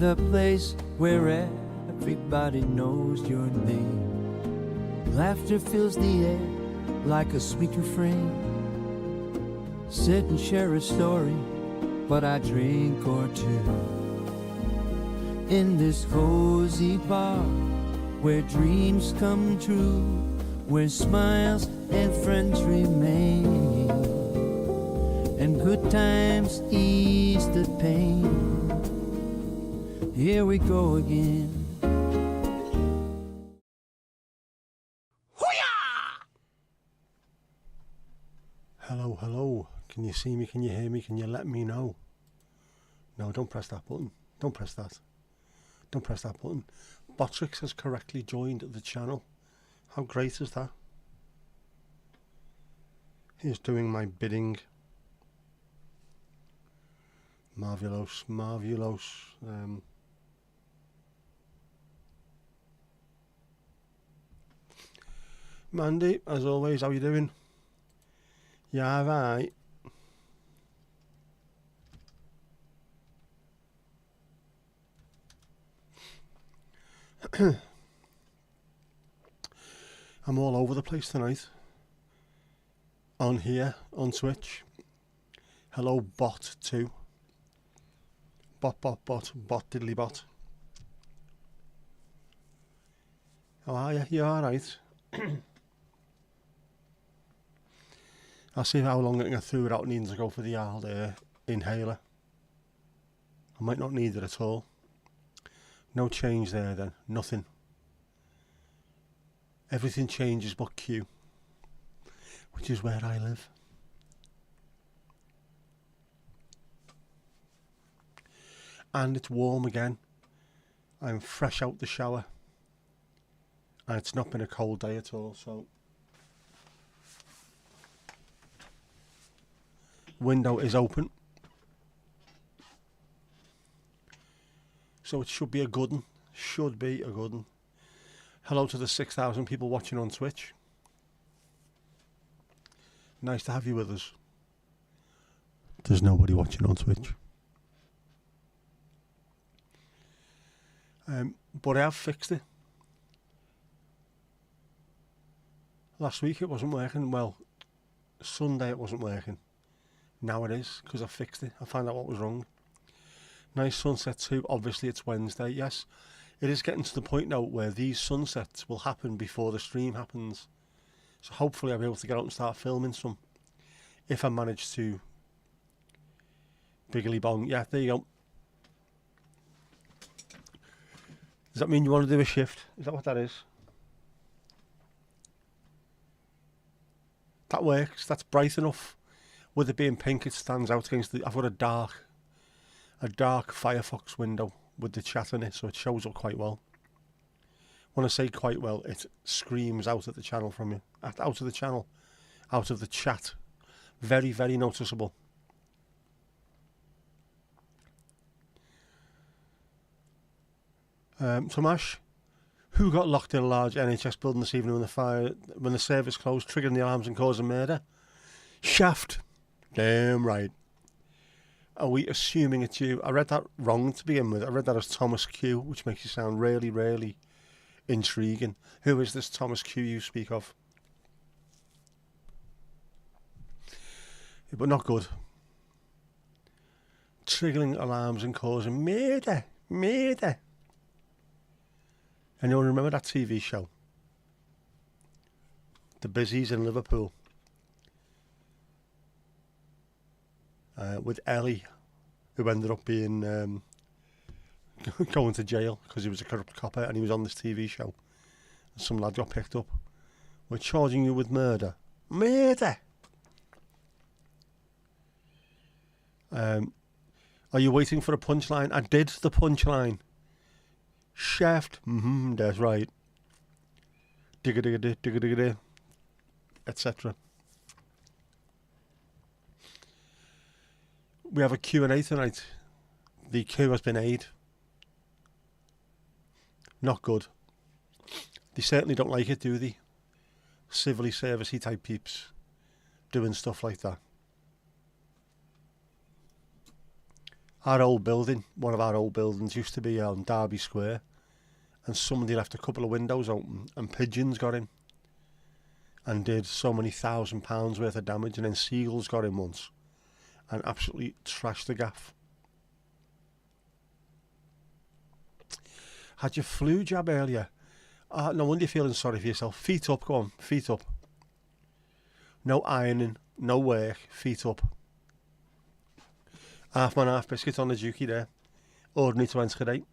the place where everybody knows your name. Laughter fills the air like a sweet refrain. Sit and share a story, but I drink or two. In this cozy bar, where dreams come true, where smiles and friends remain, and good times ease the pain. Here we go again. Hello, hello. Can you see me? Can you hear me? Can you let me know? No, don't press that button. Don't press that. Don't press that button. Botrix has correctly joined the channel. How great is that? He's doing my bidding. Marvellous, marvellous. Mandy, as always, how you doing? Yeah, right. I'm all over the place tonight. On here, on Twitch. Hello, bot 2. Bot diddly bot. How are you? You alright? I'll see how long I can get through without needing to go for the old inhaler. I might not need it at all. No change there then, nothing. Everything changes but Q, which is where I live. And it's warm again. I'm fresh out the shower. And it's not been a cold day at all, so window is open. So it should be a good one. Should be a good one. Hello to the 6,000 people watching on Twitch. Nice to have you with us. There's nobody watching on Twitch. But I have fixed it. Last week it wasn't working. Well, Sunday it wasn't working. Now it is, because I fixed it. I found out what was wrong. Nice sunset too. Obviously it's Wednesday. Yes, it is getting to the point now where these sunsets will happen before the stream happens. So hopefully I'll be able to get out and start filming some. If I manage to. Biggly bong. Yeah, there you go. Does that mean you want to do a shift? Is that what that is? That works. That's bright enough. With it being pink, it stands out against the... I've got a dark Firefox window with the chat in it, so it shows up quite well. When I say quite well, it screams out at the channel from you. Out of the channel. Out of the chat. Very, very noticeable. Tomash, who got locked in a large NHS building this evening when the service closed, triggering the alarms and causing murder? Shaft. Damn right. Are we assuming it's you? I read that wrong to begin with. I read that as Thomas Q, which makes you sound really, really intriguing. Who is this Thomas Q you speak of? But not good. Triggering alarms and causing murder. Murder. Anyone remember that TV show? The Busies in Liverpool. With Ellie, who ended up being going to jail because he was a corrupt copper and he was on this TV show. And some lad got picked up. We're charging you with murder. Murder! Are you waiting for a punchline? I did the punchline. Shaft. That's right. Digga digga digga digga digga, etc. We have a Q&A tonight. The Q has been A'd. Not good. They certainly don't like it, do they? Civilly servicey type peeps doing stuff like that. Our old building, one of our old buildings, used to be on Derby Square, and somebody left a couple of windows open and pigeons got in and did so many £1,000 worth of damage, and then seagulls got in once and absolutely trashed the gaff. Had your flu jab earlier? No wonder you're feeling sorry for yourself. Feet up, go on, feet up. No ironing, no work, feet up. Half man, half biscuit on the dookie there. Ordinary to Enschede.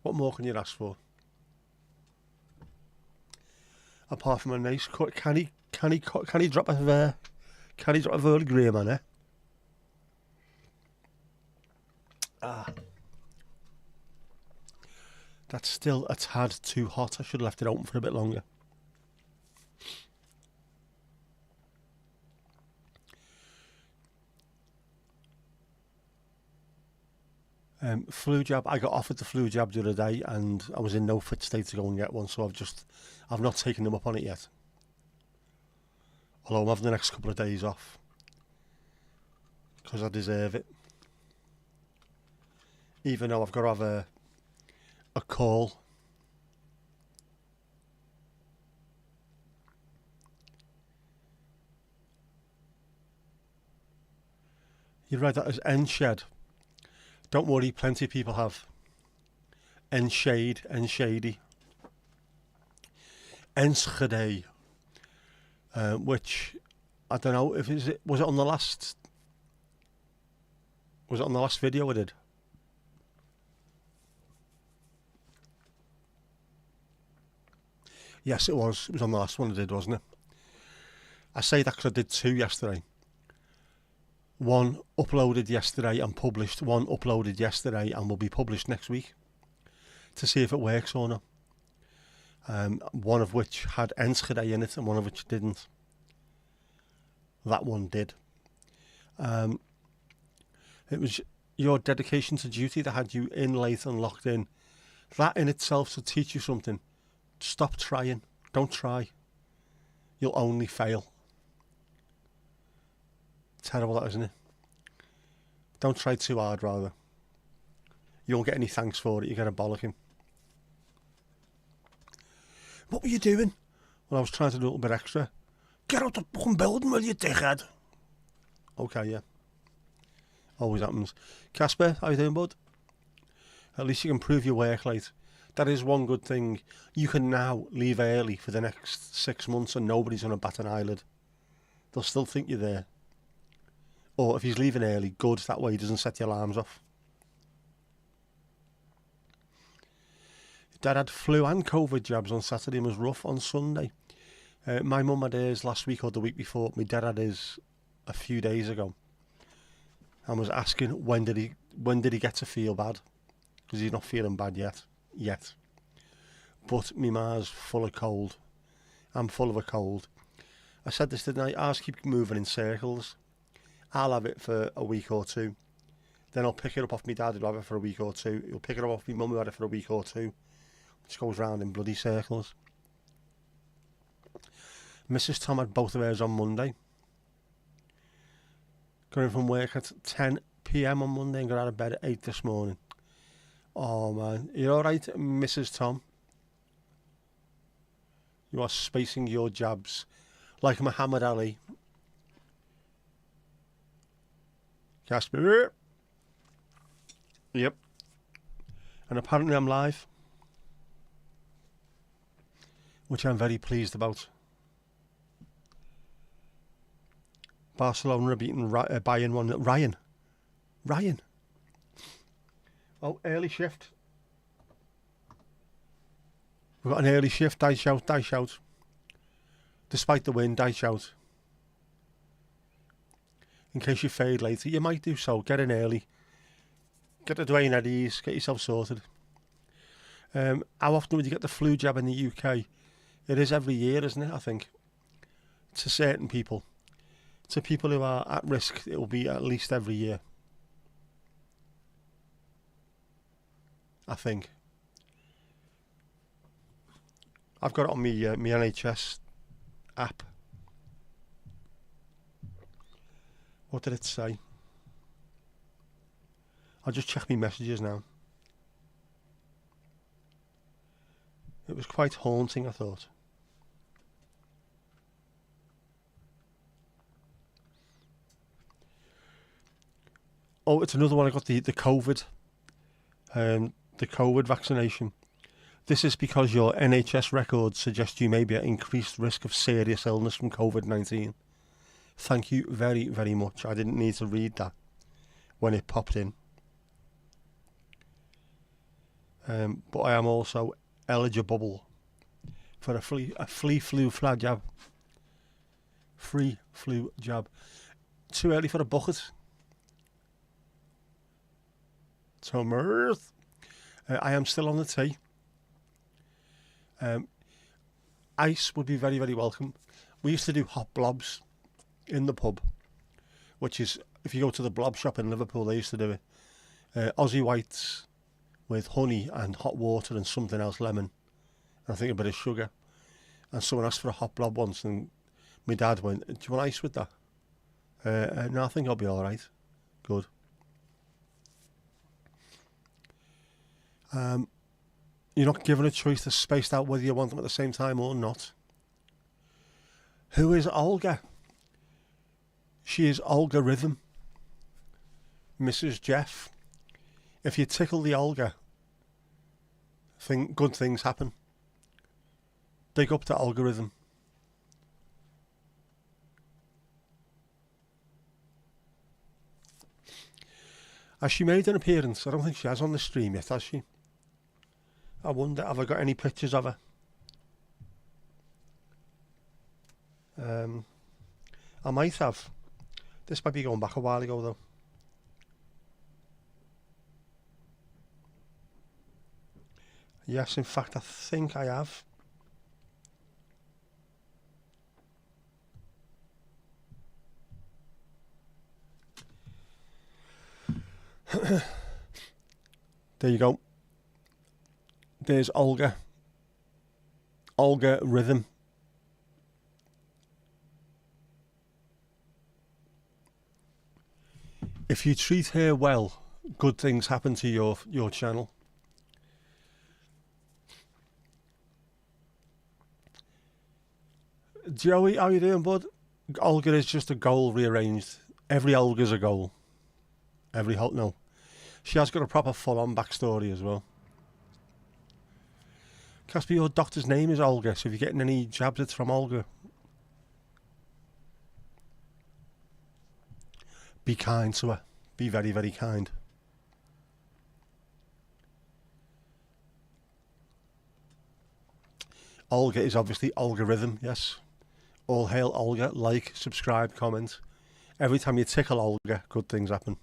What more can you ask for? Apart from a nice cut, can he drop a Earl Grey, man, eh? That's still a tad too hot. I should have left it open for a bit longer. Flu jab. I got offered the flu jab the other day, and I was in no fit state to go and get one. So I've not taken them up on it yet. Although I'm having the next couple of days off because I deserve it. Even though I've got to have a call. You read that as Enshed. Don't worry, plenty of people have. Enshade, Enshady. Enschede. Which, I don't know, was it on the last video I did? Yes, it was. It was on the last one I did, wasn't it? I say that because I did 2 yesterday. One uploaded yesterday and published. One uploaded yesterday and will be published next week to see if it works or not. One of which had Enschede in it and one of which didn't. That one did. It was your dedication to duty that had you in late and locked in. That in itself should teach you something. Stop trying. Don't try. You'll only fail. Terrible, that, isn't it? Don't try too hard, rather. You won't get any thanks for it. You get a bollocking. What were you doing? Well, I was trying to do a little bit extra. Get out the fucking building, will you, dickhead? Okay, yeah. Always happens. Casper, how you doing, bud? At least you can prove your work late. That is one good thing. You can now leave early for the next 6 months and nobody's going to bat an eyelid. They'll still think you're there. Or if he's leaving early, good. That way he doesn't set the alarms off. Dad had flu and COVID jabs on Saturday and was rough on Sunday. My mum had hers last week or the week before. My dad had his a few days ago. And was asking when did he get to feel bad? Because he's not feeling bad yet. But my ma's full of cold. I'm full of a cold. I said this, didn't I? Ours keep moving in circles. I'll have it for a week or two. Then I'll pick it up off my dad, he'll have it for a week or two. He'll pick it up off my mum, who had it for a week or two. Which goes round in bloody circles. Mrs. Tom had both of hers on Monday. Got in from work at 10 p.m. on Monday and got out of bed at 8 this morning. Oh man, you alright, Mrs. Tom? You are spacing your jabs like Muhammad Ali. Casper. Yep. And apparently I'm live, which I'm very pleased about. Barcelona are beating Bayern 1. Ryan. Oh, early shift. We've got an early shift. Die shout. Despite the win, die shout. In case you fade later, you might do so. Get in early. Get the Dwayne Eddies. Get yourself sorted. How often would you get the flu jab in the UK? It is every year, isn't it, I think? To certain people. To people who are at risk, it will be at least every year. I think. I've got it on my NHS app. What did it say? I'll just check my messages now. It was quite haunting, I thought. Oh, it's another one. I got the COVID, the COVID vaccination. This is because your NHS records suggest you may be at increased risk of serious illness from COVID-19. Thank you very, very much. I didn't need to read that when it popped in. But I am also eligible for a flea flu jab. Free flu jab. Too early for a bucket. So mirth. I am still on the tea. Ice would be very, very welcome. We used to do hot blobs in the pub, which is, if you go to the blob shop in Liverpool, they used to do it. Aussie whites with honey and hot water and something else, lemon, and I think a bit of sugar. And someone asked for a hot blob once, and my dad went, "Do you want ice with that?" No, I think I'll be all right. Good. You're not given a choice to spaced out whether you want them at the same time or not. Who is Olga? She is Olga Rhythm. Mrs. Jeff. If you tickle the Olga, good things happen. Big up to algorithm. Has she made an appearance? I don't think she has on the stream yet, has she? I wonder, have I got any pictures of her? I might have. This might be going back a while ago though. Yes, in fact, I think I have. There you go. There's Olga. Olga Rhythm. If you treat her well, good things happen to your channel. Joey, how you doing, bud? Olga is just a goal rearranged. Every Olga's a goal. No. She has got a proper full-on backstory as well. Casper, your doctor's name is Olga, so if you're getting any jabs, it's from Olga. Be kind to her. Be very, very kind. Olga is obviously algorithm, yes. All hail Olga. Like, subscribe, comment. Every time you tickle Olga, good things happen.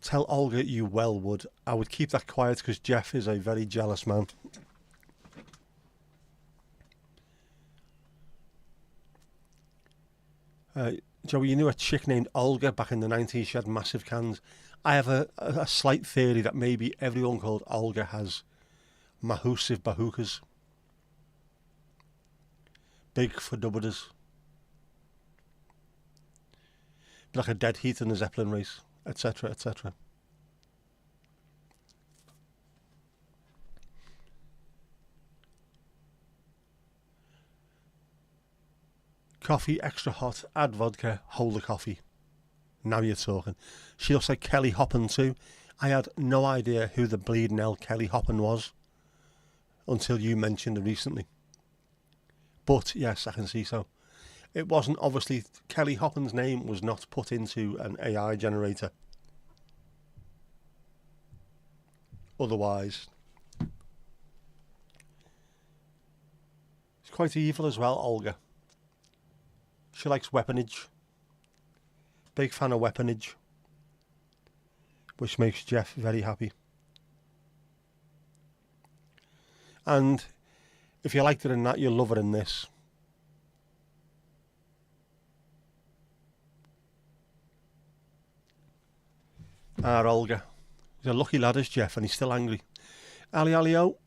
Tell Olga you well would. I would keep that quiet because Jeff is a very jealous man. Joey, you knew a chick named Olga back in the 90s. She had massive cans. I have a slight theory that maybe everyone called Olga has massive bahukas. Big for dubbers. Like a dead heat in the Zeppelin race, etc., etc. Coffee extra hot, add vodka, hold the coffee. Now you're talking. She looks like Kelly Hoppen too. I had no idea who the bleeding hell Kelly Hoppen was until you mentioned her recently. But yes, I can see so. It wasn't, obviously, Kelly Hoppen's name was not put into an AI generator. Otherwise, she's quite evil as well, Olga. She likes weaponage. Big fan of weaponage. Which makes Jeff very happy. And if you liked her in that, you'll love her in this. Olga. He's a lucky lad as Jeff, and he's still angry. Alio,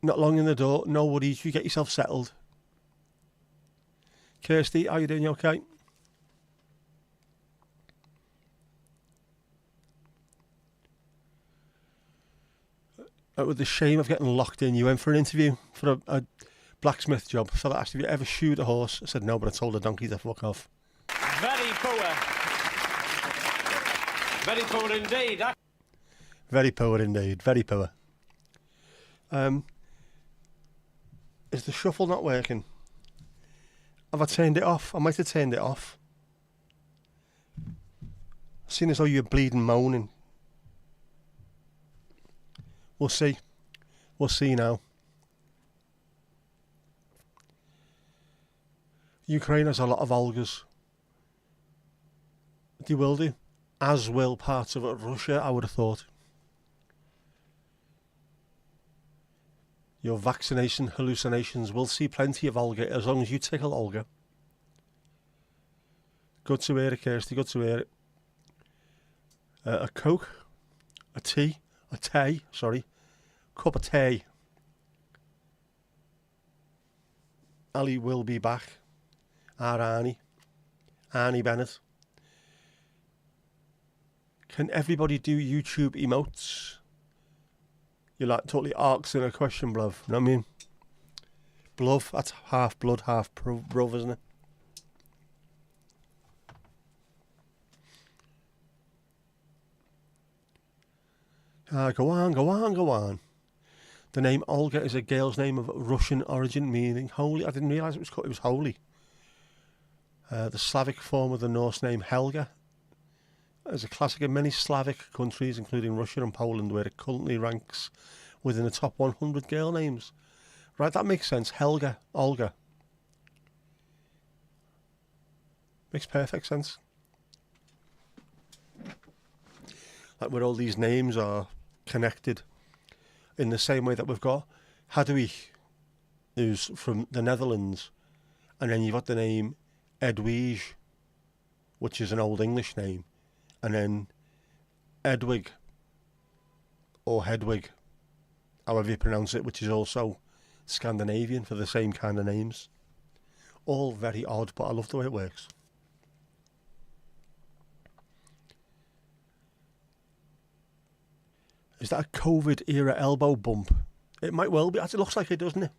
not long in the door. No worries, you get yourself settled. Kirsty, how you doing? You okay? with the shame of getting locked in, you went for an interview for a blacksmith job. Fella asked if you ever shoot a horse. I said no, but I told the donkey to fuck off. Very poor. Very poor indeed. Very poor indeed. Very poor. Is the shuffle not working? Have I turned it off? I might have turned it off. Seeing as though you're bleeding moaning. We'll see. We'll see now. Ukraine has a lot of Olgas. They will do. As will parts of Russia, I would have thought. Your vaccination hallucinations will see plenty of Olga as long as you tickle Olga. Good to hear it, Kirsty. Good to hear it. A Coke. A tea. Cup of tea. Ali will be back. Our Arnie Bennett. Can everybody do YouTube emotes? You're like totally asking a question, bluv. You know what I mean? Bluv, that's half blood, half bruv, isn't it? Go on. The name Olga is a girl's name of Russian origin, meaning holy. I didn't realise it was holy. The Slavic form of the Norse name Helga is a classic in many Slavic countries, including Russia and Poland, where it currently ranks within the top 100 girl names. Right, that makes sense. Helga, Olga. Makes perfect sense. Like where all these names are connected in the same way that we've got Hadwig, who's from the Netherlands, and then you've got the name Edwige, which is an Old English name, and then Edwig, or Hedwig, however you pronounce it, which is also Scandinavian for the same kind of names. All very odd, but I love the way it works. Is that a COVID era elbow bump? It might well be. It looks like it, doesn't it?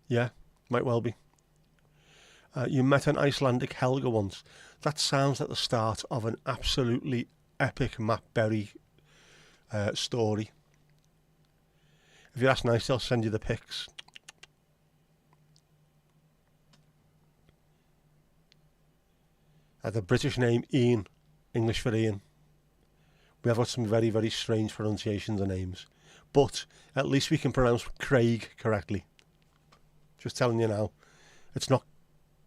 Yeah, might well be. You met an Icelandic Helga once. That sounds like the start of an absolutely epic Matt Berry story. If you ask nice, they'll send you the pics. The British name Ian, English for Ian. We have got some very, very strange pronunciations of names. But at least we can pronounce Craig correctly. Just telling you now. It's not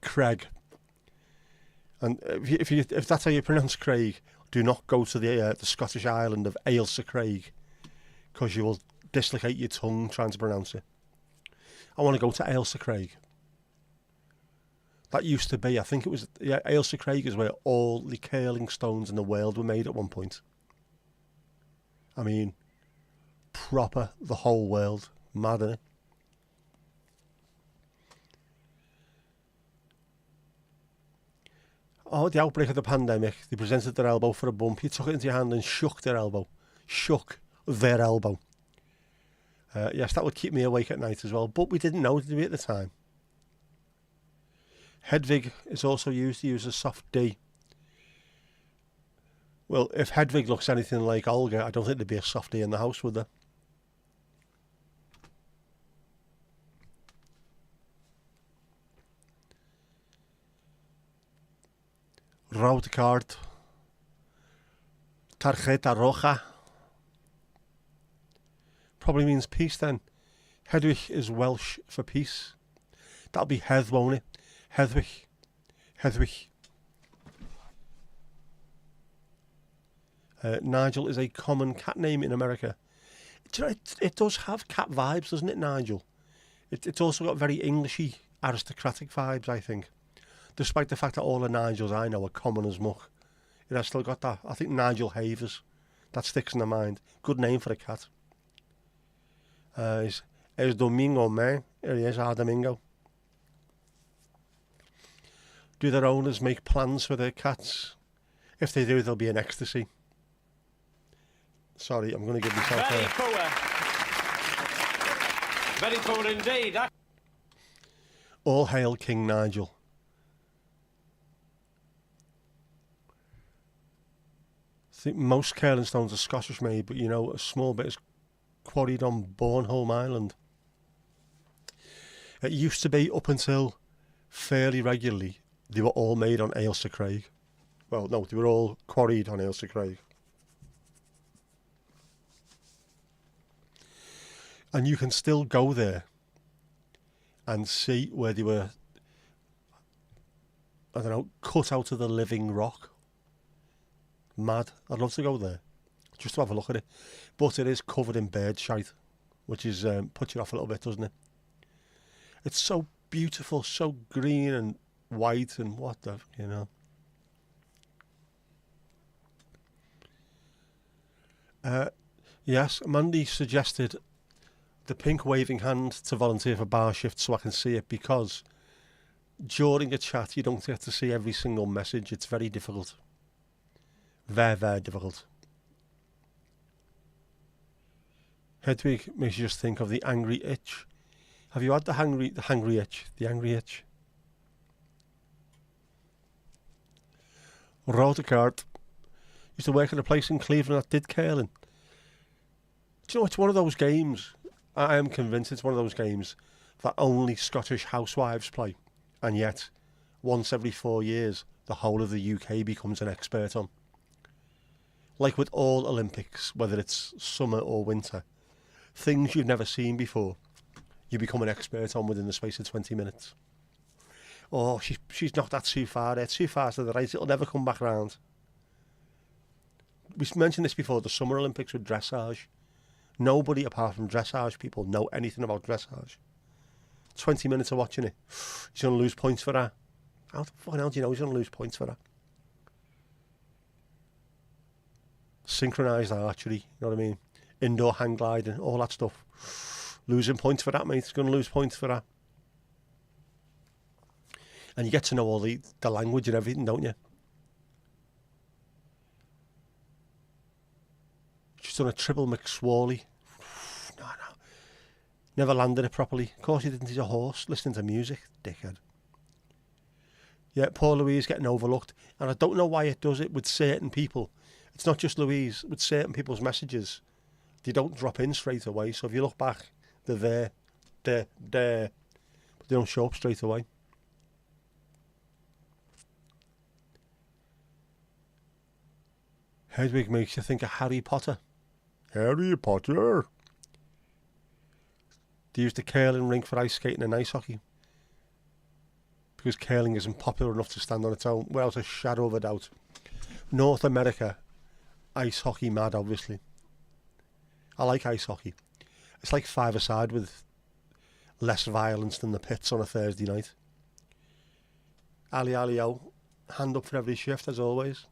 Craig. And if that's how you pronounce Craig, do not go to the Scottish island of Ailsa Craig, because you will dislocate your tongue trying to pronounce it. I want to go to Ailsa Craig. That used to be, I think it was, Ailsa Craig is where all the curling stones in the world were made at one point. I mean, proper, the whole world. Mad, innit? Oh, at the outbreak of the pandemic, they presented their elbow for a bump. You took it into your hand and shook their elbow. Shook their elbow. Yes, that would keep me awake at night as well, but we didn't know, did we, at the time? Hedvig is also used to use a soft D. Well, if Hedvig looks anything like Olga, I don't think there'd be a soft D in the house, would there? Rood kaart. Tarjeta roja. Probably means peace then. Hedwig is Welsh for peace. That'll be Hedd, won't it? Hedwig. Hedwig. Nigel is a common cat name in America. It does have cat vibes, doesn't it, Nigel? It's also got very Englishy, aristocratic vibes, I think. Despite the fact that all the Nigels I know are common as muck. It has still got that. I think Nigel Havers. That sticks in the mind. Good name for a cat. Es Domingo, man. Here he is, our Domingo. Do their owners make plans for their cats? If they do, they'll be in ecstasy. Sorry, I'm going to give myself Very a... poor. Very poor indeed. All hail King Nigel. I think most curling stones are Scottish made, but you know, a small bit is quarried on Bornholm Island. It used to be, up until fairly regularly, they were all made on Ailsa Craig. Well, no, they were all quarried on Ailsa Craig. And you can still go there and see where they were, I don't know, cut out of the living rock. Mad. I'd love to go there, just to have a look at it. But it is covered in bird shite, which is puts you off a little bit, doesn't it? It's so beautiful, so green and white and what the, you know. Yes, Mandy suggested the pink waving hand to volunteer for bar shift so I can see it, because during a chat you don't get to see every single message. It's very difficult. Very, very difficult. Hedwig makes you just think of the angry itch. Have you had the hangry itch? The angry itch? Rodekart used to work at a place in Cleveland that did curling. Do you know, it's one of those games, I am convinced it's one of those games that only Scottish housewives play, and yet once every 4 years the whole of the UK becomes an expert on. Like with all Olympics, whether it's summer or winter, things you've never seen before, you become an expert on within the space of 20 minutes. Oh, she's knocked that too far there, too far to the right, it'll never come back round. We mentioned this before, the Summer Olympics with dressage. Nobody apart from dressage people know anything about dressage. 20 minutes of watching it, he's going to lose points for that. How the fucking hell do you know he's going to lose points for that? Synchronised archery, you know what I mean? Indoor hang gliding, all that stuff. Losing points for that, mate. He's going to lose points for that. And you get to know all the language and everything, don't you? She's done a triple McSwally. No. Never landed it properly. Of course he didn't. He's a horse listening to music, dickhead. Yeah, poor Louise getting overlooked. And I don't know why it does it with certain people. It's not just Louise. With certain people's messages, they don't drop in straight away. So if you look back, they're there, but they don't show up straight away. Hedwig makes you think of Harry Potter. Harry Potter. They used the curling rink for ice skating and ice hockey, because curling isn't popular enough to stand on its own. Without a shadow of a doubt. North America, ice hockey mad, obviously. I like ice hockey. It's like five-a-side with less violence than the pits on a Thursday night. Ali Ali-O, hand up for every shift as always.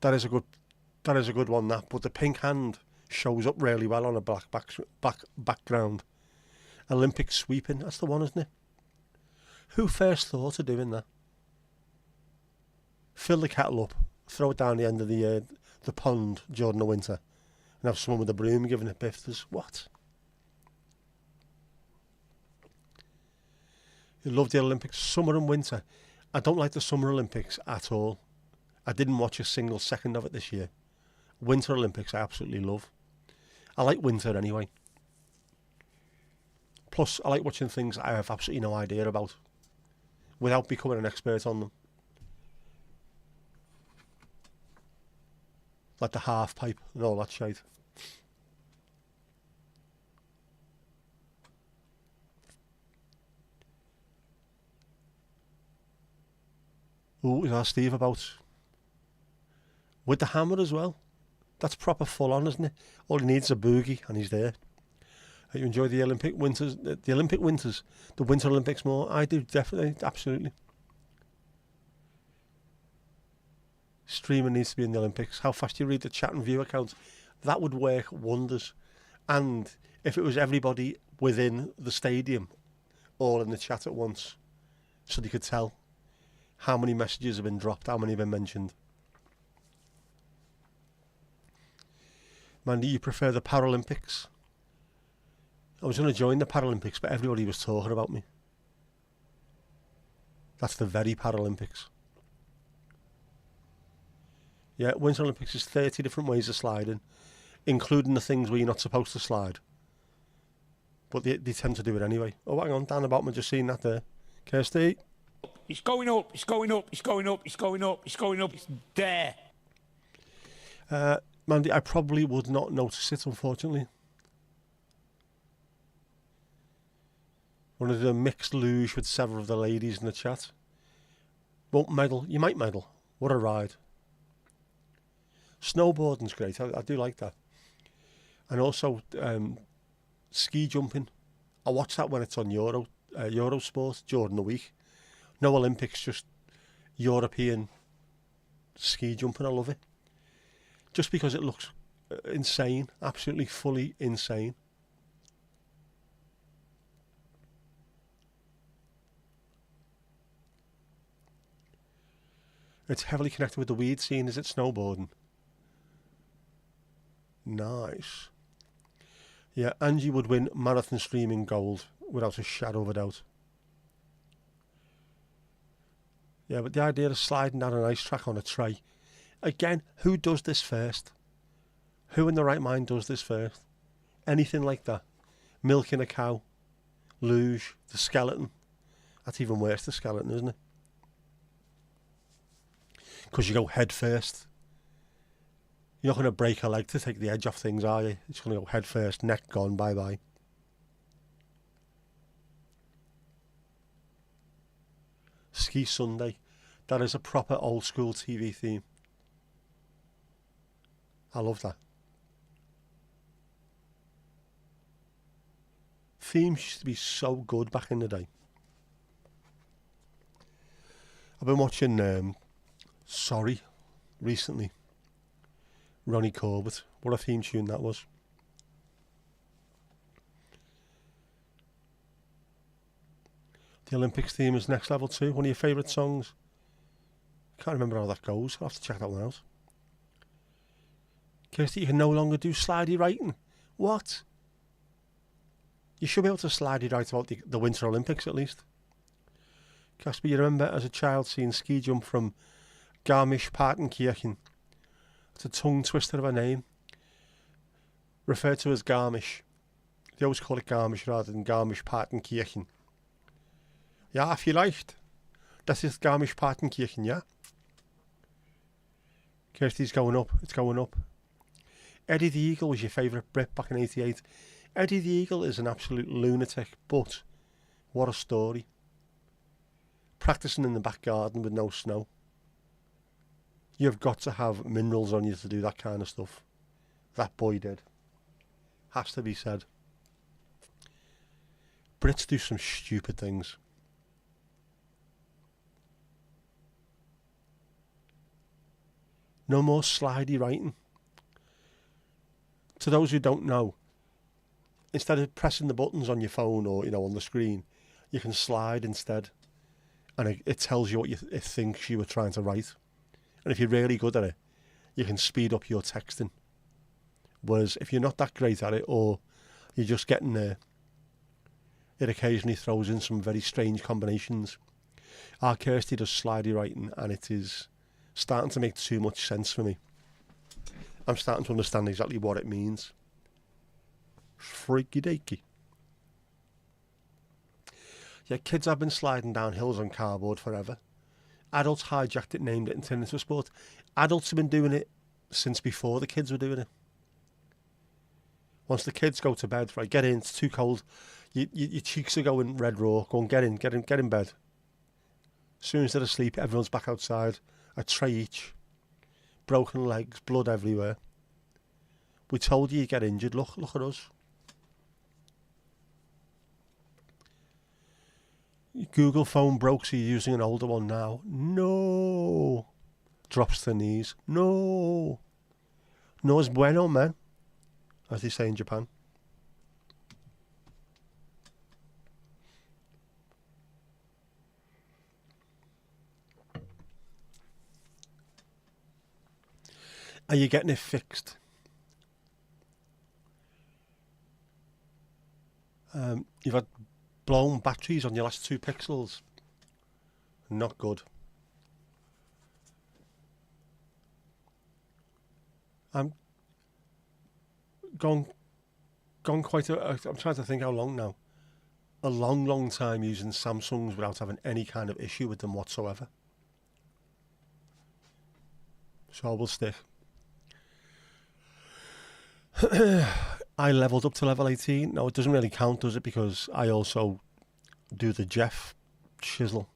That is a good one, that. But the pink hand shows up really well on a black background. Olympic sweeping, that's the one, isn't it? Who first thought of doing that? Fill the kettle up, throw it down the end of the pond during the winter, and have someone with a broom giving it bifters. What? You love the Olympics, summer and winter. I don't like the Summer Olympics at all. I didn't watch a single second of it this year. Winter Olympics I absolutely love. I like winter anyway. Plus, I like watching things I have absolutely no idea about, without becoming an expert on them. Like the half pipe and all that shit. Ooh, is that Steve about? With the hammer as well. That's proper full on, isn't it? All he needs is a boogie and he's there. You enjoy the Olympic winters, the Winter Olympics more? I do, definitely, absolutely. Streaming needs to be in the Olympics. How fast do you read the chat and view account? That would work wonders. And if it was everybody within the stadium, all in the chat at once, so they could tell how many messages have been dropped, how many have been mentioned. Mandy, you prefer the Paralympics? I was going to join the Paralympics, but everybody was talking about me. That's the very Paralympics. Yeah, Winter Olympics is 30 different ways of sliding, including the things where you're not supposed to slide. But they tend to do it anyway. Oh, hang on, down the bottom, I've just seen that there. Kirsty? It's going up, it's going up, it's going up, it's going up, it's going up, it's there. Mandy, I probably would not notice it, unfortunately. One of the mixed luge with several of the ladies in the chat. Won't medal. You might medal. What a ride. Snowboarding's great. I do like that. And also ski jumping. I watch that when it's on Eurosport during the week. No Olympics, just European ski jumping. I love it. Just because it looks insane. Absolutely fully insane. It's heavily connected with the weed scene. Is it snowboarding? Nice. Yeah, Angie would win marathon streaming gold without a shadow of a doubt. Yeah, but the idea of sliding down an ice track on a tray. Again, who does this first? Who in the right mind does this first? Anything like that. Milking a cow. Luge. The skeleton. That's even worse, the skeleton, isn't it? Because you go head first. You're not going to break a leg to take the edge off things, are you? It's going to go head first, neck gone, bye-bye. Ski Sunday. That is a proper old school TV theme. I love that. Themes used to be so good back in the day. I've been watching Sorry recently. Ronnie Corbett. What a theme tune that was. The Olympics theme is Next Level 2. One of your favourite songs. Can't remember how that goes. I'll have to check that one out. Kirsty, you can no longer do slidey writing. What? You should be able to slidey write about the Winter Olympics at least. Casper, you remember as a child seeing ski jump from Garmisch-Partenkirchen. It's a tongue twister of a name. Referred to as Garmisch. They always call it Garmisch rather than Garmisch-Partenkirchen. Ja, vielleicht. Das ist Garmisch-Partenkirchen, ja? Kirsty's going up. It's going up. Eddie the Eagle was your favourite Brit back in '88. Eddie the Eagle is an absolute lunatic, but what a story. Practising in the back garden with no snow. You've got to have minerals on you to do that kind of stuff. That boy did. Has to be said. Brits do some stupid things. No more slidey writing. To those who don't know, instead of pressing the buttons on your phone or on the screen, you can slide instead, and it tells you what it thinks you were trying to write. And if you're really good at it, you can speed up your texting. Whereas if you're not that great at it, or you're just getting there, it occasionally throws in some very strange combinations. Our Kirsty does slidey writing, and it is starting to make too much sense for me. I'm starting to understand exactly what it means. Freaky deaky. Yeah, kids have been sliding down hills on cardboard forever. Adults hijacked it, named it, and turned it into a sport. Adults have been doing it since before the kids were doing it. Once the kids go to bed, right, get in, it's too cold. Your cheeks are going red raw. Go on, get in bed. As soon as they're asleep, everyone's back outside. A tray each. Broken legs, blood everywhere. We told you get injured. Look at us. Your Google phone broke, so you're using an older one now. No. Drops to the knees. No. No es bueno, man. As they say in Japan. Are you getting it fixed? You've had blown batteries on your last 2 pixels. Not good. I'm gone quite I'm trying to think how long now. A long time using Samsungs without having any kind of issue with them whatsoever. So I will stick. I leveled up to level 18. Now, it doesn't really count, does it? Because I also do the Jeff chisel.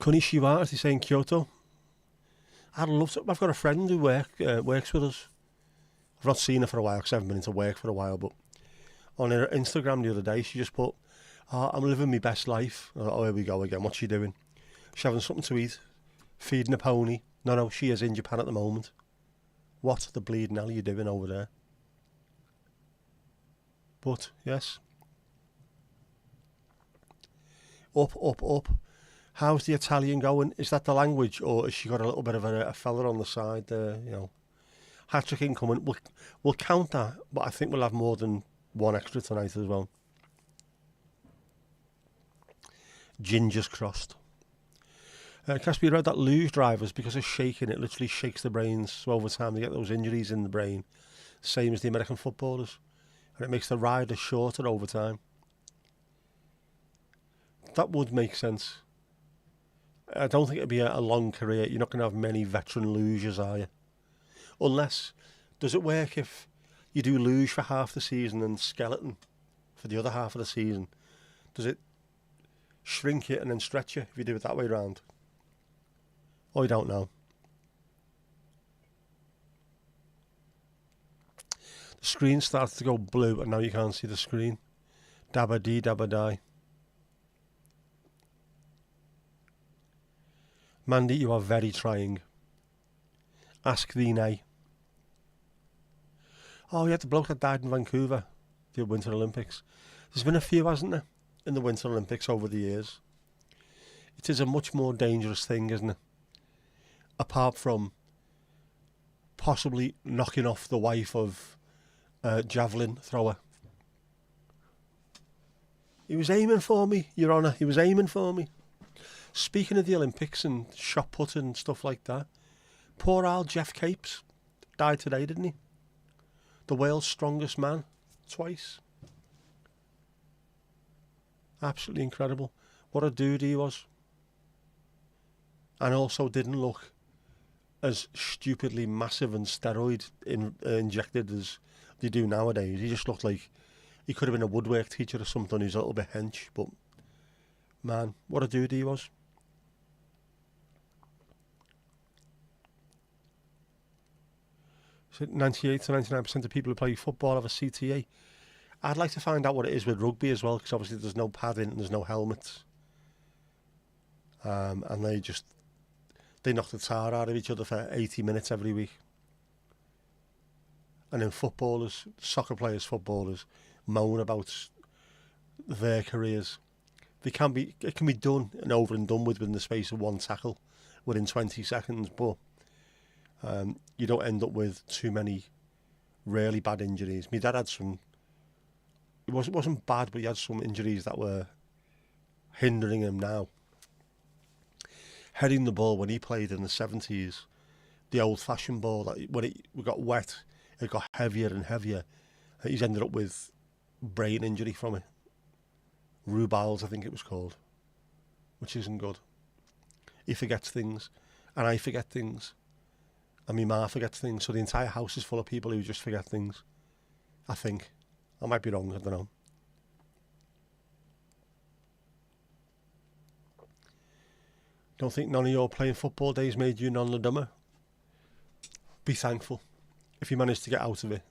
Konnichiwa, as they say in Kyoto. I'd love to. I've got a friend who works with us. I've not seen her for a while because I haven't been into work for a while, but on her Instagram the other day, she just put, I'm living my best life. I thought, oh, here we go again. What's she doing? She's having something to eat, feeding a pony. No, she is in Japan at the moment. What the bleeding hell are you doing over there? But, yes. Up. How's the Italian going? Is that the language, or has she got a little bit of a fella on the side there, you know? Hat-trick incoming. We'll count that, but I think we'll have more than one extra tonight as well. Gingers crossed. Casper, you read that luge drivers, because of shaking, it literally shakes the brains. So over time, they get those injuries in the brain, same as the American footballers. And it makes the riders shorter over time. That would make sense. I don't think it'd be a long career. You're not going to have many veteran lugers, are you? Unless, does it work if you do luge for half the season and skeleton for the other half of the season? Does it shrink you and then stretch you if you do it that way round? I don't know. The screen starts to go blue and now you can't see the screen. Dabba dee, dabba die. Mandy, you are very trying. Ask thee nay. Oh, yeah, the bloke that died in Vancouver, the Winter Olympics. There's been a few, hasn't there, in the Winter Olympics over the years. It is a much more dangerous thing, isn't it? Apart from possibly knocking off the wife of a javelin thrower. He was aiming for me, Your Honour. He was aiming for me. Speaking of the Olympics and shot put and stuff like that, poor old Jeff Capes died today, didn't he? The world's strongest man, twice. Absolutely incredible. What a dude he was. And also didn't look as stupidly massive and steroid injected as they do nowadays. He just looked like he could have been a woodwork teacher or something who's a little bit hench. But, man, what a dude he was. So 98 to 99% of people who play football have a CTA. I'd like to find out what it is with rugby as well, because obviously there's no padding and there's no helmets. And they knock the tar out of each other for 80 minutes every week. And then footballers, moan about their careers. It can be done and over and done with within the space of one tackle within 20 seconds, but you don't end up with too many really bad injuries. My dad had some, it wasn't bad, but he had some injuries that were hindering him now. Heading the ball when he played in the 70s, the old-fashioned ball, that when it got wet, it got heavier and heavier. He's ended up with brain injury from it. Rubals, I think it was called, which isn't good. He forgets things, and I forget things, and my ma forgets things, so the entire house is full of people who just forget things. I think. I might be wrong, I don't know. Don't think none of your playing football days made you none the dumber. Be thankful. If you managed to get out of it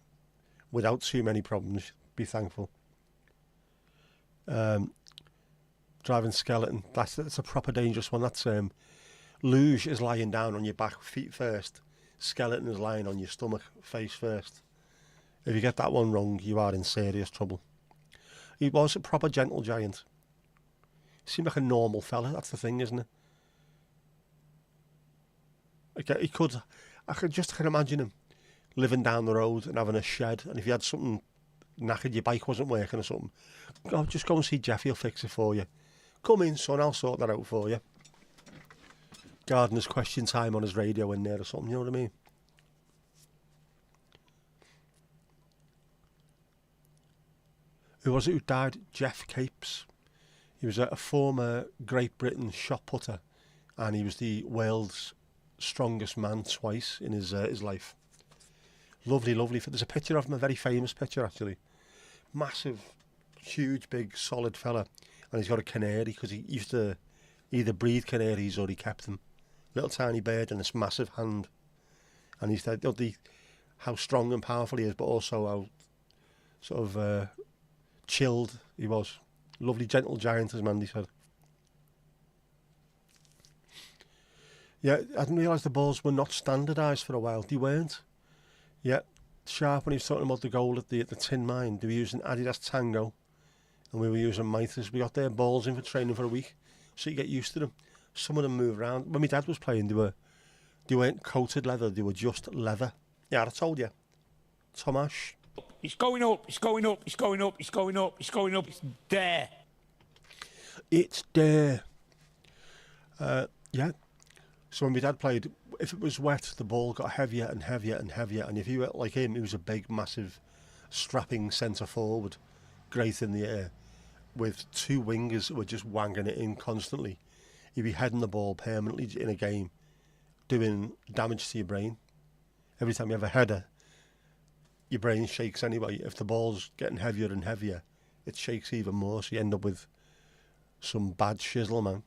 without too many problems, be thankful. Driving skeleton, that's a proper dangerous one. That's luge is lying down on your back, feet first. Skeleton is lying on your stomach, face first. If you get that one wrong, you are in serious trouble. He was a proper gentle giant. He seemed like a normal fella, that's the thing, isn't it? Okay, I can imagine him living down the road and having a shed, and if he had something knackered, your bike wasn't working or something, just go and see Jeff, he'll fix it for you. Come in, son, I'll sort that out for you. Gardener's question time on his radio in there or something, you know what I mean? Who was it who died? Jeff Capes. He was a former Great Britain shot putter, and he was the world's strongest man twice in his life. Lovely, lovely. There's a picture of him, a very famous picture actually. Massive, huge, big, solid fella, and he's got a canary because he used to either breed canaries or he kept them. Little tiny bird and this massive hand, and he's how strong and powerful he is, but also how sort of chilled he was. Lovely, gentle giant, as Mandy said. Yeah, I didn't realise the balls were not standardised for a while. They weren't. Yeah, Sharp, when he was talking about the goal at the Tin Mine, they were using Adidas Tango, and we were using Mitres. We got their balls in for training for a week, so you get used to them. Some of them move around. When my dad was playing, they weren't coated leather, they were just leather. Yeah, I told you. Tomash. It's going up, it's going up, it's going up, it's going up, it's going up, it's there. It's there. Yeah. So when my dad played, if it was wet, the ball got heavier and heavier and heavier. And if you were like him, he was a big, massive, strapping centre forward, great in the air, with two wingers who were just wanging it in constantly. He'd be heading the ball permanently in a game, doing damage to your brain. Every time you have a header, your brain shakes anyway. If the ball's getting heavier and heavier, it shakes even more, so you end up with some bad shizzle, man.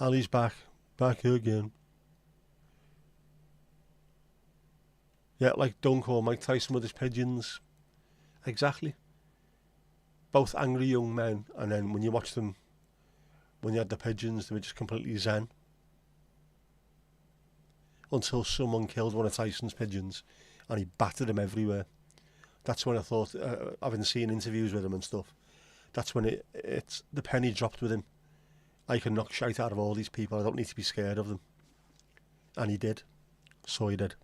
Ali's back again. Yeah, like Dunk or Mike Tyson with his pigeons. Exactly. Both angry young men, and then when you watch them, when you had the pigeons, they were just completely zen. Until someone killed one of Tyson's pigeons, and he battered him everywhere. That's when I thought, having seen interviews with him and stuff, that's when it's the penny dropped with him. I can knock shite out of all these people, I don't need to be scared of them. And he did. So he did.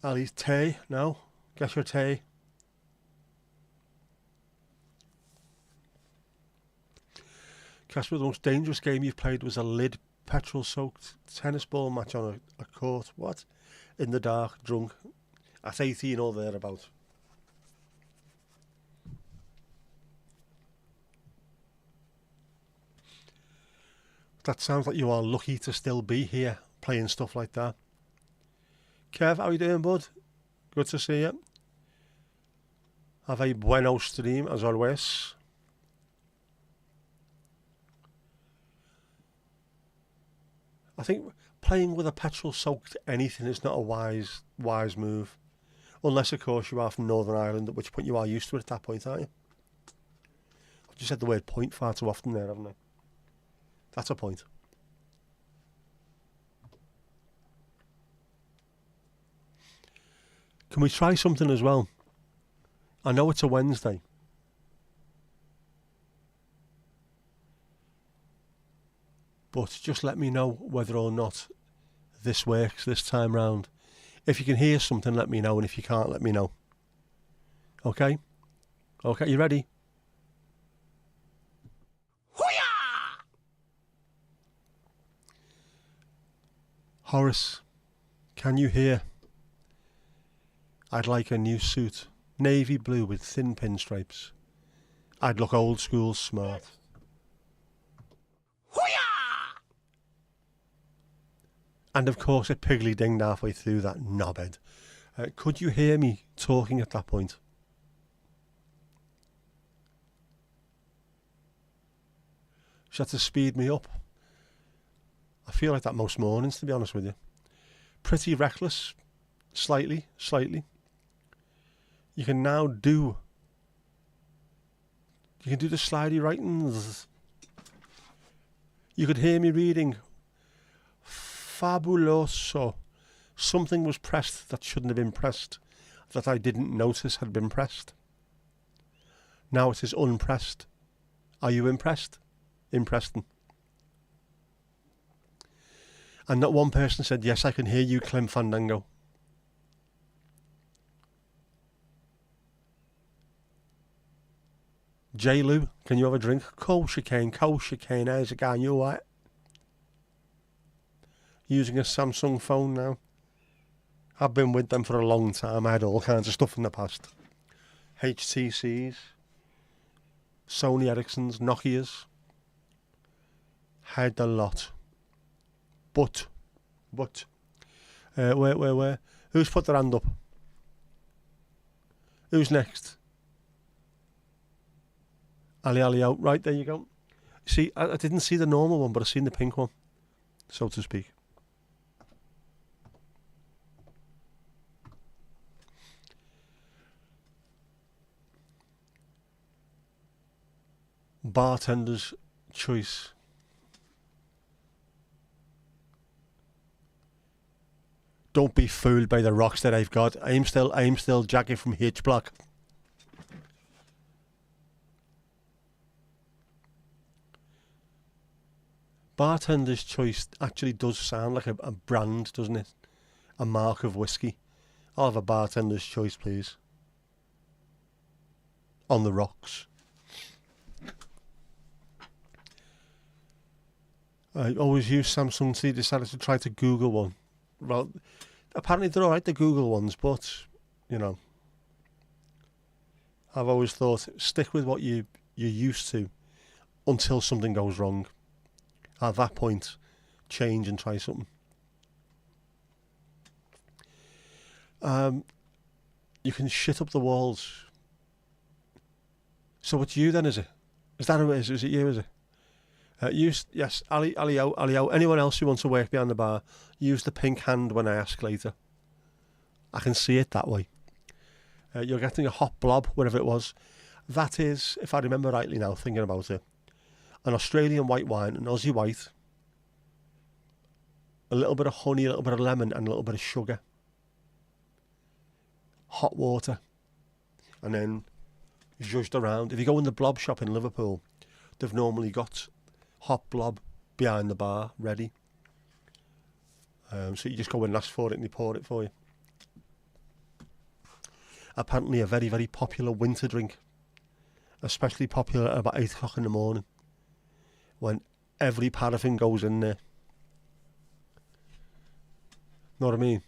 Ali's tea now. Get your tea. Casper, the most dangerous game you've played was a lid petrol-soaked tennis ball match on a court. What? In the dark, drunk. At 18 or thereabout. That sounds like you are lucky to still be here playing stuff like that. Kev, how you doing, bud? Good to see you. Have a bueno stream, as always. I think playing with a petrol-soaked anything is not a wise move. Unless, of course, you are from Northern Ireland, at which point you are used to it at that point, aren't you? I've just said the word point far too often there, haven't I? That's a point. Can we try something as well? I know it's a Wednesday. But just let me know whether or not this works this time round. If you can hear something, let me know. And if you can't, let me know. Okay? Okay, you ready? Horace, can you hear? I'd like a new suit, navy blue with thin pinstripes. I'd look old school smart. And of course it piggly dinged halfway through that knobhead. Could you hear me talking at that point? She had to speed me up. I feel like that most mornings, to be honest with you. Pretty reckless, slightly. You can now do... You can do the slidey writings. You could hear me reading... Fabuloso. Something was pressed that shouldn't have been pressed, that I didn't notice had been pressed. Now it is unpressed. Are you impressed? Impressed. And not one person said, yes, I can hear you, Clem Fandango. J. Lou, can you have a drink? Course you can, how's it going? You alright? Using a Samsung phone now. I've been with them for a long time. I had all kinds of stuff in the past. HTCs, Sony Ericssons, Nokias. Had a lot. But, where? Who's put their hand up? Who's next? Ali out. Right, there you go. See, I didn't see the normal one, but I seen the pink one, so to speak. Bartender's choice. Don't be fooled by the rocks that I've got. I am still Jackie from H Block. Bartender's choice actually does sound like a brand, doesn't it? A mark of whiskey. I'll have a bartender's choice, please. On the rocks. I always use Samsung, so decided to try to Google one. Well, apparently they're alright, the Google ones, but, you know, I've always thought, stick with what you're used to until something goes wrong. At that point, change and try something. You can shit up the walls. So it's you then, is it? Is that who it is? Is it you, is it? Yes, Ali out. Anyone else who wants to work behind the bar, use the pink hand when I ask later. I can see it that way. You're getting a hot blob, whatever it was. That is, if I remember rightly now, thinking about it, an Australian white wine, an Aussie white, a little bit of honey, a little bit of lemon, and a little bit of sugar. Hot water. And then zhuzhed around. If you go in the blob shop in Liverpool, they've normally got hot blob behind the bar ready. So you just go and ask for it and they pour it for you. Apparently a very, very popular winter drink. Especially popular at about 8 o'clock in the morning, when every paraffin goes in there. Know what I mean?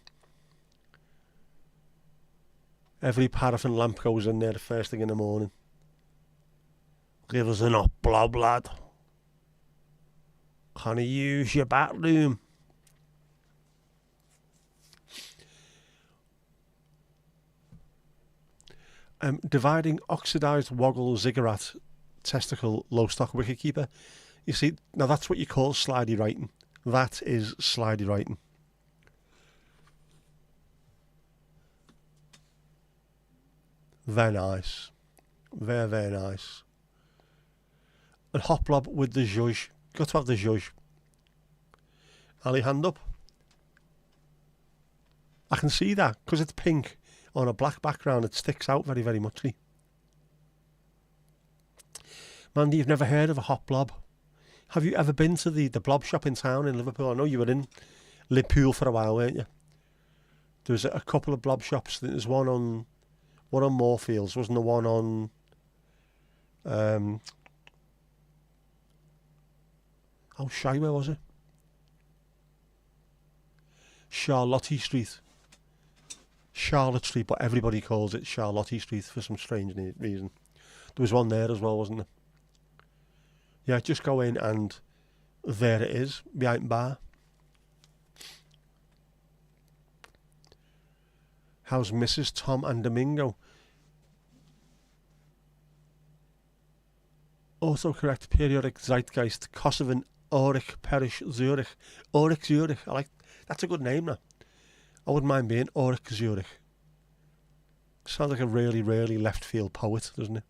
Every paraffin lamp goes in there the first thing in the morning. Give us an hot blob, lad. Can I use your bathroom? Dividing oxidised woggle ziggurat testicle low stock wicketkeeper. You see, now that's what you call slidey writing. That is slidey writing. Very nice. Very, very nice. And hot blob with the zhuzh. Got to have the zhuzh. Ali, hand up. I can see that, because it's pink on a black background. It sticks out very, very muchly. Mandy, you've never heard of a hot blob? Have you ever been to the blob shop in town in Liverpool? I know you were in Liverpool for a while, weren't you? There was a couple of blob shops. There's one on Moorfields. Wasn't there one on where was it? Charlotte Street. Charlotte Street, but everybody calls it Charlotte Street for some strange reason. There was one there as well, wasn't there? Yeah, just go in and there it is, behind the bar. How's Mrs. Tom and Domingo? Autocorrect, periodic zeitgeist, Kosovan, Aurich, Perish, Zurich. Aurich, Zurich, I like, that's a good name now. I wouldn't mind being Aurich, Zurich. Sounds like a really, really left field poet, doesn't it?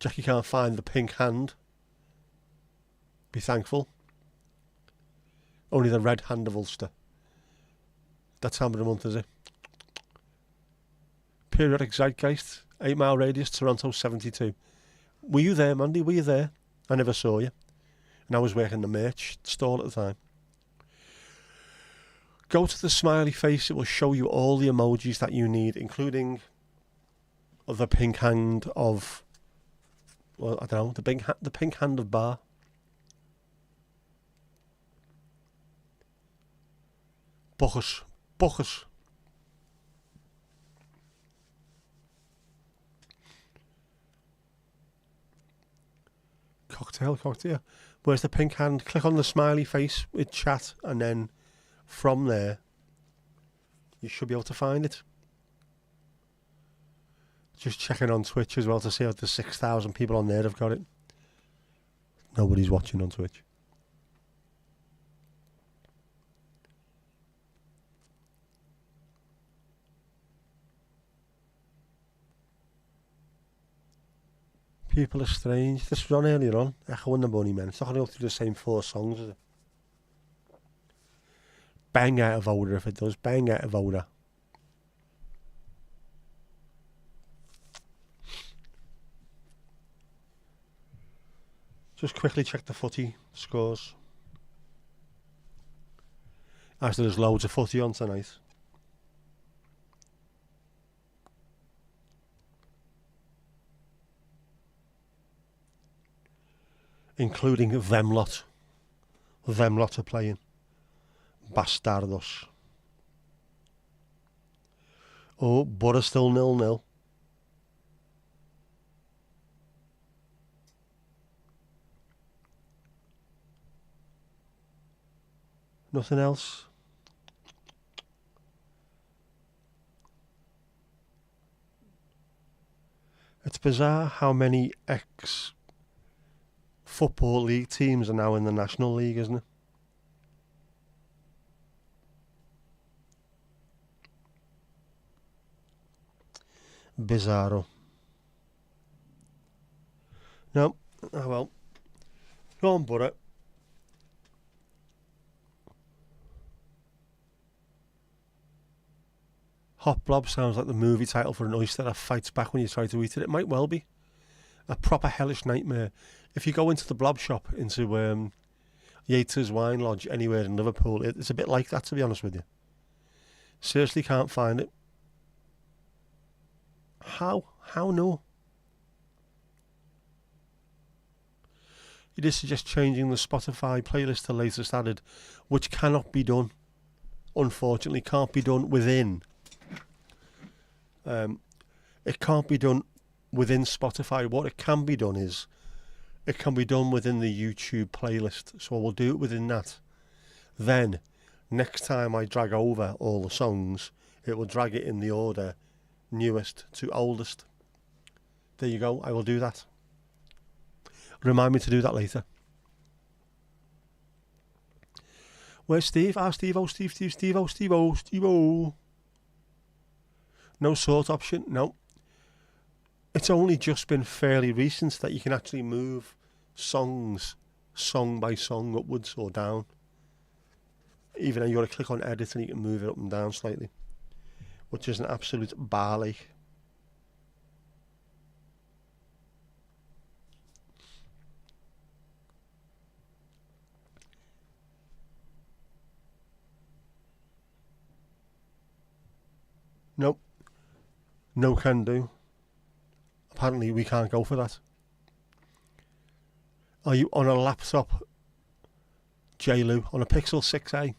Jackie can't find the pink hand. Be thankful. Only the red hand of Ulster. That's how many a month, is it? Periodic zeitgeist, 8 mile radius, Toronto 72. Were you there, Mandy? Were you there? I never saw you. And I was working the merch stall at the time. Go to the smiley face. It will show you all the emojis that you need, including the pink hand of, well, I don't know, the pink hand of bar. Buckers. Cocktail. Where's the pink hand? Click on the smiley face with chat, and then from there, you should be able to find it. Just checking on Twitch as well to see if the 6,000 people on there have got it. Nobody's watching on Twitch. People are strange. This was on earlier on. Echo and the Bunnymen. It's not going to go through the same 4 songs, is it? Bang out of order if it does. Bang out of order. Just quickly check the footy scores. Actually, there's loads of footy on tonight. Including them lot. Them lot are playing. Bastardos. Oh, Borough still 0-0. Nothing else. It's bizarre how many ex-Football League teams are now in the National League, isn't it? Bizarro. No. Oh well. Go on, Borough. Hot Blob sounds like the movie title for an oyster that fights back when you try to eat it. It might well be. A proper hellish nightmare. If you go into the Blob shop, into Yates's Wine Lodge, anywhere in Liverpool, it's a bit like that, to be honest with you. Seriously can't find it. How? How no? It is suggest changing the Spotify playlist to latest added, which cannot be done. Unfortunately, can't be done within. It can't be done within Spotify. What it can be done is, it can be done within the YouTube playlist. So I will do it within that. Then, next time I drag over all the songs, it will drag it in the order newest to oldest. There you go. I will do that. Remind me to do that later. Where's Steve? Steve-O. No sort option? No. It's only just been fairly recent that you can actually move songs song by song upwards or down. Even though you got to click on edit and you can move it up and down slightly, which is an absolute barley. Nope. No can do. Apparently we can't go for that. Are you on a laptop, J-Lou, on a Pixel 6a?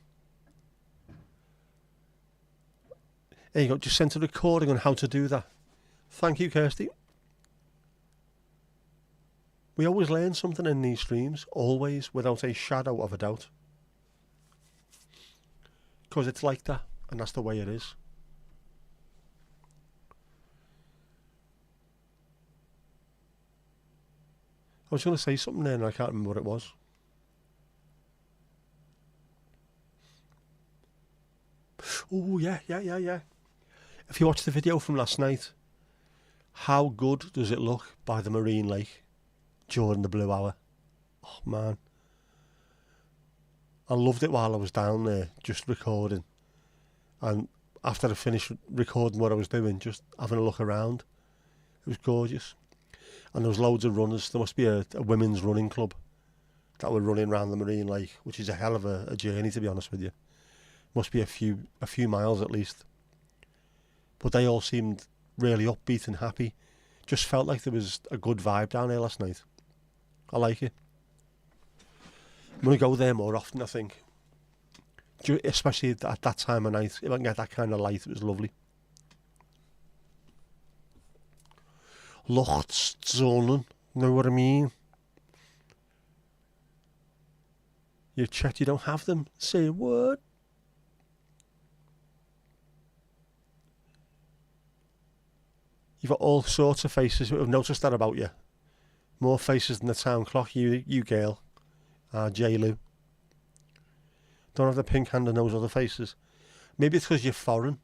There you go, just sent a recording on how to do that. Thank you, Kirsty. We always learn something in these streams, always, without a shadow of a doubt. Because it's like that, and that's the way it is. I was going to say something there and I can't remember what it was. Oh, yeah. If you watch the video from last night, how good does it look by the Marine Lake during the blue hour? Oh, man. I loved it while I was down there, just recording. And after I finished recording what I was doing, just having a look around. It was gorgeous. And there was loads of runners. There must be a women's running club that were running around the Marine Lake, which is a hell of a journey, to be honest with you. Must be a few miles at least. But they all seemed really upbeat and happy. Just felt like there was a good vibe down there last night. I like it. I'm going to go there more often, I think. Especially at that time of night. If I can get that kind of light, it was lovely. Luchtzonen, know what I mean? You've checked you don't have them. Say what? You've got all sorts of faces. I've noticed that about you. More faces than the town clock, you girl. J-Lou. Don't have the pink hand and those other faces. Maybe it's because you're foreign.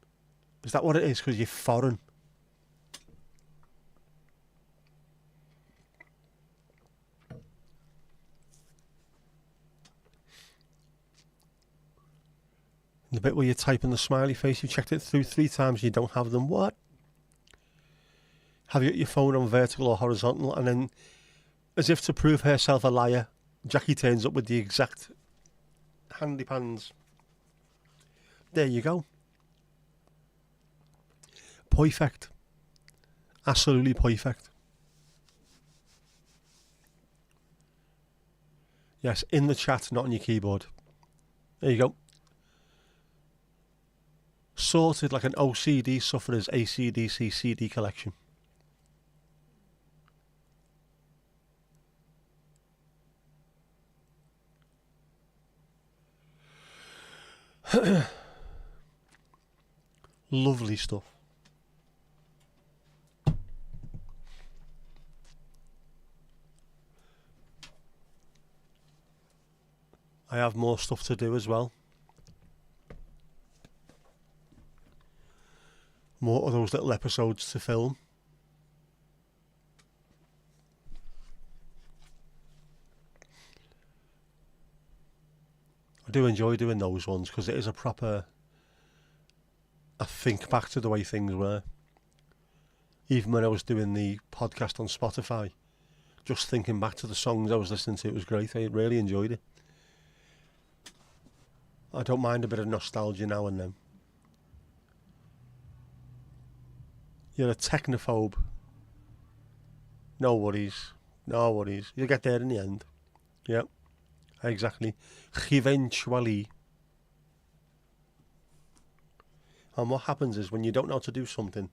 Is that what it is? Because you're foreign. The bit where you type in the smiley face, you checked it through 3 times, you don't have them. What? Have you got your phone on vertical or horizontal? And then, as if to prove herself a liar, Jackie turns up with the exact handy pans. There you go. Perfect. Absolutely perfect. Yes, in the chat, not on your keyboard. There you go. Sorted like an OCD sufferer's AC/DC CD collection. Lovely stuff. I have more stuff to do as well. More of those little episodes to film. I do enjoy doing those ones because it is a proper think back to the way things were. Even when I was doing the podcast on Spotify, just thinking back to the songs I was listening to, it was great. I really enjoyed it. I don't mind a bit of nostalgia now and then. You're a technophobe. No worries. No worries. You'll get there in the end. Yep. Exactly. Eventually. And what happens is when you don't know how to do something,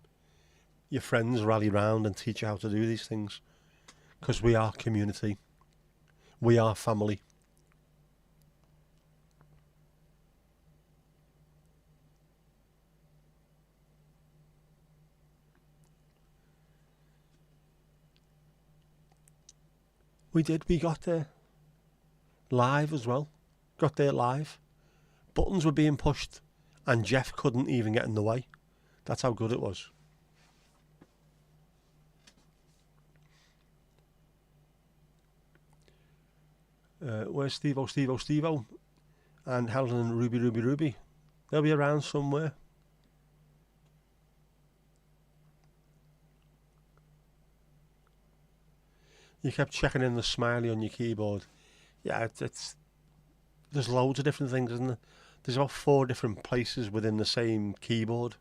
your friends rally round and teach you how to do these things. Because we are community. We are family. We did. We got there. Live as well. Got there live. Buttons were being pushed and Jeff couldn't even get in the way. That's how good it was. Where's Steve-O? And Helen and Ruby. They'll be around somewhere. You kept checking in the smiley on your keyboard. Yeah, it's there's loads of different things, isn't there? There's about 4 different places within the same keyboard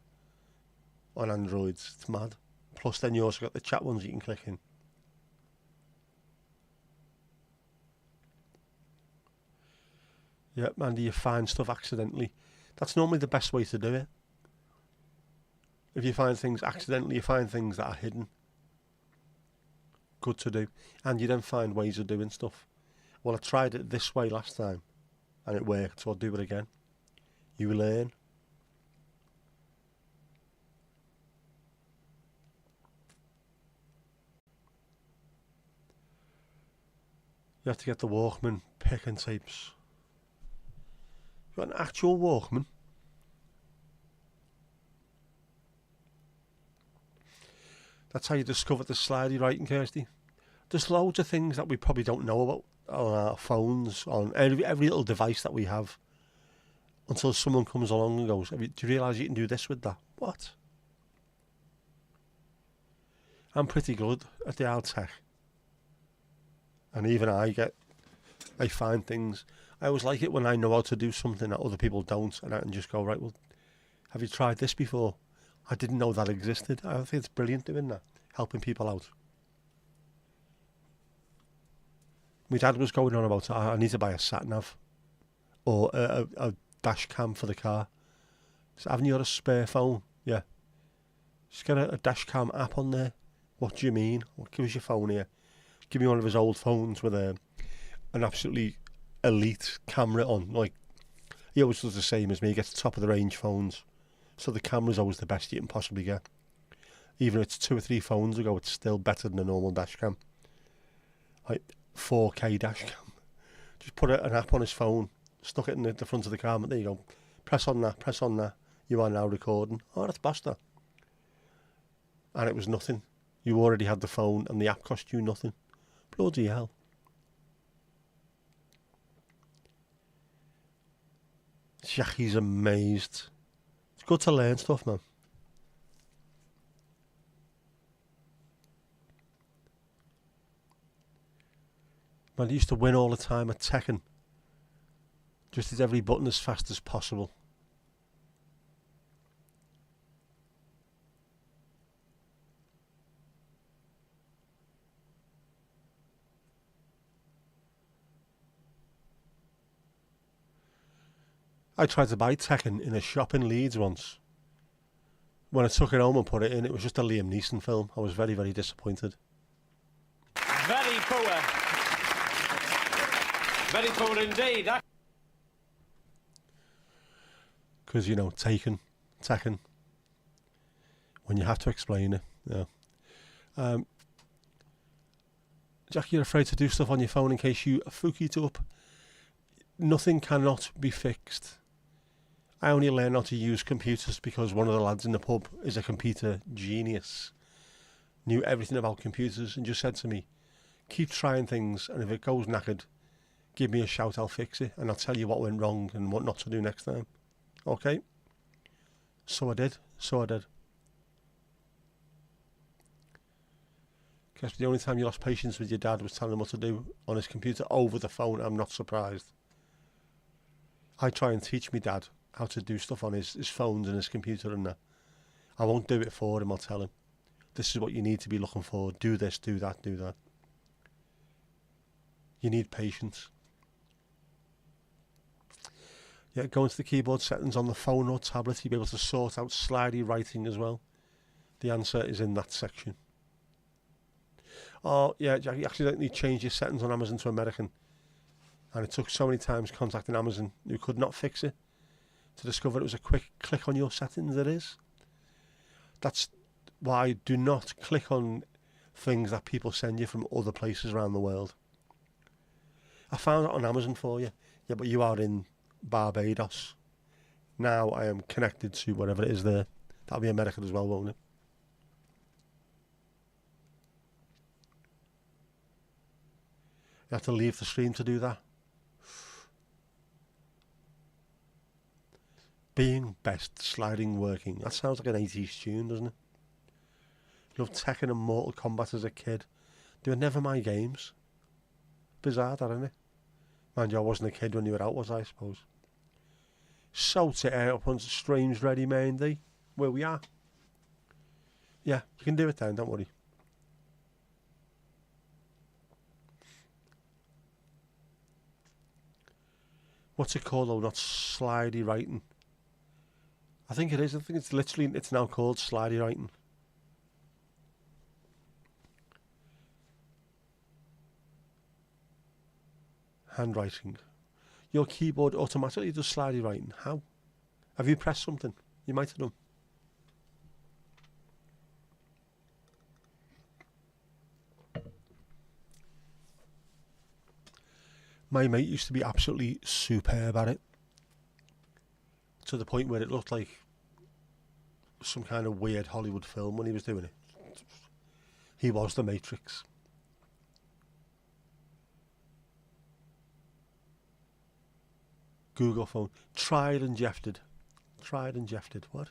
on Androids. It's mad. Plus then you also got the chat ones you can click in. Yep, Andy, you find stuff accidentally. That's normally the best way to do it. If you find things accidentally, you find things that are hidden. Good to do. And you then find ways of doing stuff. Well, I tried it this way last time and it worked, so I'll do it again. You learn. You have to get the Walkman pick and tapes. You got an actual Walkman? That's how you discovered the slidey writing, Kirsty. There's loads of things that we probably don't know about on our phones, on every little device that we have, until someone comes along and goes, do you realise you can do this with that? What? I'm pretty good at the old tech. And even I find things. I always like it when I know how to do something that other people don't, and I can just go, right, well, have you tried this before? I didn't know that existed. I think it's brilliant doing that, helping people out. My dad was going on about, I need to buy a sat-nav or a dash cam for the car. So haven't you got a spare phone? Yeah. Just get a dash cam app on there. What do you mean? Well, give us your phone here. Give me one of his old phones with an absolutely elite camera on. Like, he always does the same as me. He gets top of the range phones. So the camera's always the best you can possibly get. Even if it's 2 or 3 phones ago, it's still better than a normal dash cam. Like 4K dash cam. Just put an app on his phone, stuck it in the front of the car, and there you go. Press on that. You are now recording. Oh, that's Basta. And it was nothing. You already had the phone and the app cost you nothing. Bloody hell. Jackie's amazed. It's good to learn stuff, man. Man, I used to win all the time at Tekken. Just hit every button as fast as possible. I tried to buy Tekken in a shop in Leeds once. When I took it home and put it in, it was just a Liam Neeson film. I was very, very disappointed. Very poor. Very poor indeed. Because, you know, Tekken, when you have to explain it. Yeah. Jack, you're afraid to do stuff on your phone in case you fuck it up. Nothing cannot be fixed. I only learned how to use computers because one of the lads in the pub is a computer genius. Knew everything about computers and just said to me, keep trying things, and if it goes knackered, give me a shout, I'll fix it, and I'll tell you what went wrong and what not to do next time. Okay? So I did. Guess the only time you lost patience with your dad was telling him what to do on his computer over the phone. I'm not surprised. I try and teach my dad how to do stuff on his phones and his computer and that. I won't do it for him, I'll tell him. This is what you need to be looking for. Do this, do that, do that. You need patience. Yeah, go into the keyboard settings on the phone or tablet. You'll be able to sort out slidey writing as well. The answer is in that section. Oh, yeah, Jack, you accidentally changed your settings on Amazon to American. And it took so many times contacting Amazon, who could not fix it, to discover it was a quick click on your settings. It is. That's why I do not click on things that people send you from other places around the world. I found it on Amazon for you. Yeah, but you are in Barbados. Now I am connected to whatever it is there. That'll be American as well, won't it? You have to leave the stream to do that. Being best, sliding, working. That sounds like an 80s tune, doesn't it? Loved Tekken and Mortal Kombat as a kid. They were never my games. Bizarre, that, isn't it? Mind you, I wasn't a kid when you were out, was I suppose? Salt it out on streams ready, Mandy. Where we are. Yeah, you can do it then, don't worry. What's it called though? Not slidey writing. I think it is. I think it's literally, it's now called slidey writing. Handwriting. Your keyboard automatically does slidey writing. How? Have you pressed something? You might have done. My mate used to be absolutely superb at it. To the point where it looked like some kind of weird Hollywood film when he was doing it. He was the Matrix. Google phone. Tried and jefted. What?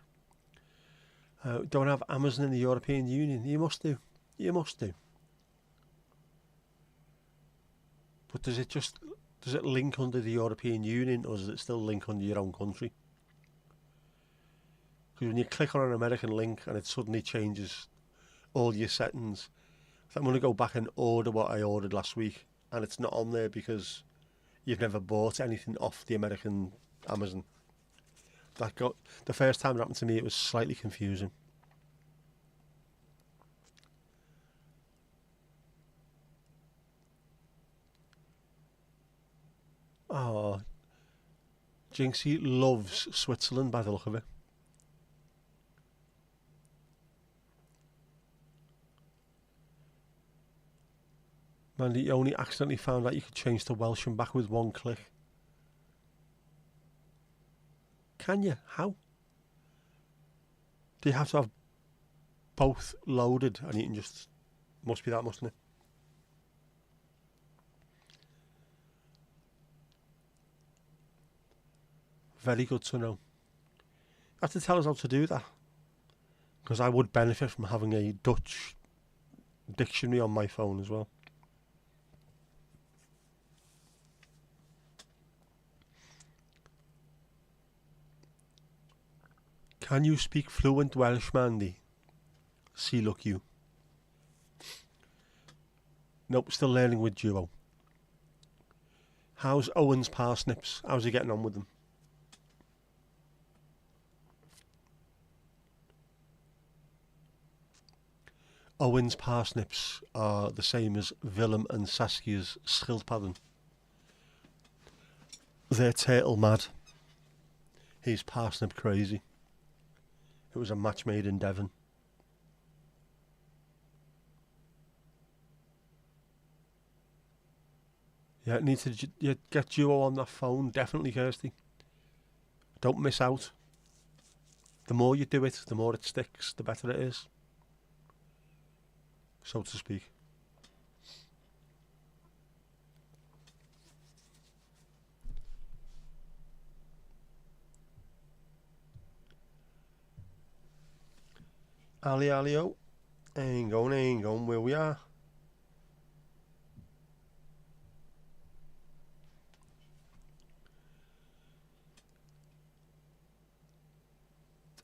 Don't have Amazon in the European Union. You must do. You must do. But does it link under the European Union, or does it still link under your own country? Because when you click on an American link and it suddenly changes all your settings, if I'm going to go back and order what I ordered last week, and it's not on there because you've never bought anything off the American Amazon. The first time it happened to me, it was slightly confusing. Oh, Jinxie loves Switzerland by the look of it. Man, you only accidentally found out you could change to Welsh and back with one click. Can you? How? Do you have to have both loaded and you can just... Must be that, mustn't it? Very good to know. You have to tell us how to do that. Because I would benefit from having a Dutch dictionary on my phone as well. Can you speak fluent Welsh, Mandy? See, look you. Nope, still learning with Duo. How's Owen's parsnips? How's he getting on with them? Owen's parsnips are the same as Willem and Saskia's schildpadden. They're turtle mad. He's parsnip crazy. It was a match made in Devon. Yeah, it needs to get Duo on that phone, definitely, Kirsty. Don't miss out. The more you do it, the more it sticks, the better it is. So to speak. Alio. Ain't going where we are.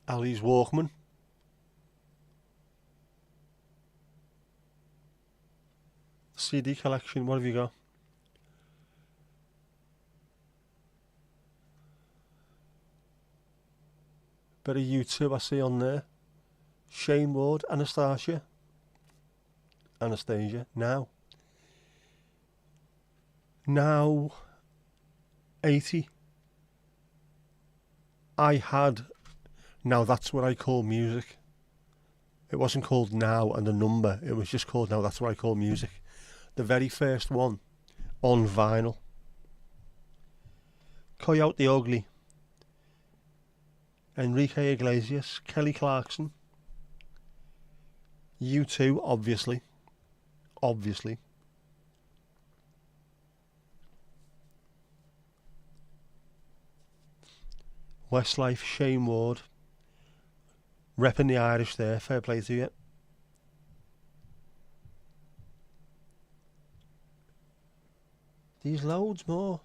Ali's Walkman. CD collection, what have you got? Bit of YouTube I see on there. Shane Ward, Anastasia, now 80. I had Now That's What I Call Music. It wasn't called Now and a number, it was just called Now That's What I Call Music. The very first one on vinyl. Coyote Ugly, Enrique Iglesias, Kelly Clarkson, U2, obviously. Westlife, Shane Ward, repping the Irish there, fair play to you. These loads more.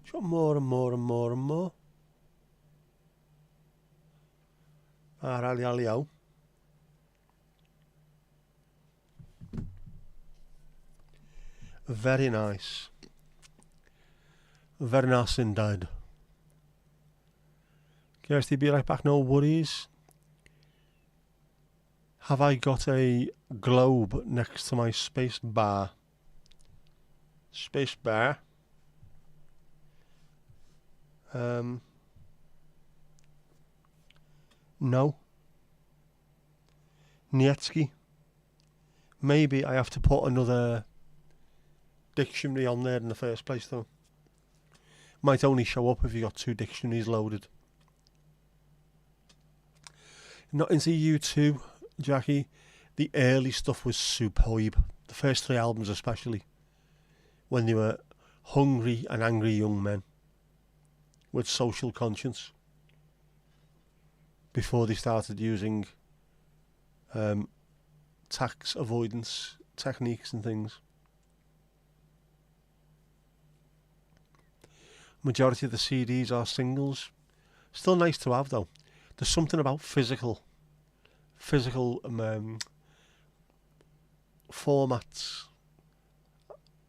Just want more and more and more and more. Ali. Very nice. Very nice indeed. Kirsty, be right back, no worries. Have I got a globe next to my space bar? Space bar? No. Nietsky. Maybe I have to put another dictionary on there in the first place though. Might only show up if you got two dictionaries loaded. Not into U2, Jackie. The early stuff was superb. The first 3 albums especially. When they were hungry and angry young men with social conscience. before they started using tax avoidance techniques and things. Majority of the CDs are singles. Still nice to have though. There's something about physical formats.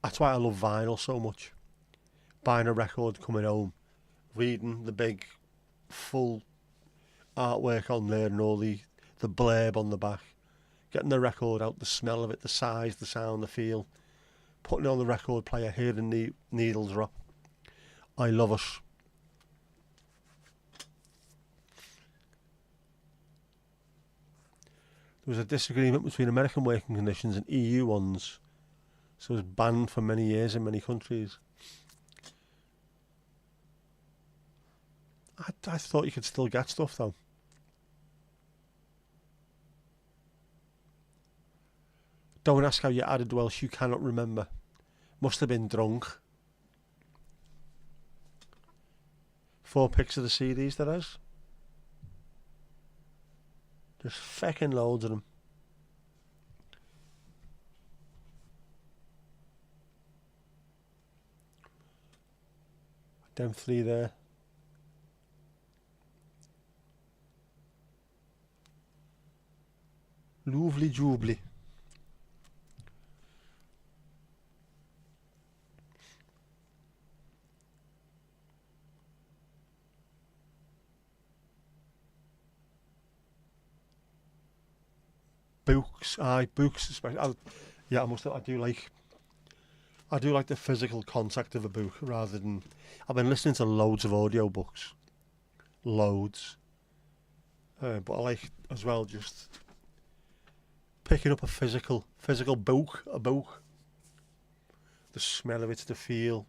That's why I love vinyl so much. Buying a record, coming home, reading the big full artwork on there and all the blurb on the back, getting the record out, the smell of it, the size, the sound, the feel, putting it on the record player, hearing the needles drop. I love it. There was a disagreement between American working conditions and EU ones, so it was banned for many years in many countries. I thought you could still get stuff though. Don't ask how you added Welsh, you cannot remember. Must have been drunk. 4 pics of the CDs there is. There's feckin' loads of them. Them 3 there. Lovely jubbly. Books, books especially. I do like the physical contact of a book rather than. I've been listening to loads of audiobooks, loads, but I like as well just picking up a physical book, the smell of it, the feel,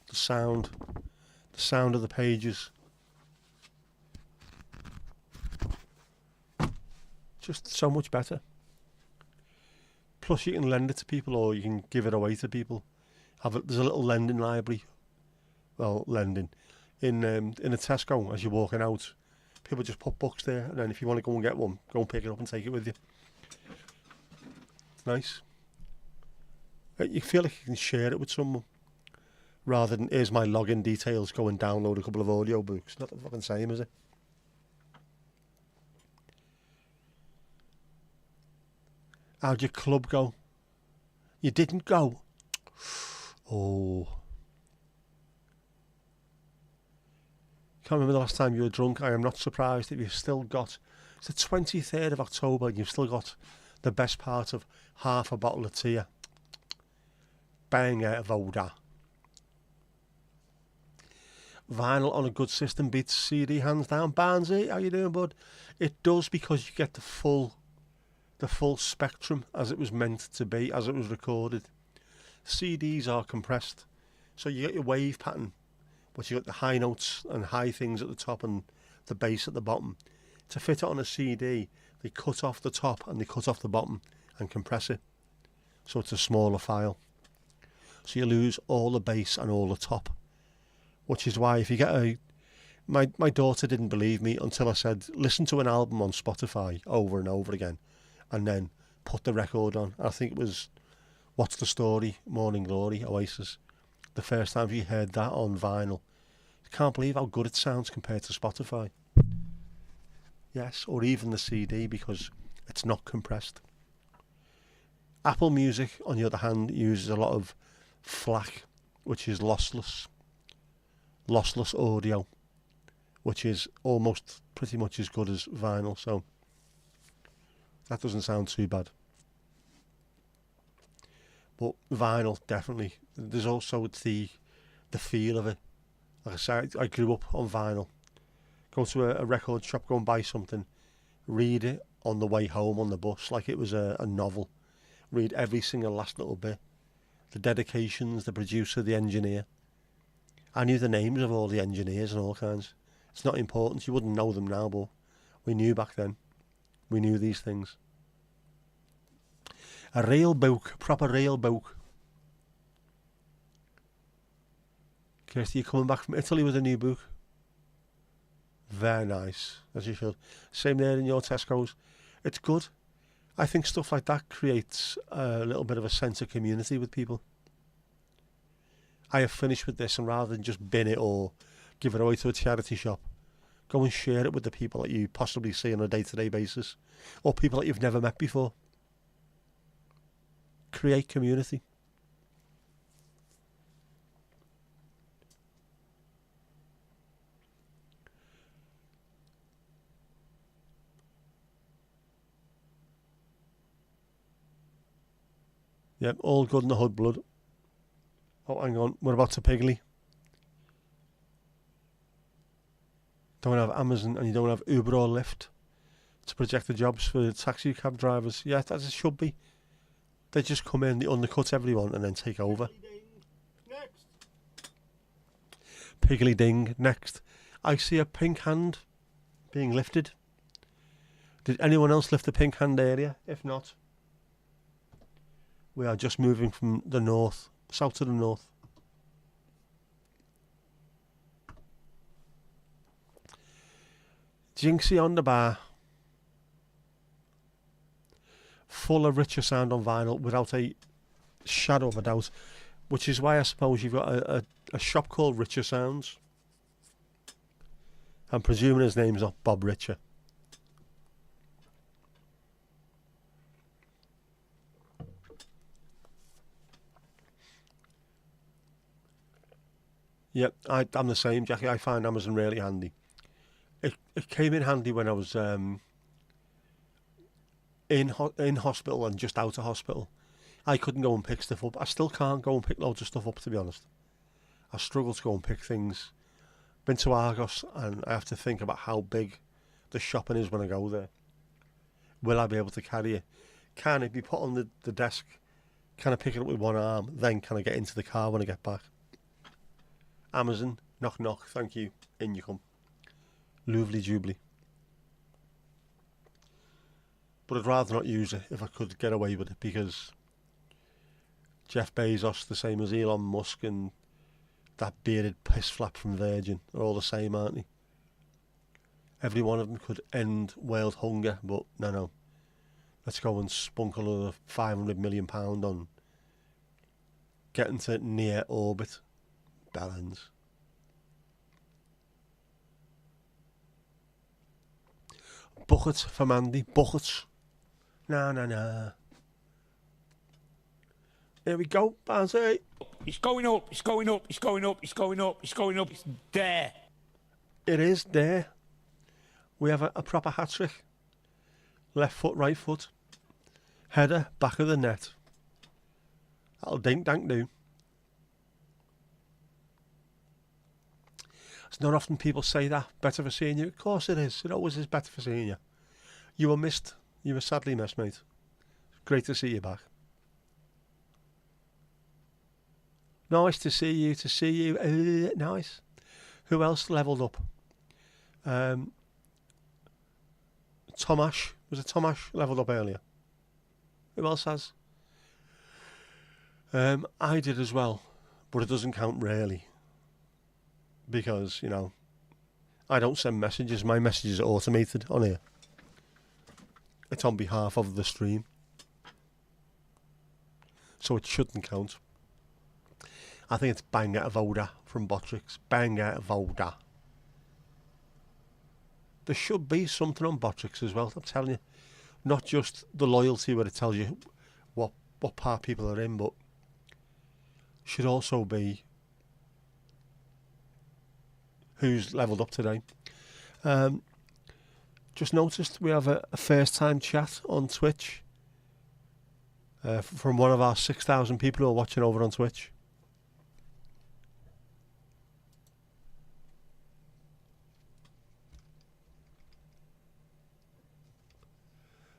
the sound of the pages. Just so much better. Plus you can lend it to people or you can give it away to people. There's a little lending library. Well, lending. In a Tesco as you're walking out. People just put books there and then if you want to go and get one, go and pick it up and take it with you. Nice. You feel like you can share it with someone. Rather than, here's my login details, go and download a couple of audiobooks. Not the fucking same, is it? How'd your club go? You didn't go? Oh. Can't remember the last time you were drunk. I am not surprised if you've still got... It's the 23rd of October and you've still got the best part of half a bottle of tea. Bang out of Oda. Vinyl on a good system beats CD hands down. Barnsey, how you doing, bud? It does because you get the full spectrum as it was meant to be, as it was recorded. CDs are compressed, so you get your wave pattern, but you got the high notes and high things at the top and the bass at the bottom. To fit it on a CD, they cut off the top and they cut off the bottom and compress it, so it's a smaller file. So you lose all the bass and all the top, which is why if you get my daughter didn't believe me until I said, listen to an album on Spotify over and over again, and then put the record on. I think it was What's the Story, Morning Glory, Oasis. The first time you heard that on vinyl. I can't believe how good it sounds compared to Spotify. Yes, or even the CD because it's not compressed. Apple Music, on the other hand, uses a lot of FLAC, which is lossless audio, which is almost pretty much as good as vinyl, so that doesn't sound too bad. But vinyl, definitely. There's also the feel of it. Like I said, I grew up on vinyl. Go to a record shop, go and buy something, read it on the way home on the bus like it was a novel. Read every single last little bit. The dedications, the producer, the engineer. I knew the names of all the engineers and all kinds. It's not important, you wouldn't know them now, but we knew back then. We knew these things. A real book, proper real book. Kirsty, you coming back from Italy with a new book? Very nice, as you should. Same there in your Tesco's. It's good. I think stuff like that creates a little bit of a sense of community with people. I have finished with this, and rather than just bin it or give it away to a charity shop, go and share it with the people that you possibly see on a day-to-day basis, or people that you've never met before. Create community. Yep, all good in the hood, blood. Oh, hang on, we're about to Piggly. Don't have Amazon and you don't have Uber or Lyft to project the jobs for taxi cab drivers. Yeah, as it should be. They just come in, they undercut everyone and then take over. Next. Piggly ding, next. I see a pink hand being lifted. Did anyone else lift the pink hand area? If not, we are just moving from the north, south to the north. Jinxie on the bar. Full of richer sound on vinyl without a shadow of a doubt. Which is why I suppose you've got a shop called Richer Sounds. I'm presuming his name's not Bob Richer. Yep, I'm the same, Jackie. I find Amazon really handy. It came in handy when I was in hospital and just out of hospital. I couldn't go and pick stuff up. I still can't go and pick loads of stuff up, to be honest. I struggle to go and pick things. Been to Argos and I have to think about how big the shopping is when I go there. Will I be able to carry it? Can it be put on the desk? Can I pick it up with one arm? Then can I get into the car when I get back? Amazon, knock knock, thank you, in you come. Lovely jubilee. But I'd rather not use it if I could get away with it, because Jeff Bezos, the same as Elon Musk and that bearded piss flap from Virgin, are all the same, aren't they? Every one of them could end world hunger, but no. Let's go and spunk another £500 million on getting to near orbit. Balance. Buckets for Mandy. Buckets. Nah. Here we go, Barnsley. It's going up, it's going up, it's going up, it's going up, it's going up, it's there. It is there. We have a proper hat-trick. Left foot, right foot. Header, back of the net. That'll dink-dank do. It's not often people say that. Better for seeing you. Of course it is. It always is better for seeing you. You were missed. You were sadly missed, mate. Great to see you back. Nice to see you. Nice. Who else levelled up? Tomash. Was it Tomash levelled up earlier? Who else has? I did as well. But it doesn't count really. Because, I don't send messages. My messages are automated on here. It's on behalf of the stream. So it shouldn't count. I think it's bang out of order from Botrix. Bang out of order. There should be something on Botrix as well, I'm telling you. Not just the loyalty where it tells you what part people are in, but should also be who's levelled up today. Just noticed we have a first time chat on Twitch from one of our 6,000 people who are watching over on Twitch.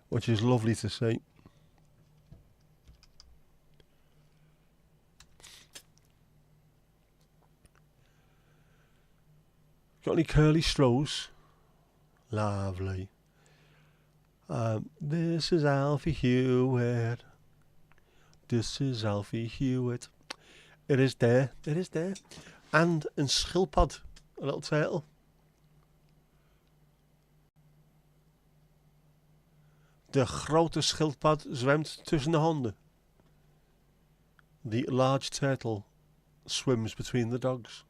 Which is lovely to see. Got any curly straws? Lovely. This is Alfie Hewitt. This is Alfie Hewitt. It is there. It is there. And in Schilpad, a little turtle. De grote schildpad zwemt tussen de honden. The large turtle swims between the dogs.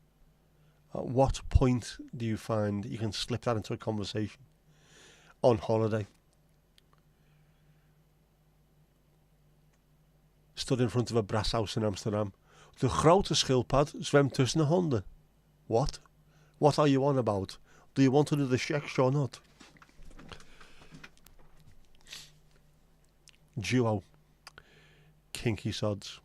At what point do you find you can slip that into a conversation? On holiday. Stood in front of a brass house in Amsterdam. De grote schildpad zwemt tussen de honden. What? What are you on about? Do you want to do the sex or not? Duo. Kinky sods.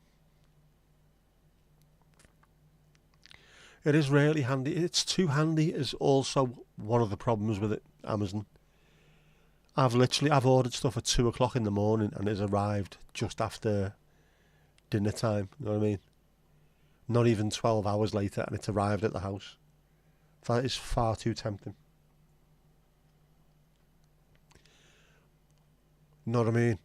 It is really handy. It's too handy is also one of the problems with it, Amazon. I've ordered stuff at 2 o'clock in the morning and it's arrived just after dinner time, you know what I mean? Not even 12 hours later and it's arrived at the house. That is far too tempting. Know what I mean?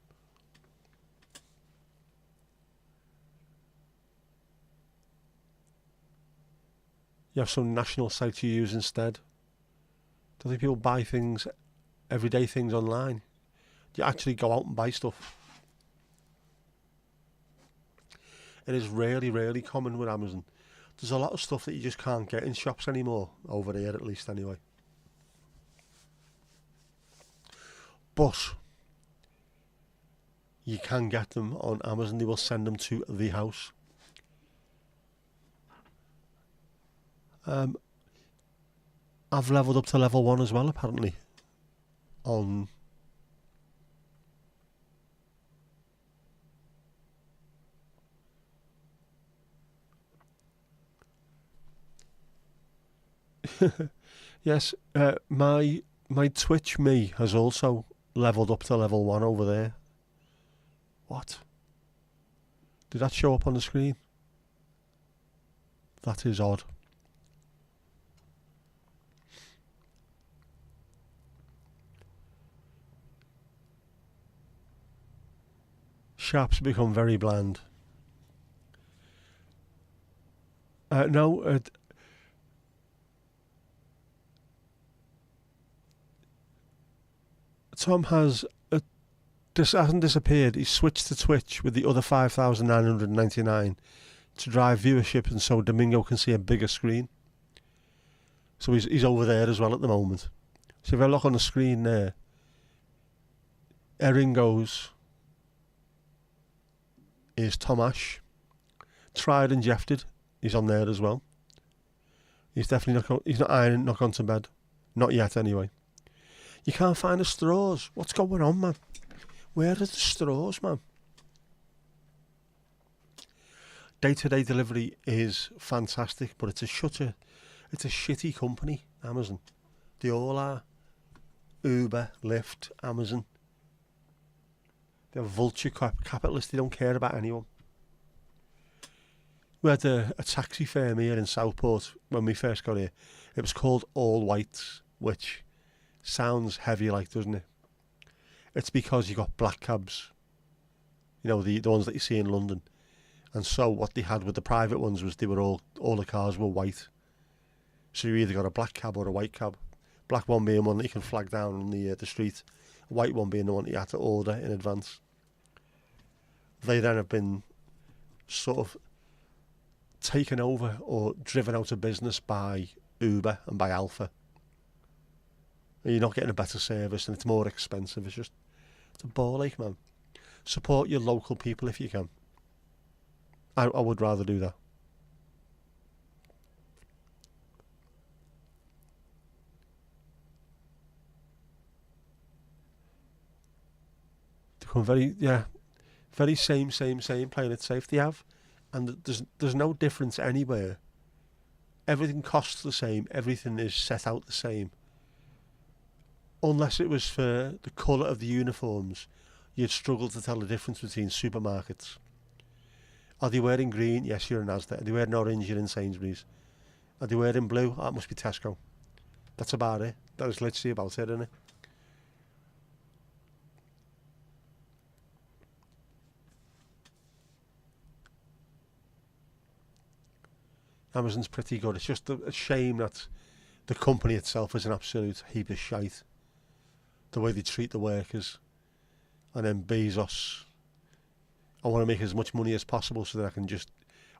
You have some national site you use instead. Do you think people buy things, everyday things online? Do you actually go out and buy stuff? It is really, really common with Amazon. There's a lot of stuff that you just can't get in shops anymore, over here at least anyway. But you can get them on Amazon. They will send them to the house. I've leveled up to level 1 as well, apparently. On yes, my Twitch me has also leveled up to level 1 over there. What? Did that show up on the screen? That is odd. Sharps become very bland. No, Tom has hasn't disappeared. He's switched to Twitch with the other 5,999 to drive viewership, and so Domingo can see a bigger screen. So he's over there as well at the moment. So if I look on the screen there, Eringo's is Tomash. Tried and Jefted. He's on there as well. He's definitely he's not ironing, not gone to bed. Not yet anyway. You can't find the straws. What's going on, man? Where are the straws, man? Day-to-day delivery is fantastic, but it's a shitty company, Amazon. They all are. Uber, Lyft, Amazon. They're vulture capitalists. They don't care about anyone. We had a taxi firm here in Southport when we first got here. It was called All Whites, which sounds heavy, like, doesn't it? It's because you got black cabs. You know, the ones that you see in London. And so what they had with the private ones was they were all the cars were white. So you either got a black cab or a white cab. Black one being one that you can flag down on the street. A white one being the one that you had to order in advance. They then have been sort of taken over or driven out of business by Uber and by Alpha. And you're not getting a better service and it's more expensive. It's a ball ache, man. Support your local people if you can. I would rather do that. Become very same, playing it safe. They have, and there's no difference anywhere. Everything costs the same. Everything is set out the same. Unless it was for the colour of the uniforms, you'd struggle to tell the difference between supermarkets. Are they wearing green? Yes, you're in Asda. Are they wearing orange? You're in Sainsbury's. Are they wearing blue? Oh, it must be Tesco. That's about it. That is literally about it, isn't it? Amazon's pretty good. It's just a shame that the company itself is an absolute heap of shite. The way they treat the workers. And then Bezos, I want to make as much money as possible so that I can just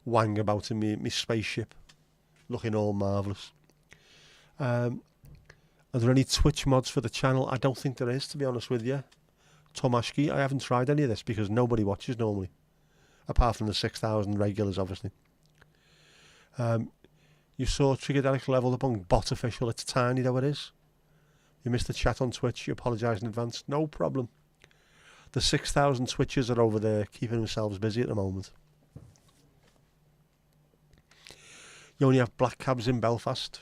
wang about in my spaceship, looking all marvellous. Are there any Twitch mods for the channel? I don't think there is, to be honest with you. Tom Ashkey, I haven't tried any of this because nobody watches normally, apart from the 6,000 regulars, obviously. You saw Trigadelic level up on bot official. It's tiny though it is. You missed the chat on Twitch. You apologise in advance. No problem. The 6,000 Twitchers are over there keeping themselves busy at the moment. You only have black cabs in Belfast.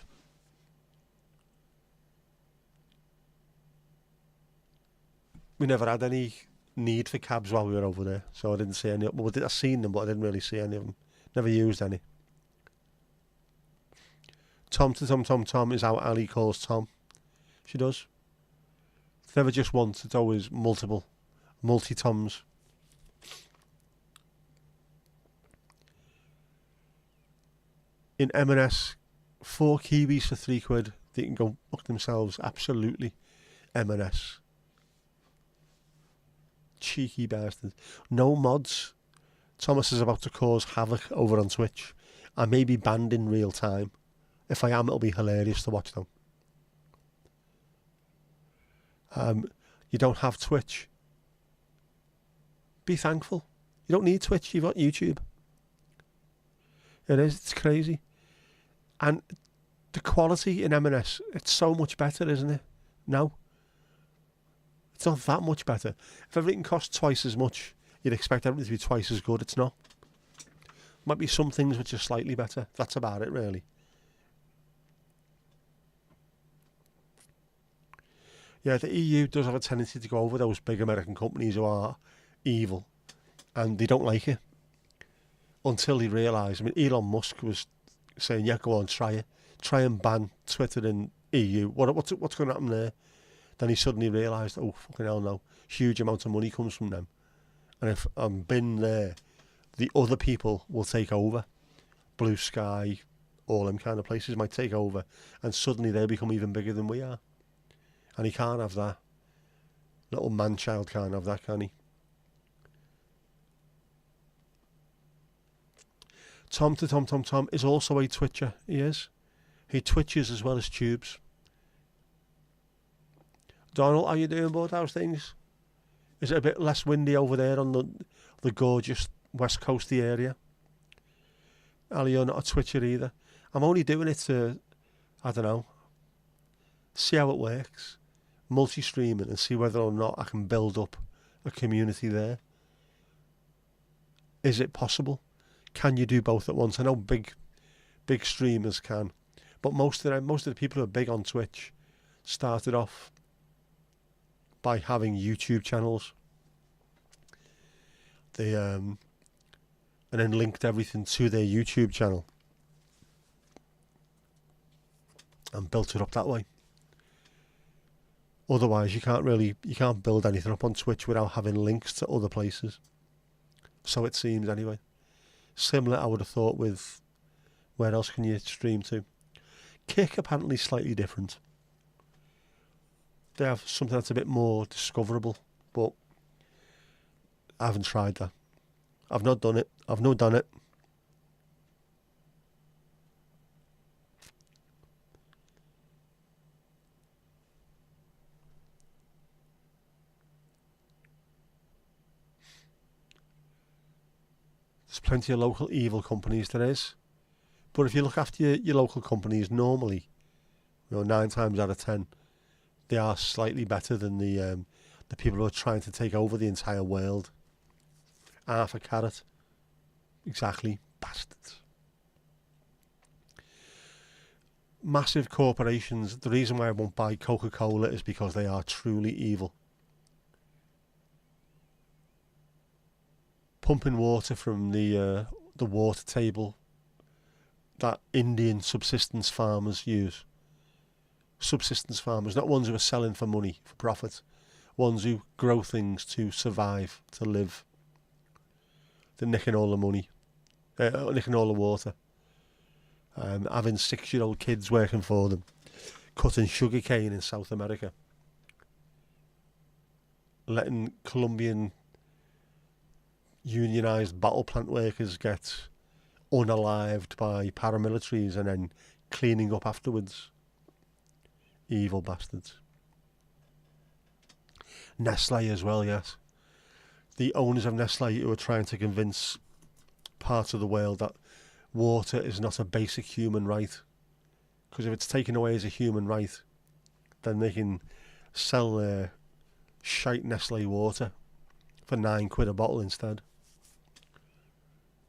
We never had any need for cabs while we were over there, so I didn't see any. Well, I seen them, but I didn't really see any of them. Never used any. Tom to Tom Tom Tom is how Ali calls Tom. She does. It's never just once, it's always multiple. Multi-Toms. In M&S, 4 Kiwis for £3. They can go fuck themselves. Absolutely. M&S. Cheeky bastards. No mods. Thomas is about to cause havoc over on Twitch. I may be banned in real time. If I am, it'll be hilarious to watch though. You don't have Twitch. Be thankful. You don't need Twitch, you've got YouTube. It is, it's crazy. And the quality in M&S, it's so much better, isn't it? No. It's not that much better. If everything costs twice as much, you'd expect everything to be twice as good. It's not. Might be some things which are slightly better. That's about it, really. Yeah, the EU does have a tendency to go over those big American companies who are evil, and they don't like it until they realise. I mean, Elon Musk was saying, "Yeah, go on, try it. Try and ban Twitter in EU. What's going to happen there?" Then he suddenly realised, "Oh, fucking hell, no! Huge amount of money comes from them, and if I'm been there, the other people will take over. Blue Sky, all them kind of places might take over, and suddenly they become even bigger than we are." And he can't have that. Little man-child can't have that, can he? Tom to Tom Tom Tom is also a Twitcher. He is. He twitches as well as tubes. Donald, how you doing, bud? How's things? Is it a bit less windy over there on the gorgeous West Coasty area? Ali, you're not a Twitcher either. I'm only doing it to, I don't know, see how it works. Multi-streaming and see whether or not I can build up a community there. Is it possible? Can you do both at once? I know big streamers can, but most of the people who are big on Twitch started off by having YouTube channels. They and then linked everything to their YouTube channel and built it up that way. Otherwise, you can't build anything up on Twitch without having links to other places. So it seems, anyway. Similar, I would have thought, with where else can you stream to? Kick, apparently slightly different. They have something that's a bit more discoverable, but I haven't tried that. I've not done it. I've not done it. There's plenty of local evil companies, there is. But if you look after your local companies, normally, 9 times out of 10, they are slightly better than the people who are trying to take over the entire world. Half a carrot. Exactly. Bastards. Massive corporations. The reason why I won't buy Coca-Cola is because they are truly evil. Pumping water from the water table that Indian subsistence farmers use. Subsistence farmers, not ones who are selling for money, for profit. Ones who grow things to survive, to live. They're nicking all the money, nicking all the water. Having 6-year-old kids working for them, cutting sugarcane in South America. letting Colombian unionised battle plant workers get unalived by paramilitaries and then cleaning up afterwards. Evil bastards. Nestle as well, yes. The owners of Nestle who are trying to convince parts of the world that water is not a basic human right. Because if it's taken away as a human right, then they can sell their shite Nestle water for £9 a bottle instead.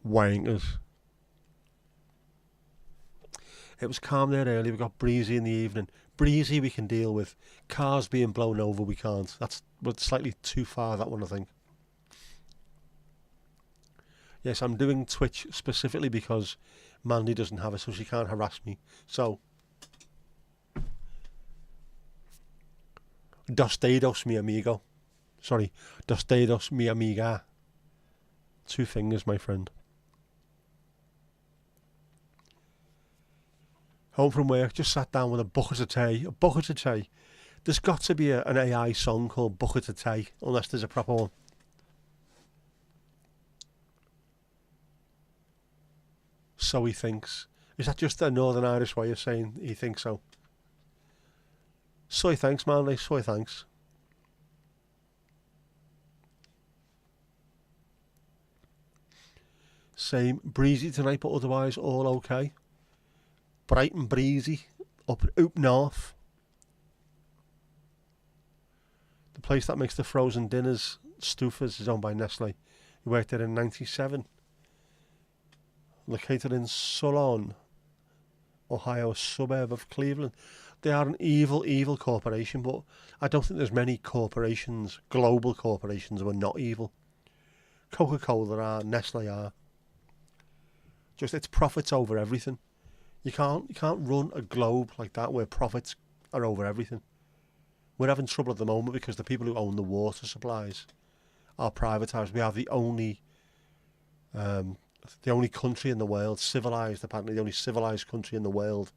Wankers. It was calm there early. We got breezy in the evening. Breezy we can deal with. Cars being blown over we can't. That's slightly too far, that one, I think. Yes, I'm doing Twitch specifically because Mandy doesn't have it, so she can't harass me. So, dos dedos mi amigo. Sorry, dos dedos mi amiga. 2 fingers, my friend. Home from work, just sat down with a bucket of tea. A bucket of tea. There's got to be an AI song called Bucket of Tea, unless there's a proper one. So he thinks. Is that just a Northern Irish way of saying he thinks so? So he thanks, Manly. So he thanks. Same. Breezy tonight, but otherwise all okay. Bright and breezy. Up north. The place that makes the frozen dinners, Stouffer's, is owned by Nestle. He worked there in '97. Located in Solon, Ohio, a suburb of Cleveland. They are an evil, evil corporation, but I don't think there's many corporations, global corporations, who are not evil. Coca-Cola are, Nestle are. Just it's profits over everything. You can't run a globe like that where profits are over everything. We're having trouble at the moment because the people who own the water supplies are privatised. We are the only country in the world, civilised apparently, the only civilised country in the world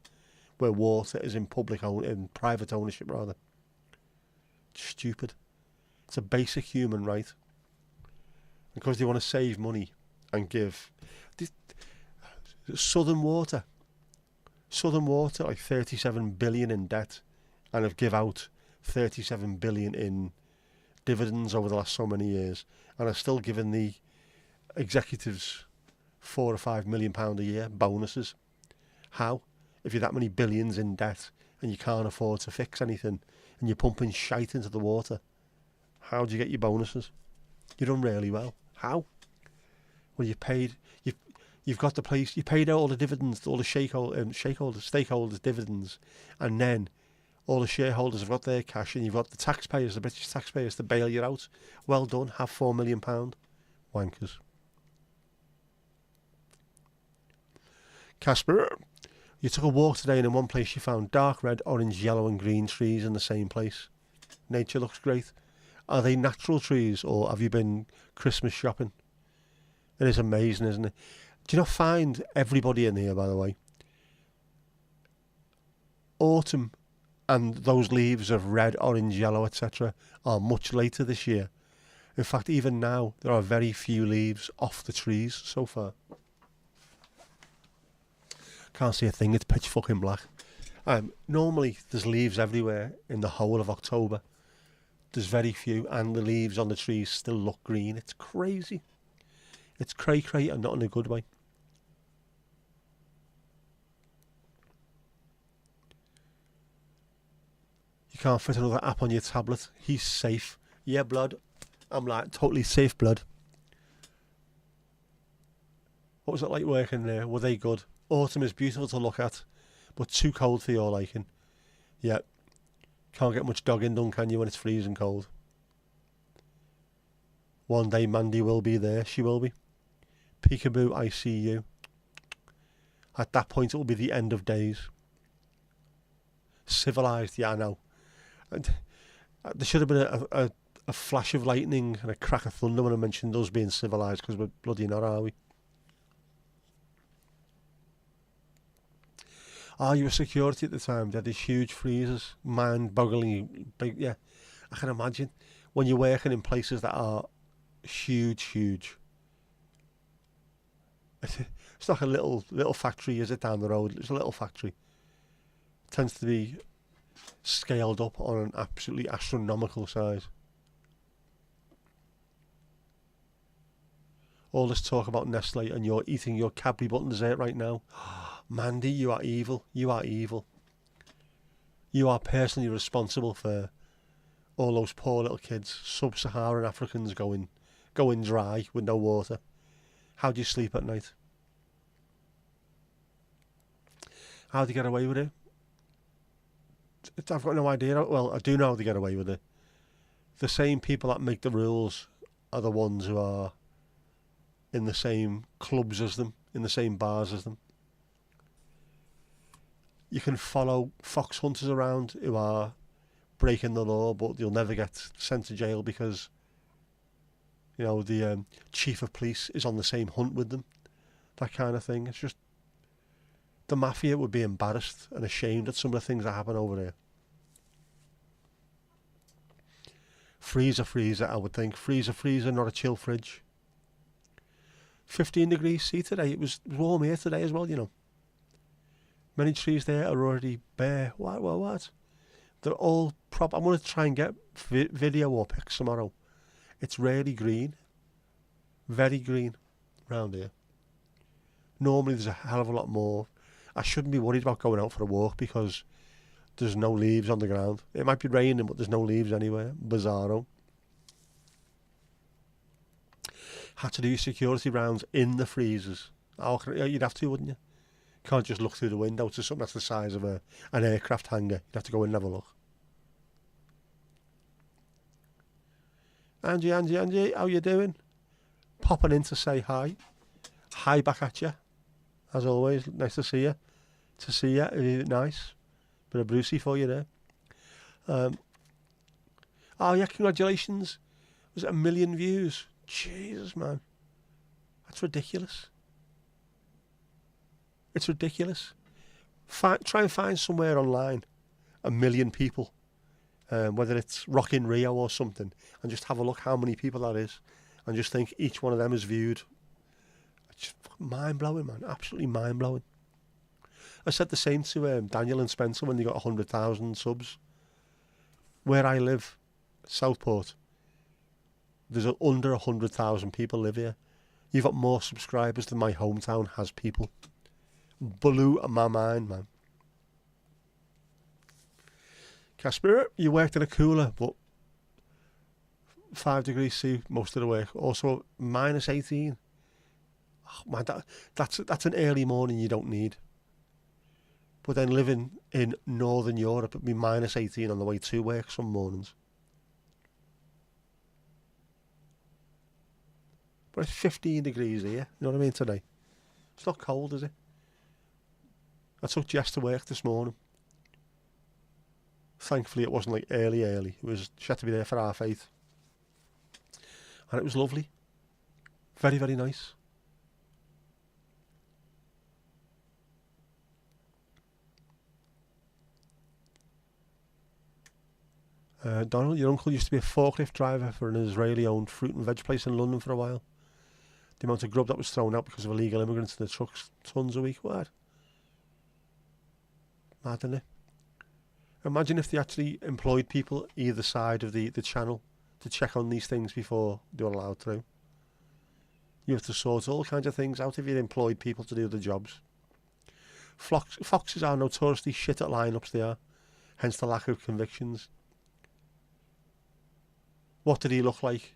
where water is in private ownership rather. Stupid. It's a basic human right. Because they want to save money and give Southern Water, like 37 billion in debt, and have give out 37 billion in dividends over the last so many years, and are still giving the executives £4 or £5 million a year bonuses. How? If you're that many billions in debt and you can't afford to fix anything and you're pumping shite into the water, how do you get your bonuses? You're done really well. How? Well, you've got the place, you paid out all the dividends, all the stakeholders' dividends, and then all the shareholders have got their cash, and you've got the British taxpayers to bail you out. Well done, have £4 million. Wankers. Casper, you took a walk today and in one place you found dark red, orange, yellow and green trees in the same place. Nature looks great. Are they natural trees or have you been Christmas shopping? It is amazing, isn't it? Do you not find everybody in here, by the way? Autumn and those leaves of red, orange, yellow, etc. are much later this year. In fact, even now, there are very few leaves off the trees so far. Can't see a thing, it's pitch fucking black. Normally, there's leaves everywhere in the whole of October. There's very few, and the leaves on the trees still look green. It's crazy. It's cray-cray and not in a good way. You can't fit another app on your tablet. He's safe. Yeah, blood. I'm like, totally safe, blood. What was it like working there? Were they good? Autumn is beautiful to look at, but too cold for your liking. Yeah. Can't get much dogging done, can you, when it's freezing cold? One day Mandy will be there. She will be. Peekaboo, I see you. At that point, it will be the end of days. Civilised, yeah, I know. And there should have been a flash of lightning and a crack of thunder when I mentioned us being civilised, because we're bloody not, are we? You were security at the time. They had these huge freezers, mind-bogglingly big. Yeah, I can imagine when you're working in places that are huge. It's like a little factory, is it, down the road? It's a little factory. It tends to be scaled up on an absolutely astronomical size. All this talk about Nestle and you're eating your Cadbury button dessert right now. Mandy, you are evil. You are evil. You are personally responsible for all those poor little kids, sub-Saharan Africans going dry with no water. How do you sleep at night? How do you get away with it? I've got no idea. Well, I do know how to get away with it. The same people that make the rules are the ones who are in the same clubs as them, in the same bars as them. You can follow fox hunters around who are breaking the law, but you'll never get sent to jail because, you know, the chief of police is on the same hunt with them. That kind of thing. It's just, the mafia would be embarrassed and ashamed at some of the things that happen over there. Freezer, I would think. Freezer, not a chill fridge. 15 degrees C today. It was warm here today as well, you know. Many trees there are already bare. What? They're all I'm going to try and get video or pics tomorrow. It's really green. Very green round here. Normally there's a hell of a lot more. I shouldn't be worried about going out for a walk because there's no leaves on the ground. It might be raining, but there's no leaves anywhere. Bizarro. Had to do your security rounds in the freezers. You'd have to, wouldn't you? Can't just look through the window to something that's the size of an aircraft hangar. You'd have to go in and have a look. Angie, how you doing? Popping in to say hi. Hi back at you. As always, nice to see you. Nice. Bit of Brucey for you there. Oh yeah, congratulations. Was it 1 million views? Jesus, man. That's ridiculous. It's ridiculous. Try and find somewhere online 1 million people, whether it's Rock in Rio or something, and just have a look how many people that is, and just think each one of them is viewed. It's mind-blowing, man. Absolutely mind-blowing. I said the same to Daniel and Spencer when they got 100,000 subs. Where I live, Southport, there's under 100,000 people live here. You've got more subscribers than my hometown has people. Blew my mind, man. Casper, you worked in a cooler, but 5 degrees C most of the work. Also, minus 18. Oh, man, that's an early morning you don't need. But then living in Northern Europe, it'd be minus 18 on the way to work some mornings. But it's 15 degrees here, you know what I mean, today. It's not cold, is it? I took Jess to work this morning. Thankfully it wasn't like early. She had to be there for 8:30. And it was lovely. Very, very nice. Donald, your uncle used to be a forklift driver for an Israeli-owned fruit and veg place in London for a while. The amount of grub that was thrown out because of illegal immigrants in the trucks, tons a week. What? Mad, isn't it? Imagine if they actually employed people either side of the channel to check on these things before they were allowed through. You have to sort all kinds of things out if you employed people to do the jobs. Foxes are notoriously shit at lineups, they are. Hence the lack of convictions. What did he look like?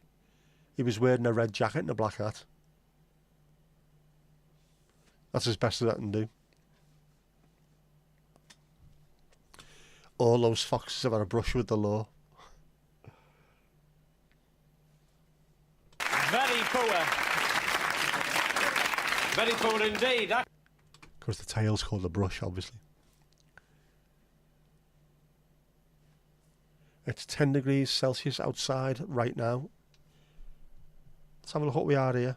He was wearing a red jacket and a black hat. That's as best as I can do. All those foxes have had a brush with the law. Very poor. Very poor indeed. Of course, the tail's called a brush, obviously. It's 10 degrees Celsius outside right now. Let's have a look what we are here.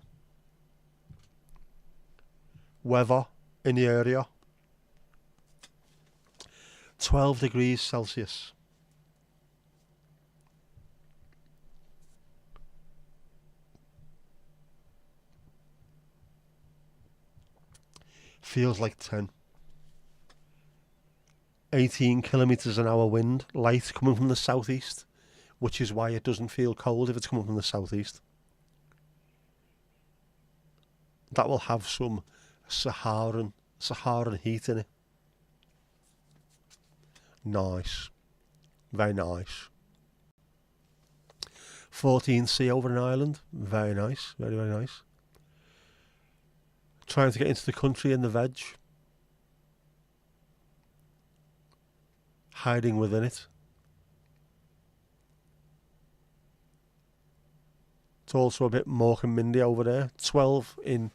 Weather in the area. 12 degrees Celsius. Feels like 10. 18 kilometres an hour wind, light, coming from the southeast, which is why it doesn't feel cold if it's coming from the southeast. That will have some Saharan heat in it. Nice. Very nice. 14C over an island. Very nice. Very, very nice. Trying to get into the country in the veg. Hiding within it. It's also a bit Mork and Mindy over there. 12 in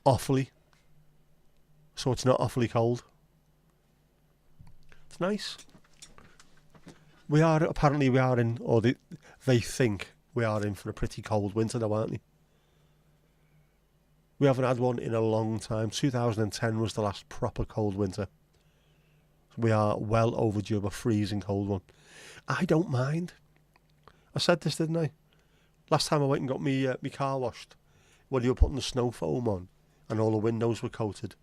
Offaly. So it's not awfully cold. It's nice. We are in, or they think we are in for a pretty cold winter though, aren't we? We haven't had one in a long time. 2010 was the last proper cold winter. We are well overdue a freezing cold one. I don't mind. I said this, didn't I? Last time I went and got me car washed, when you were putting the snow foam on and all the windows were coated.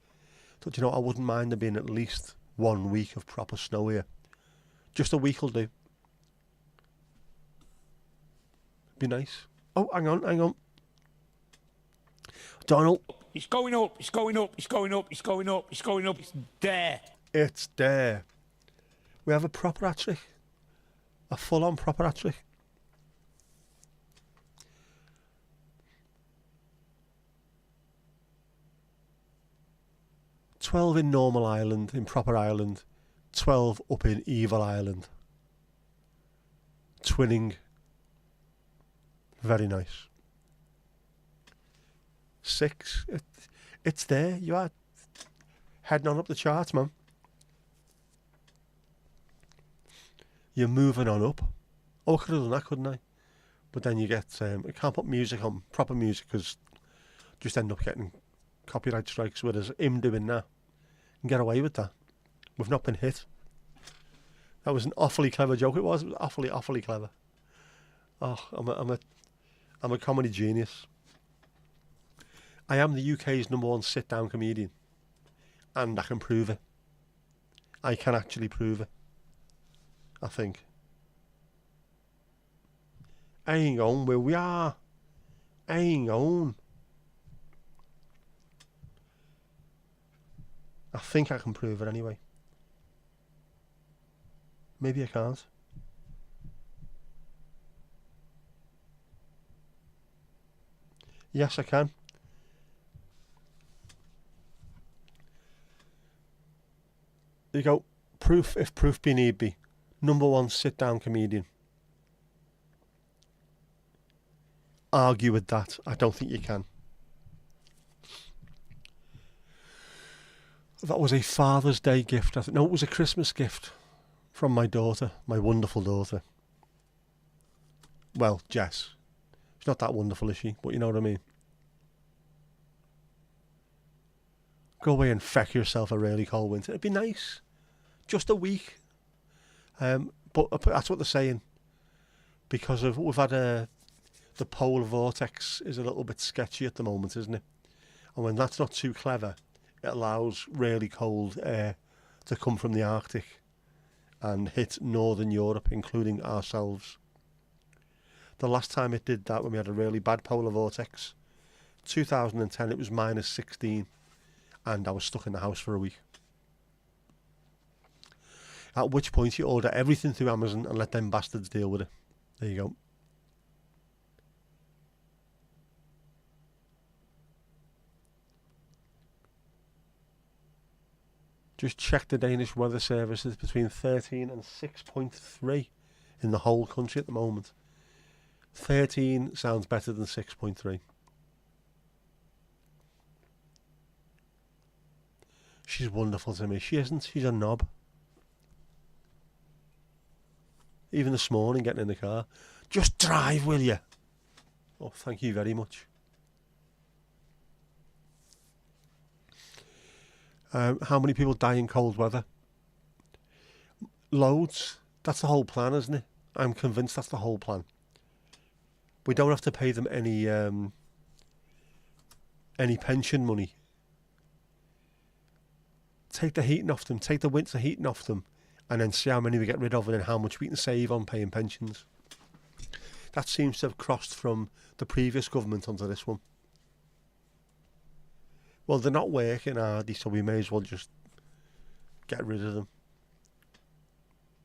But you know, I wouldn't mind there being at least 1 week of proper snow here. Just a week will do. Be nice. Oh, hang on. Donald. It's going up, it's going up, it's going up, it's going up, it's going up, it's there. It's there. We have a proper hat-trick. A full-on proper hat-trick. "12 in normal Ireland, in proper Ireland. 12 up in evil Ireland. Twinning. Very nice. 6. It's there. You are heading on up the charts, man. You're moving on up. Oh, I could have done that, couldn't I? But then you get... I can't put music on, proper music, because just end up getting copyright strikes. Whereas him doing that, and get away with that. We've not been hit. That was an awfully clever joke. It was awfully clever. Oh, I'm a comedy genius. I am the UK's #1 sit-down comedian. And I can prove it. I can actually prove it. I think. Hang on, where we are. Hang on. I think I can prove it anyway. Maybe I can't. Yes, I can. There you go. Proof, if proof be need be. #1 sit-down comedian. Argue with that. I don't think you can. That was a Father's Day gift. No, it was a Christmas gift from my daughter, my wonderful daughter. Well, Jess. She's not that wonderful, is she? But you know what I mean. Go away and feck yourself a really cold winter. It'd be nice. Just a week. But that's what they're saying. Because we've had the polar vortex is a little bit sketchy at the moment, isn't it? And when that's not too clever, it allows really cold air to come from the Arctic and hit northern Europe, including ourselves. The last time it did that, when we had a really bad polar vortex, 2010, it was -16, and I was stuck in the house for a week. At which point you order everything through Amazon and let them bastards deal with it. There you go. Just check the Danish weather services, between 13 and 6.3 in the whole country at the moment. 13 sounds better than 6.3. She's wonderful to me. She isn't. She's a knob. Even this morning, getting in the car. Just drive, will you? Oh, thank you very much. How many people die in cold weather? Loads. That's the whole plan, isn't it? I'm convinced that's the whole plan. We don't have to pay them any pension money take the heating off them, take the winter heating off them, and then see how many we get rid of and then how much we can save on paying pensions. That seems to have crossed from the previous government onto this one. Well, they're not working, are they? So we may as well just get rid of them.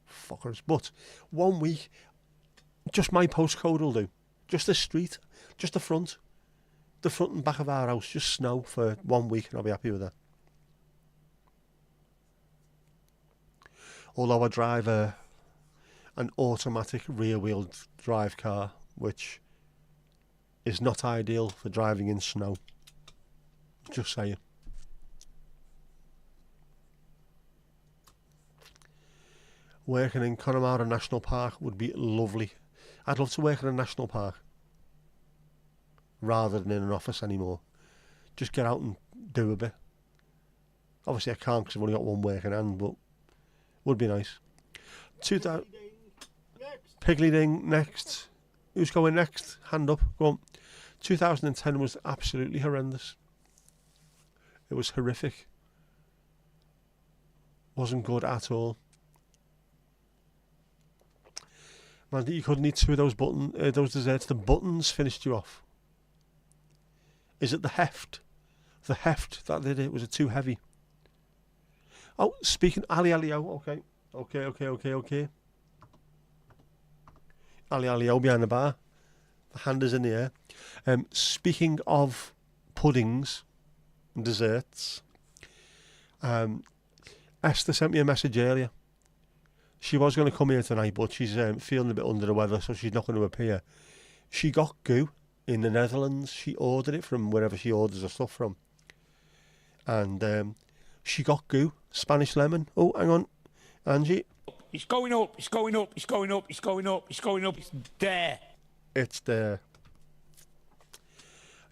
Fuckers. But 1 week, just my postcode will do. Just the street, just the front and back of our house, just snow for 1 week and I'll be happy with that. Although I drive an automatic rear-wheel drive car, which is not ideal for driving in snow. Just saying. Working in Connemara National Park would be lovely. I'd love to work in a national park rather than in an office anymore. Just get out and do a bit. Obviously I can't because I've only got one working hand, but would be nice. 2000. Piggly Ding next. Who's going next? Hand up. Go on. 2010 was absolutely horrendous. It was horrific. Wasn't good at all. Man, you couldn't eat two of those desserts. The buttons finished you off. Is it the heft? The heft that did it. Was it too heavy? Oh, speaking Ali, okay. Okay. Ali, behind the bar. The hand is in the air. Speaking of puddings and desserts, Esther sent me a message earlier. She was going to come here tonight, but she's feeling a bit under the weather, so she's not going to appear. She got goo in the Netherlands. She ordered it from wherever she orders her stuff from. And she got goo. Spanish lemon. Oh, hang on. Angie. It's going up, it's going up, it's going up, it's going up, it's going up, it's there. It's there.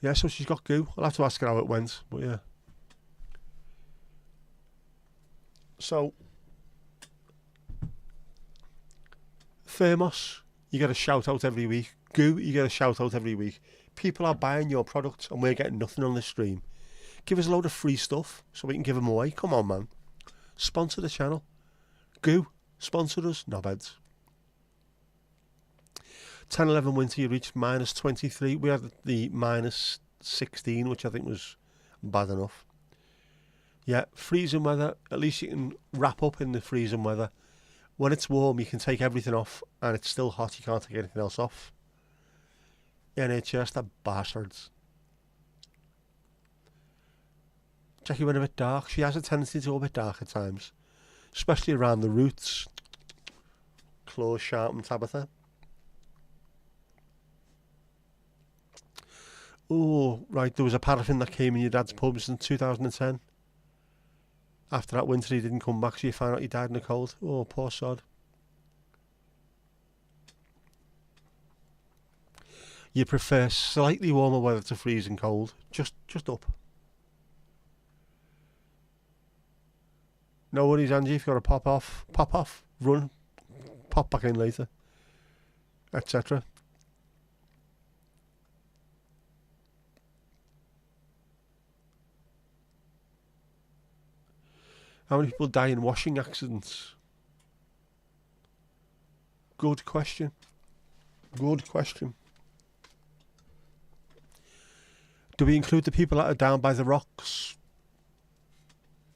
Yeah, so she's got goo. I'll have to ask her how it went, but yeah. So, Thermos, you get a shout out every week. Goo, you get a shout out every week. People are buying your products and we're getting nothing on the stream. Give us a load of free stuff so we can give them away. Come on, man. Sponsor the channel. Goo, sponsor us. Knobheads. 10-11 winter, you reached minus 23. We had the minus 16, which I think was bad enough. Yeah, freezing weather. At least you can wrap up in the freezing weather. When it's warm, you can take everything off, and it's still hot. You can't take anything else off. NHS, that bastards. Jackie went a bit dark. She has a tendency to go a bit dark at times, especially around the roots. Claws sharpened, Tabitha. Oh, right, there was a paraffin that came in your dad's pubs in 2010. After that winter, he didn't come back, so you found out he died in the cold. Oh, poor sod. You prefer slightly warmer weather to freezing cold. Just up. No worries, Angie. If you've got to pop off, run, pop back in later, etc. How many people die in washing accidents? Good question. Good question. Do we include the people that are down by the rocks?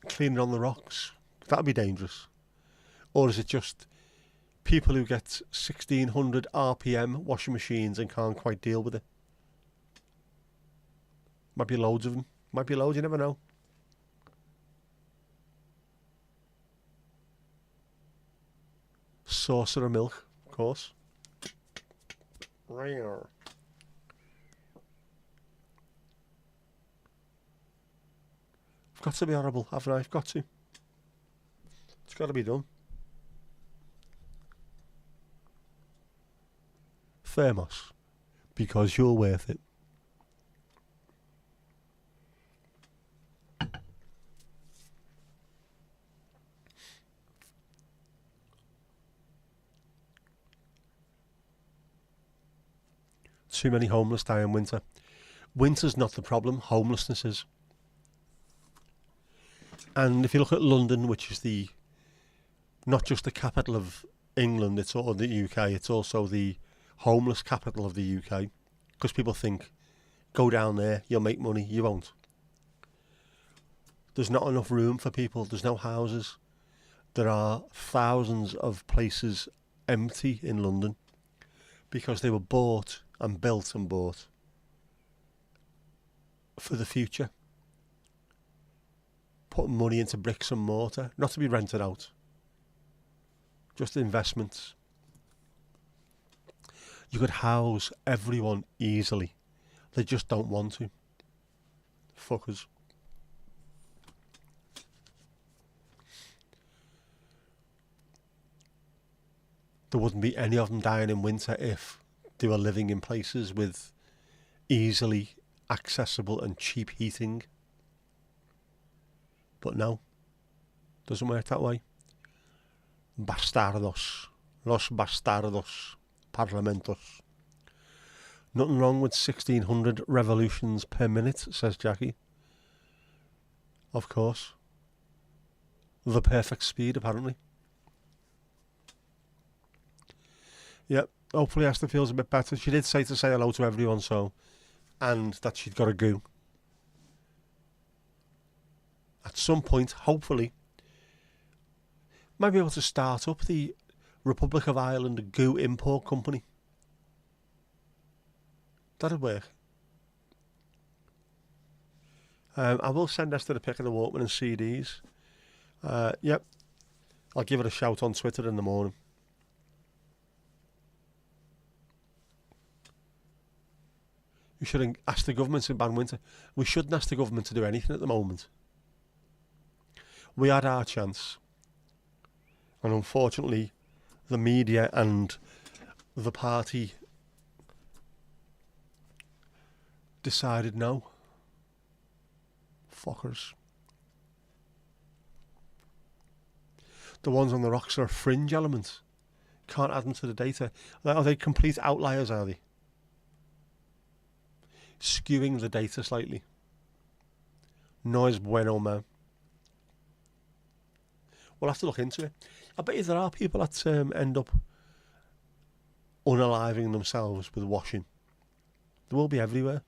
Cleaning on the rocks? That'd be dangerous. Or is it just people who get 1600 RPM washing machines and can't quite deal with it? Might be loads of them. Might be loads, you never know. Saucer of milk, of course. Rare. I've got to be horrible, haven't I? I've got to. It's got to be done. Thermos, because you're worth it. Too many homeless die in winter. Winter's not the problem, homelessness is. And if you look at London, which is not just the capital of England, it's all the UK, it's also the homeless capital of the UK. Because people think, go down there, you'll make money. You won't. There's not enough room for people. There's no houses. There are thousands of places empty in London because they were bought and built and bought for the future. Putting money into bricks and mortar, not to be rented out. Just investments. You could house everyone easily. They just don't want to. Fuckers. There wouldn't be any of them dying in winter if they were living in places with easily accessible and cheap heating. But no, doesn't work that way. Bastardos. Los bastardos. Parlamentos. Nothing wrong with 1600 revolutions per minute, says Jackie. Of course. The perfect speed, apparently. Yep, hopefully Esther feels a bit better. She did say to say hello to everyone, and that she'd got a goo. At some point, hopefully, might be able to start up the Republic of Ireland goo import company. That'd work. I will send Esther a pic of the Walkman and CDs. Yep, I'll give it a shout on Twitter in the morning. We should ask the government to ban winter. We shouldn't ask the government to do anything at the moment. We had our chance. And unfortunately, the media and the party decided no. Fuckers. The ones on the rocks are a fringe element. Can't add them to the data. Are they complete outliers, are they? Skewing the data slightly. No es bueno, man. We'll have to look into it. I bet you there are people that end up unaliving themselves with washing. They will be everywhere.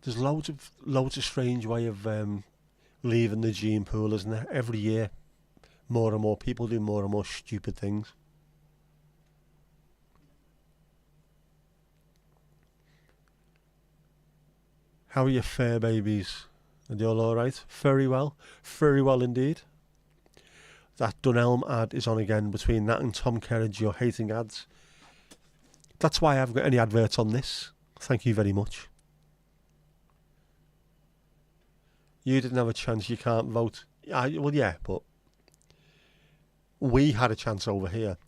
There's loads of strange way of leaving the gene pool, isn't there? Every year, more and more people do more and more stupid things. How are your fur babies? Are they all alright? Very well indeed. That Dunelm ad is on again. Between that and Tom Kerridge, you're hating ads. That's why I haven't got any adverts on this. Thank you very much. You didn't have a chance, you can't vote. Well, yeah, but we had a chance over here.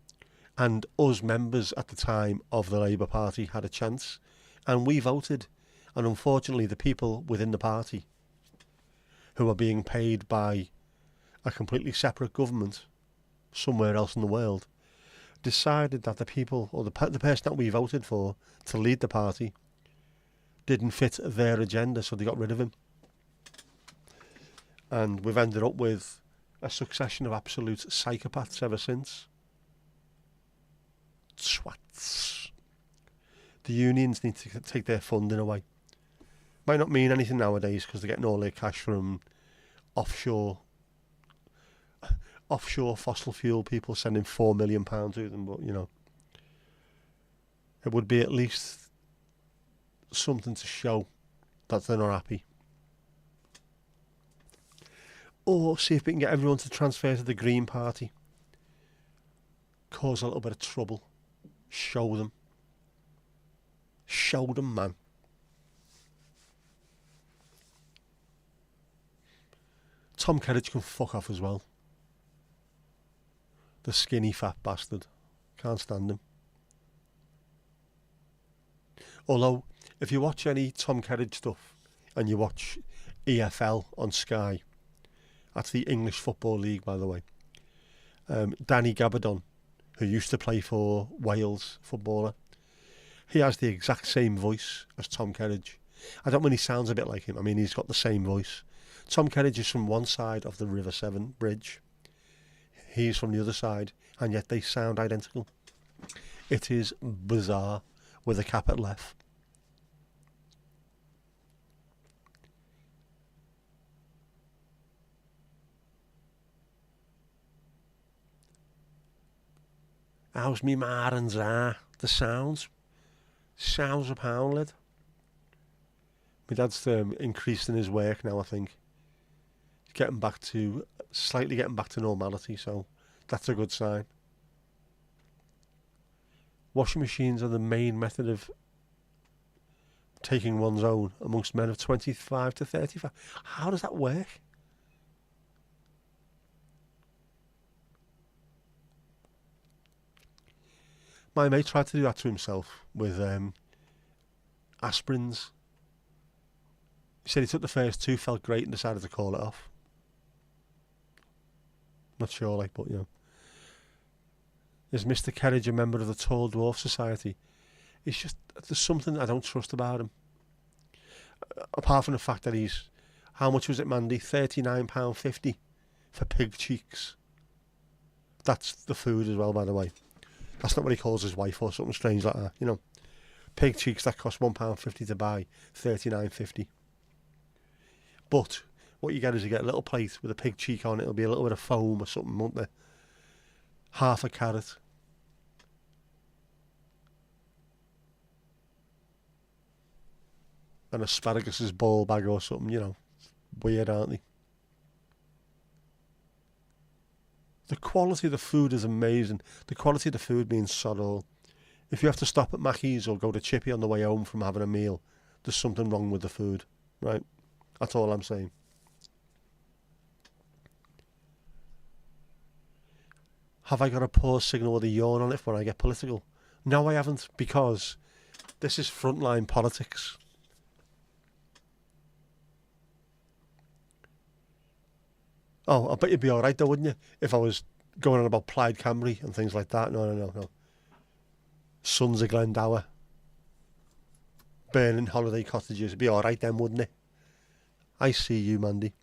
And us members at the time of the Labour Party had a chance. And we voted. And unfortunately, the people within the party who are being paid by a completely separate government somewhere else in the world decided that the people, or the person that we voted for to lead the party, didn't fit their agenda, so they got rid of him. And we've ended up with a succession of absolute psychopaths ever since. Swats. The unions need to take their funding away. Might not mean anything nowadays because they're getting all their cash from offshore fossil fuel people sending £4 million to them, but you know, it would be at least something to show that they're not happy. Or see if we can get everyone to transfer to the Green Party. Cause a little bit of trouble. Show them. Show them, man. Tom Kerridge can fuck off as well. The skinny fat bastard. Can't stand him. Although, if you watch any Tom Kerridge stuff and you watch EFL on Sky, that's the English Football League, by the way. Danny Gabardon, who used to play for Wales, footballer. He has the exact same voice as Tom Kerridge. I don't mean he sounds a bit like him. I mean, he's got the same voice. Tom Kerridge is from one side of the River Severn Bridge. He's from the other side, and yet they sound identical. It is bizarre, with a capital F. How's me marans are? The sounds a pound, lad. My dad's increased in his work now, I think. He's slightly getting back to normality, so that's a good sign. Washing machines are the main method of taking one's own amongst men of 25 to 35. How does that work? My mate tried to do that to himself with aspirins. He said he took the first two, felt great, and decided to call it off. Not sure, like, but you know. Is Mr. Kerridge a member of the Tall Dwarf Society? It's just, there's something I don't trust about him. Apart from the fact that he's, how much was it, Mandy? £39.50 for pig cheeks. That's the food as well, by the way. That's not what he calls his wife or something strange like that, you know. Pig cheeks that cost £1.50 to buy, £39.50. But what you get is you get a little plate with a pig cheek on it. It'll be a little bit of foam or something, won't there? Half a carrot. And asparagus' ball bag or something, you know. Weird, aren't they? The quality of the food is amazing. The quality of the food means sod all. If you have to stop at Mackey's or go to Chippy on the way home from having a meal, there's something wrong with the food, right? That's all I'm saying. Have I got a pause signal with a yawn on it when I get political? No, I haven't, because this is frontline politics. Oh, I bet you'd be alright though, wouldn't you? If I was going on about Plaid Cymru and things like that. No. Sons of Glendower. Burning holiday cottages. It'd be alright then, wouldn't it? I see you, Mandy.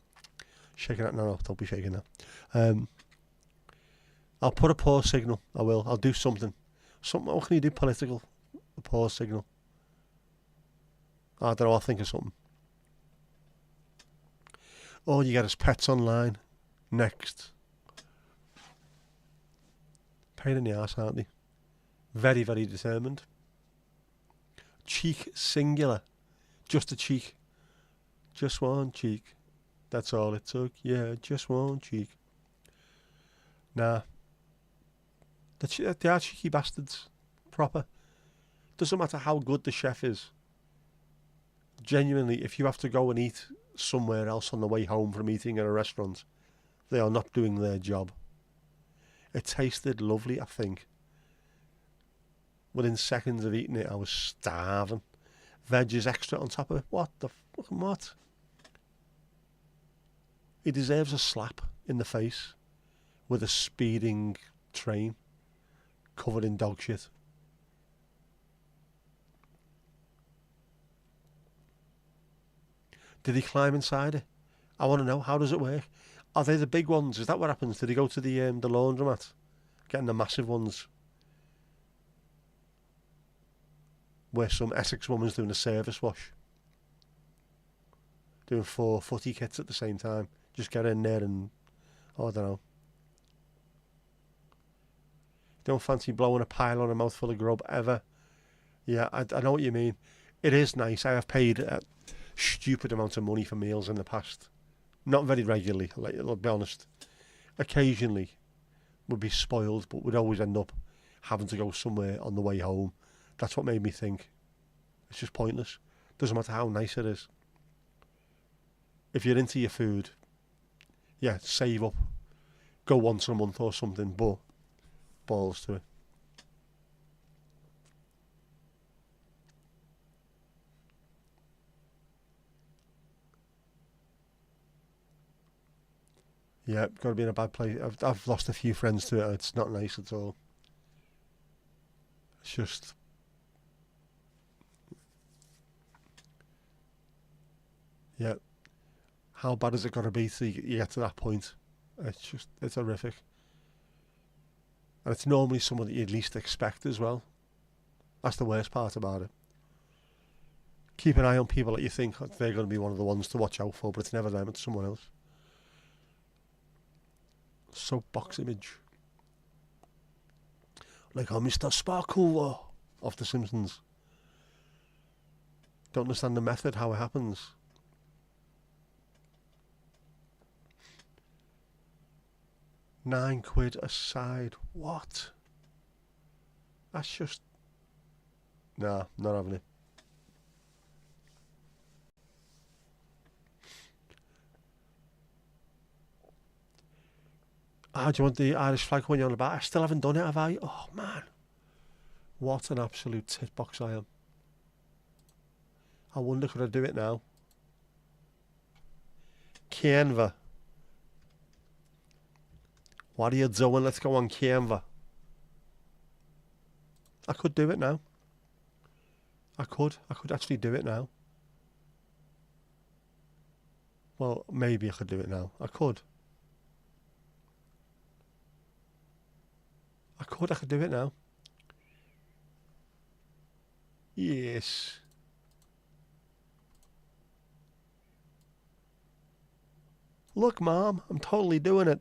Shaking that. No, don't be shaking that. I'll put a pause signal. I will. I'll do something. What can you do political? A pause signal. I don't know. I'll think of something. All you get is pets online. Next. Pain in the arse, aren't they? Very, very determined. Cheek singular. Just a cheek. Just one cheek. That's all it took. Yeah, just one cheek. Nah. They are cheeky bastards. Proper. Doesn't matter how good the chef is. Genuinely, if you have to go and eat somewhere else on the way home from eating at a restaurant, they are not doing their job. It tasted lovely, I think. Within seconds of eating it, I was starving. Veggies extra on top of it. What the fucking what? He deserves a slap in the face with a speeding train covered in dog shit. Did he climb inside it? I want to know, how does it work? Are they the big ones? Is that what happens? Did he go to the laundromat? Getting the massive ones? Where some Essex woman's doing a service wash. Doing 4 footy kits at the same time. Just get in there and, I don't know. Don't fancy blowing a pile on a mouthful of grub ever. Yeah, I know what you mean. It is nice. I have paid a stupid amount of money for meals in the past. Not very regularly, I'll be honest. Occasionally would be spoiled, but would always end up having to go somewhere on the way home. That's what made me think it's just pointless. Doesn't matter how nice it is. If you're into your food, yeah, save up. Go once a month or something, but balls to it. Yeah, got to be in a bad place. I've lost a few friends to it. It's not nice at all. It's just... Yeah. How bad has it got to be till you get to that point? It's horrific. And it's normally someone that you'd least expect as well. That's the worst part about it. Keep an eye on people that you think they're going to be one of the ones to watch out for, but it's never them, it's someone else. Soapbox image. Like, oh, Mr. Sparkle of The Simpsons. Don't understand the method, how it happens. £9 a side. What? That's just... Nah, not having it. Do you want the Irish flag when you're on the back? I still haven't done it, have I? Oh, man. What an absolute titbox I am. I wonder, could I do it now? Canva. What are you doing? Let's go on Canva. I could do it now. I could actually do it now. Well, maybe I could do it now. I could do it now. Yes. Look, Mom, I'm totally doing it.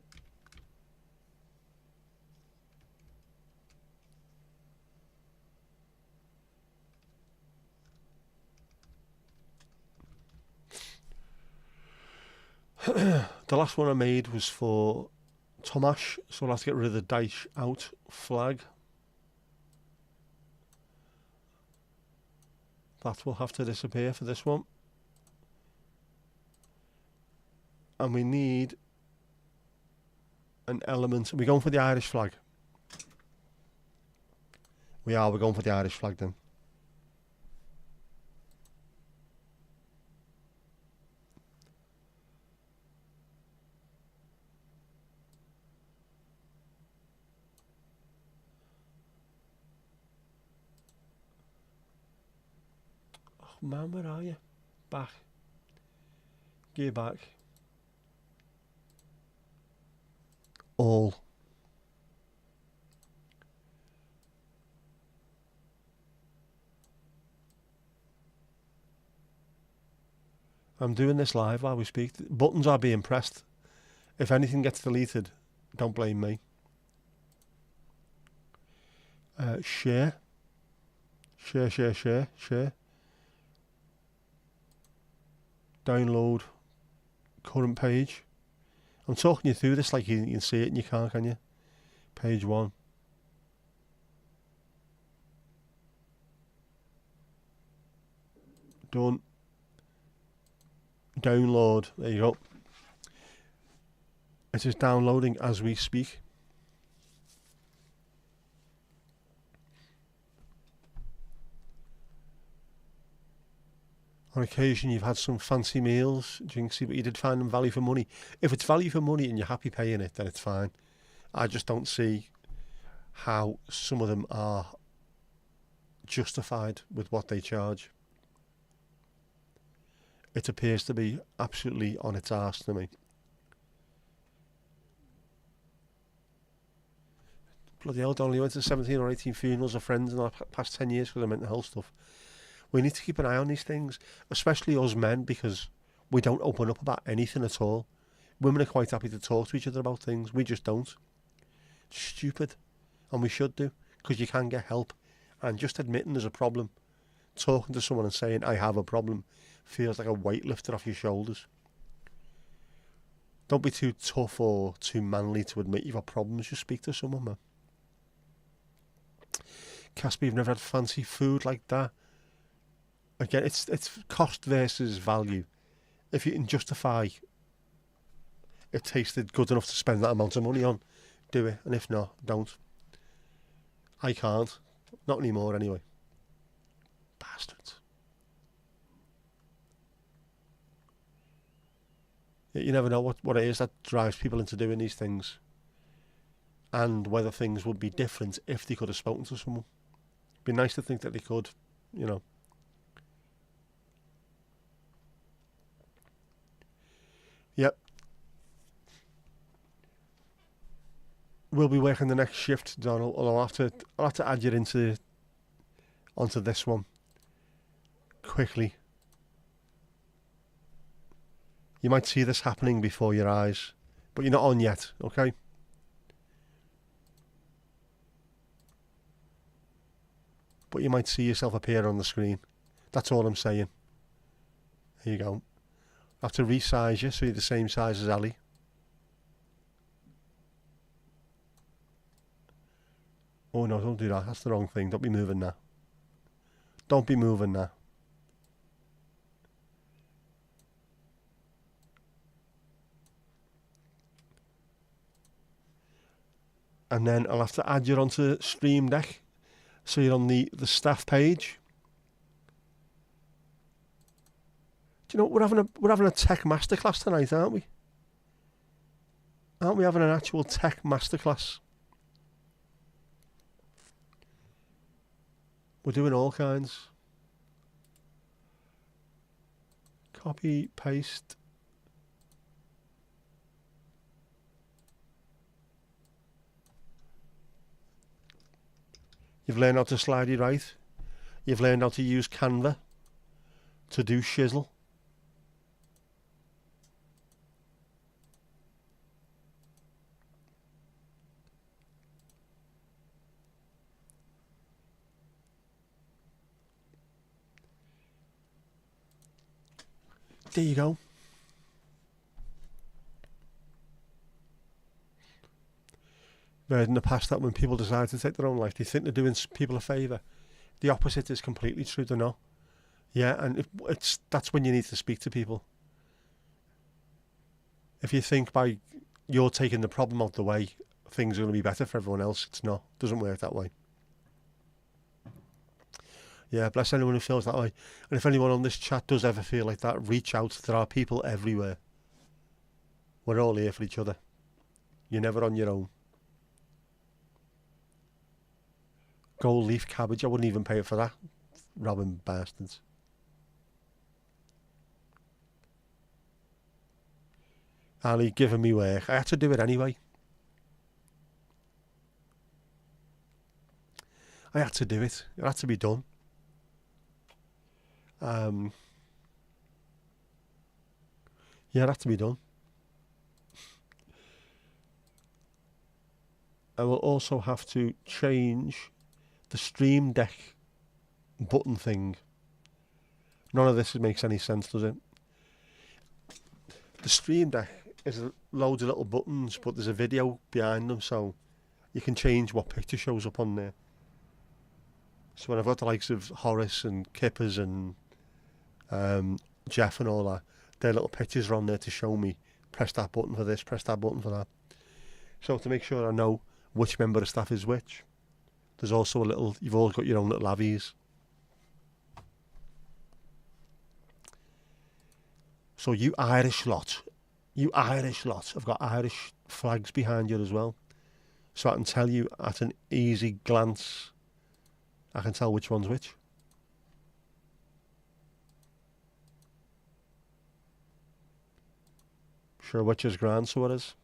The last one I made was for Tomash, so I'll have to get rid of the Daesh out flag. That will have to disappear for this one. And we need an element. Are we going for the Irish flag? We're going for the Irish flag then. Oh man, where are you? Back. Gear back. All. I'm doing this live while we speak. Buttons are being pressed. If anything gets deleted, don't blame me. Share. Share. Download current page. I'm talking you through this like you can see it and you can't, can you? Page 1. Done. Download. There you go. It is downloading as we speak. On occasion you've had some fancy meals, Jinxie, but you did find them value for money. If it's value for money and you're happy paying it, then it's fine. I just don't see how some of them are justified with what they charge. It appears to be absolutely on its arse to me. Bloody hell, only went to 17 or 18 funerals of friends in the past 10 years because of mental health stuff. We need to keep an eye on these things, especially us men, because we don't open up about anything at all. Women are quite happy to talk to each other about things. We just don't. It's stupid. And we should do, because you can get help. And just admitting there's a problem, talking to someone and saying, I have a problem, feels like a weight lifted off your shoulders. Don't be too tough or too manly to admit you've got problems. Just speak to someone, man. Casper, you've never had fancy food like that. Again, it's cost versus value. If you can justify it tasted good enough to spend that amount of money on, do it. And if not, don't. I can't. Not anymore, anyway. Bastards. You never know what it is that drives people into doing these things. And whether things would be different if they could have spoken to someone. Be nice to think that they could, you know. Yep. We'll be working the next shift, Donald. I'll have to add you onto this one quickly. You might see this happening before your eyes, but you're not on yet, okay? But you might see yourself appear on the screen. That's all I'm saying. There you go. I have to resize you so you're the same size as Ali. Oh no, don't do that. That's the wrong thing. Don't be moving now. Don't be moving now. And then I'll have to add you onto Stream Deck. So you're on the staff page. Do you know, we're having a tech masterclass tonight, aren't we? Aren't we having an actual tech masterclass? We're doing all kinds. Copy, paste. You've learned how to slidey right. You've learned how to use Canva to do shizzle. There you go. Whereas in the past, that when people decide to take their own life, they think they're doing people a favour. The opposite is completely true, they're not. Yeah, and that's when you need to speak to people. If you think by you're taking the problem out the way, things are going to be better for everyone else, it's not. It doesn't work that way. Yeah, bless anyone who feels that way. And if anyone on this chat does ever feel like that, reach out. There are people everywhere. We're all here for each other. You're never on your own. Gold leaf cabbage, I wouldn't even pay for that. Robbing bastards. Ali giving me work. I had to do it anyway. I had to do it. It had to be done. Yeah, it had to be done. I will also have to change the Stream Deck button thing. None of this makes any sense, does it? The Stream Deck is loads of little buttons, but there's a video behind them, so you can change what picture shows up on there. So when I've got the likes of Horace and Kippers and Jeff and all that, their little pictures are on there to show me, press that button for this, press that button for that. So to make sure I know which member of staff is which, there's also a little, you've all got your own little avies. So you Irish lot, I've got Irish flags behind you as well. So I can tell you at an easy glance, I can tell which one's which. Sure, which is grand, so it is.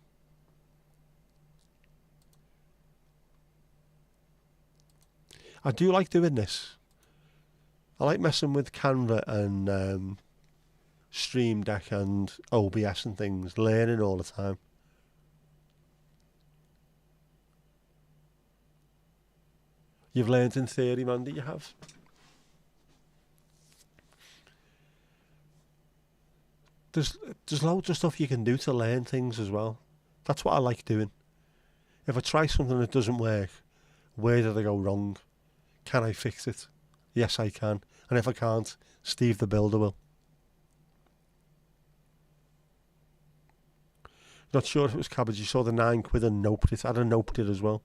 I do like doing this. I like messing with Canva and Stream Deck and OBS and things, learning all the time. You've learned in theory, Mandy, you have. There's loads of stuff you can do to learn things as well. That's what I like doing. If I try something that doesn't work, where did I go wrong? Can I fix it? Yes, I can. And if I can't, Steve the Builder will. Not sure if it was cabbage. You saw the £9 and noped it. I had a noped it as well.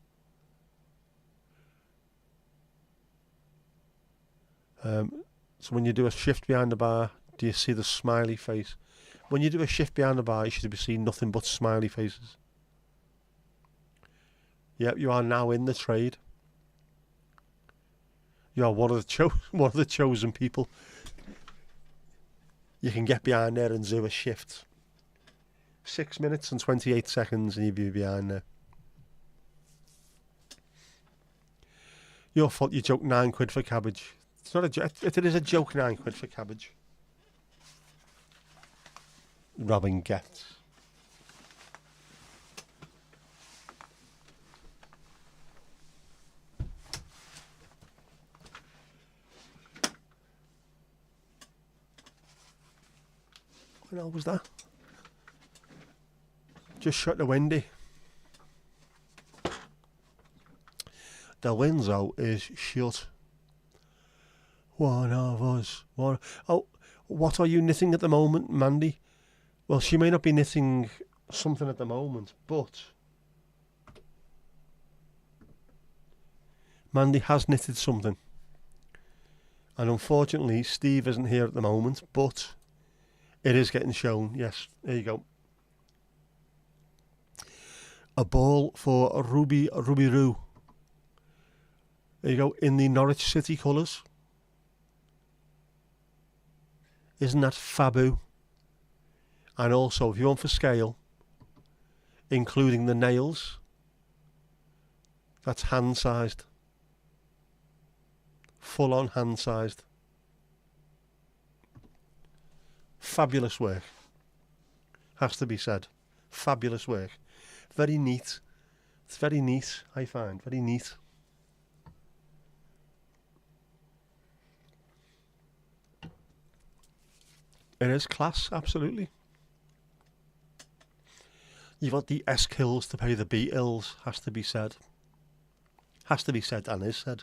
So when you do a shift behind the bar, do you see the smiley face? When you do a shift behind the bar, you should be seeing nothing but smiley faces. Yep, you are now in the trade. You are one of the one of the chosen people. You can get behind there and do a shift. 6 minutes and 28 seconds and you'll be behind there. Your fault you joked £9 for cabbage. It's not a joke. It is a joke, £9 for cabbage. Robin gets. What the hell was that? Just shut the window. The window is shut. One of us. One. Oh, what are you knitting at the moment, Mandy? Well, she may not be knitting something at the moment, but Mandy has knitted something. And unfortunately, Steve isn't here at the moment, but it is getting shown. Yes, there you go. A ball for Ruby Roo. There you go, in the Norwich City colours. Isn't that fabu? And also, if you want for scale, including the nails, that's hand-sized. Full-on hand-sized. Fabulous work. Has to be said. Fabulous work. Very neat. It's very neat, I find. Very neat. It is class, absolutely. You've got the S-kills to pay the B-ills, has to be said. Has to be said and is said.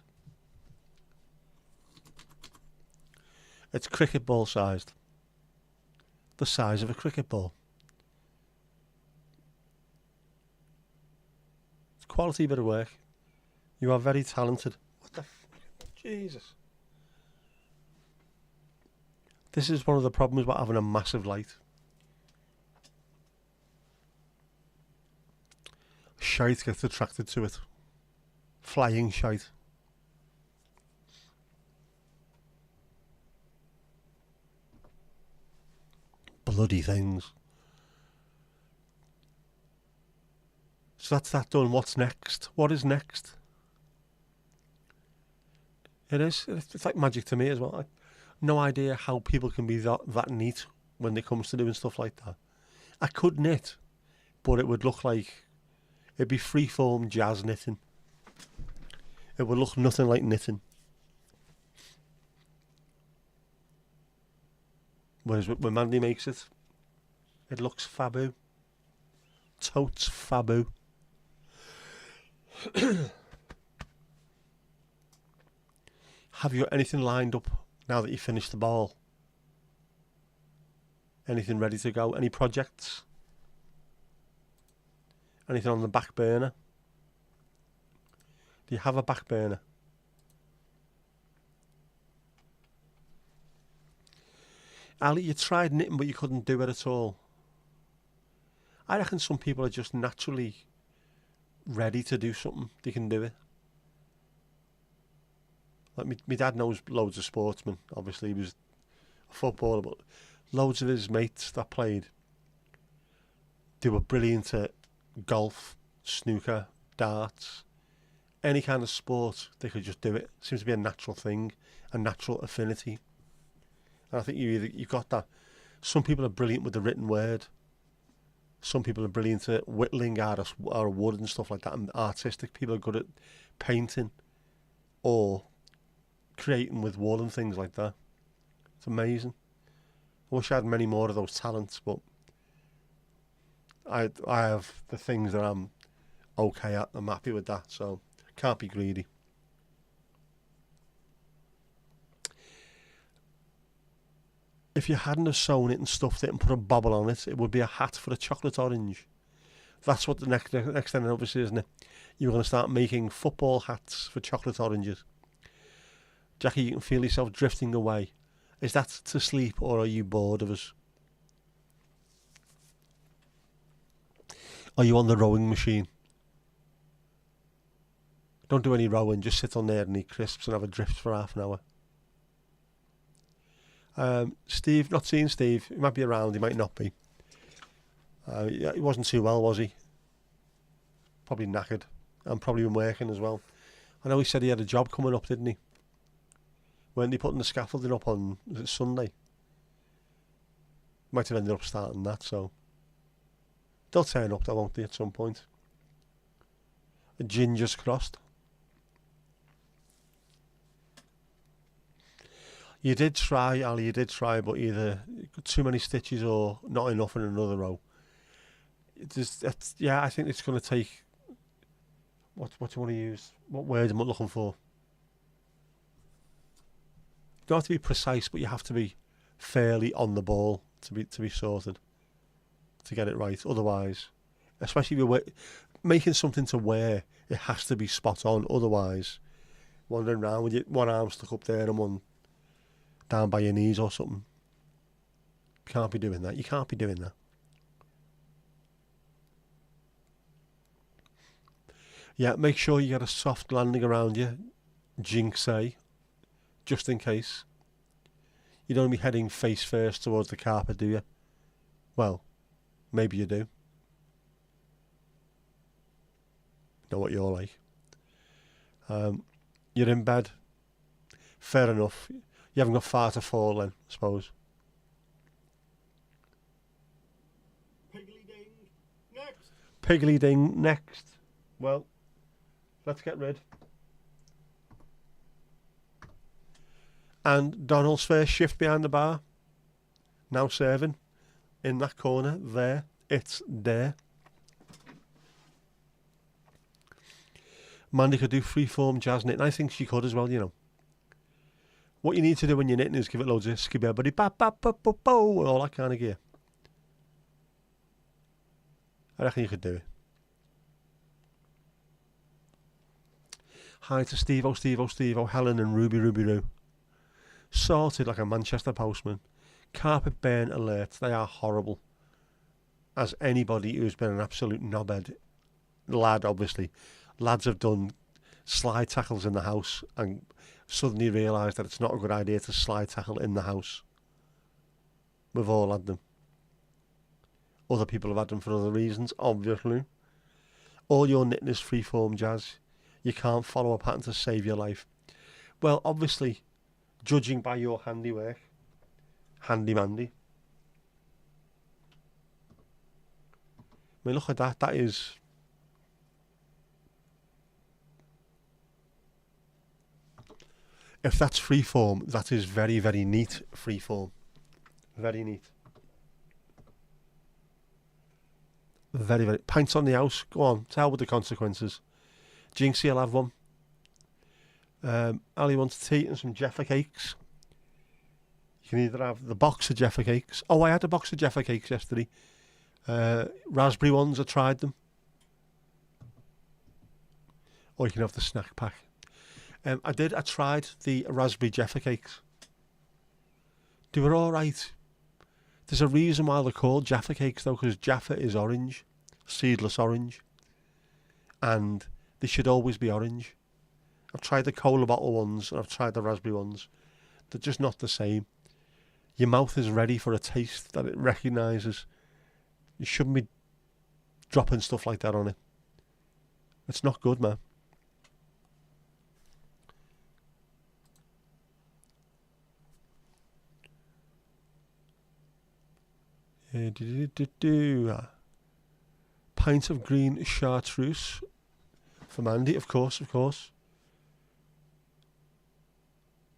It's cricket ball sized. The size of a cricket ball. It's quality bit of work. You are very talented. What the Jesus. This is one of the problems about having a massive light. Shite gets attracted to it. Flying shite. Bloody things. So that's that done. What's next? What is next? It is. It's like magic to me as well. No idea how people can be that neat when it comes to doing stuff like that. I could knit, but it would look like it'd be freeform jazz knitting. It would look nothing like knitting. Whereas when Mandy makes it, it looks fabu. Totes fabu. Have you got anything lined up now that you finished the ball? Anything ready to go? Any projects? Anything on the back burner? Do you have a back burner? Ali, you tried knitting but you couldn't do it at all. I reckon some people are just naturally ready to do something. They can do it. Like my dad knows loads of sportsmen. Obviously he was a footballer, but loads of his mates that played, they were brilliant at golf, snooker, darts, any kind of sport. They could just do it. Seems to be a natural thing, a natural affinity. And I think you've got that. Some people are brilliant with the written word. Some people are brilliant at whittling out of wood and stuff like that. And artistic people are good at painting or creating with wool and things like that. It's amazing. I wish I had many more of those talents, but I have the things that I'm okay at. I'm happy with that, so can't be greedy. If you hadn't have sewn it and stuffed it and put a bobble on it, it would be a hat for a chocolate orange. That's what the next thing obviously, isn't it? You're going to start making football hats for chocolate oranges. Jackie, you can feel yourself drifting away. Is that to sleep or are you bored of us? Are you on the rowing machine? Don't do any rowing, just sit on there and eat crisps and have a drift for half an hour. Steve, not seeing Steve. He might be around, he might not be. He wasn't too well, was he? Probably knackered. And probably been working as well. I know he said he had a job coming up, didn't he? Weren't he putting the scaffolding up on, was it Sunday? Might have ended up starting that, so. They'll turn up, though, won't they, at some point? A ginger's crossed. You did try, Ali, you did try, but either too many stitches or not enough in another row. Yeah, I think it's going to take... What do you want to use? What word am I looking for? You don't have to be precise, but you have to be fairly on the ball to be sorted, to get it right. Otherwise, especially if you're making something to wear, it has to be spot on. Otherwise, wandering around with one arm stuck up there and one down by your knees or something. You can't be doing that. You can't be doing that. Yeah, make sure you get a soft landing around you. Jinx, just in case. You don't want to be heading face first towards the carpet, do you? Well, maybe you do. Know what you're like. You're in bed. Fair enough. You haven't got far to fall then, I suppose. Piggly ding. Next. Piggly ding next. Well, let's get rid. And Donald's first shift behind the bar. Now serving. In that corner. There. It's there. Mandy could do freeform jazz knitting. I think she could as well, you know. What you need to do when you're knitting is give it loads of skibberbuddy bap bap bap bap bo and all that kind of gear. I reckon you could do it. Hi to Steve-O, Helen and Ruby Roo. Sorted like a Manchester postman. Carpet burn alert. They are horrible. As anybody who's been an absolute knobhead, lad obviously, lads have done slide tackles in the house and suddenly realised that it's not a good idea to slide tackle in the house. We've all had them. Other people have had them for other reasons, obviously. All your knitting is freeform jazz. You can't follow a pattern to save your life. Well, obviously, judging by your handiwork, handy-mandy. I mean, look at that. That is... If that's freeform, that is very, very neat freeform. Very neat. Very, very... Pints on the house. Go on. Tell with the consequences. Jinxie will have one. Ali wants tea and some Jaffa cakes. You can either have the box of Jaffa cakes. Oh, I had a box of Jaffa cakes yesterday. Raspberry ones, I tried them. Or you can have the snack pack. I tried the raspberry Jaffa cakes. They were alright. There's a reason why they're called Jaffa cakes though, because Jaffa is orange. Seedless orange. And they should always be orange. I've tried the cola bottle ones and I've tried the raspberry ones. They're just not the same. Your mouth is ready for a taste that it recognises. You shouldn't be dropping stuff like that on it. It's not good, man. Pint of green chartreuse for Mandy, of course.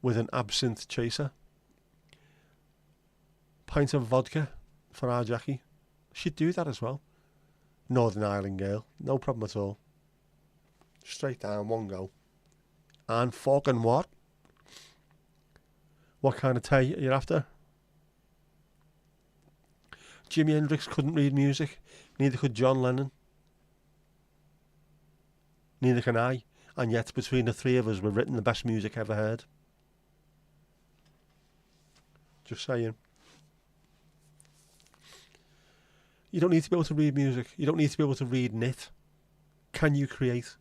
With an absinthe chaser. Pint of vodka for our Jackie. She'd do that as well. Northern Ireland girl, no problem at all. Straight down, one go. And fucking what? What kind of tea are you after? Jimi Hendrix couldn't read music. Neither could John Lennon. Neither can I. And yet, between the three of us, we've written the best music ever heard. Just saying. You don't need to be able to read music. You don't need to be able to read knit. Can you create?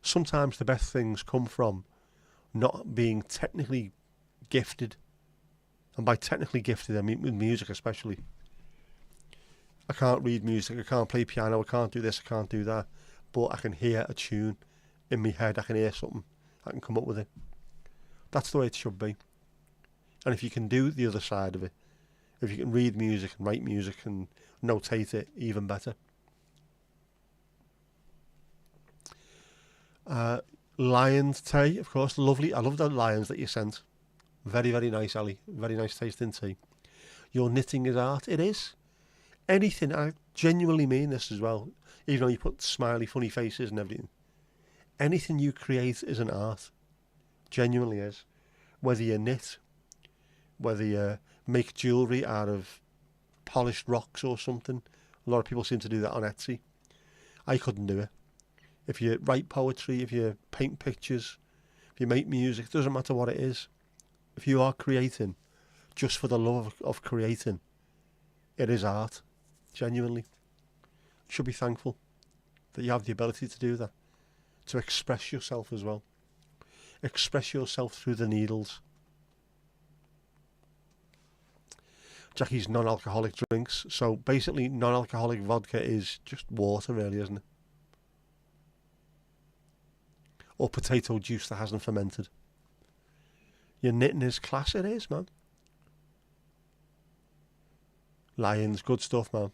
Sometimes the best things come from not being technically gifted. And by technically gifted, I mean with music especially. I can't read music, I can't play piano, I can't do this, I can't do that. But I can hear a tune in my head, I can hear something, I can come up with it. That's the way it should be. And if you can do the other side of it, if you can read music and write music and notate it, even better. Lion's tea, of course, lovely. I love the lions that you sent. Very, very nice, Ali. Very nice tasting tea. Your knitting is art. It is. Anything, I genuinely mean this as well, even though you put smiley, funny faces and everything. Anything you create is an art. Genuinely is. Whether you knit, whether you make jewellery out of polished rocks or something. A lot of people seem to do that on Etsy. I couldn't do it. If you write poetry, if you paint pictures, if you make music, it doesn't matter what it is. If you are creating just for the love of creating, it is art. Genuinely. You should be thankful that you have the ability to do that. To express yourself as well. Express yourself through the needles. Jackie's non-alcoholic drinks. So basically non-alcoholic vodka is just water really, isn't it? Or potato juice that hasn't fermented. Your knitting is class, it is, man. Lions, good stuff, man.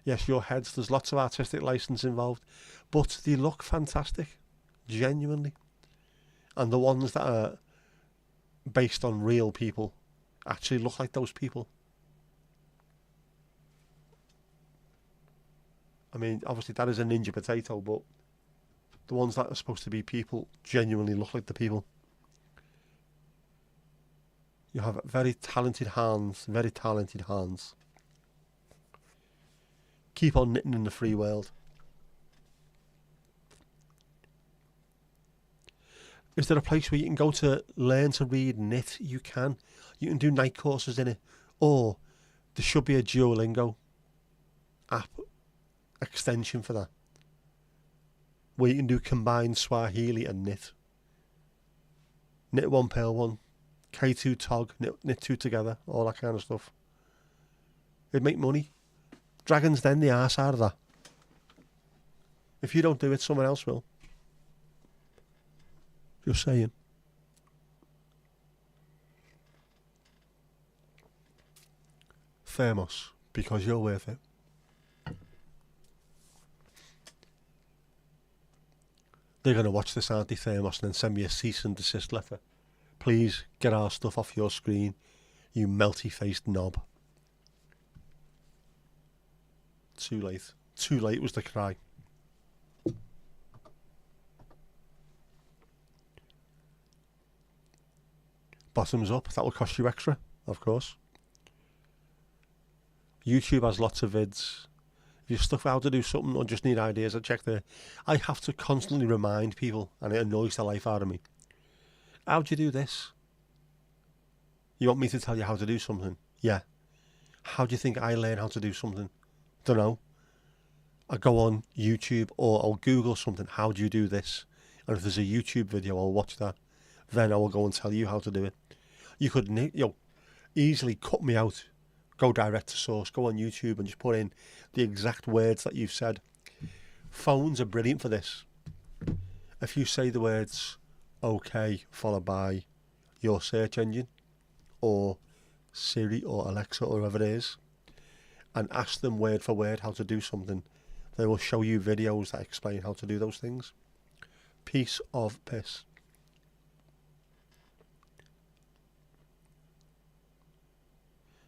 Yes, your heads, there's lots of artistic license involved, but they look fantastic, genuinely. And the ones that are based on real people actually look like those people. I mean, obviously that is a ninja potato, but the ones that are supposed to be people genuinely look like the people. You have very talented hands, very talented hands. Keep on knitting in the free world. Is there a place where you can go to learn to read and knit? You can. You can do night courses in it. Or there should be a Duolingo app extension for that, where you can do combined Swahili and knit. Knit one, purl one. K2 tog, knit two together, all that kind of stuff. It'd make money. Dragon's Den the arse out of that. If you don't do it, someone else will. Just saying. Thermos, because you're worth it. They're going to watch this, aren't they, Thermos, and then send me a cease and desist letter. Please get our stuff off your screen, you melty-faced knob. Too late. Too late was the cry. Bottoms up. That will cost you extra, of course. YouTube has lots of vids. If you're stuck for how to do something or just need ideas, I check there. I have to constantly remind people, and it annoys the life out of me. How'd you do this? You want me to tell you how to do something? Yeah. How do you think I learn how to do something? Don't know. I go on YouTube or I'll Google something. How do you do this? And if there's a YouTube video, I'll watch that. Then I will go and tell you how to do it. You could easily cut me out. Go direct to source. Go on YouTube and just put in the exact words that you've said. Phones are brilliant for this. If you say the words OK followed by your search engine or Siri or Alexa or whoever it is, and ask them word for word how to do something, they will show you videos that explain how to do those things. Piece of piss.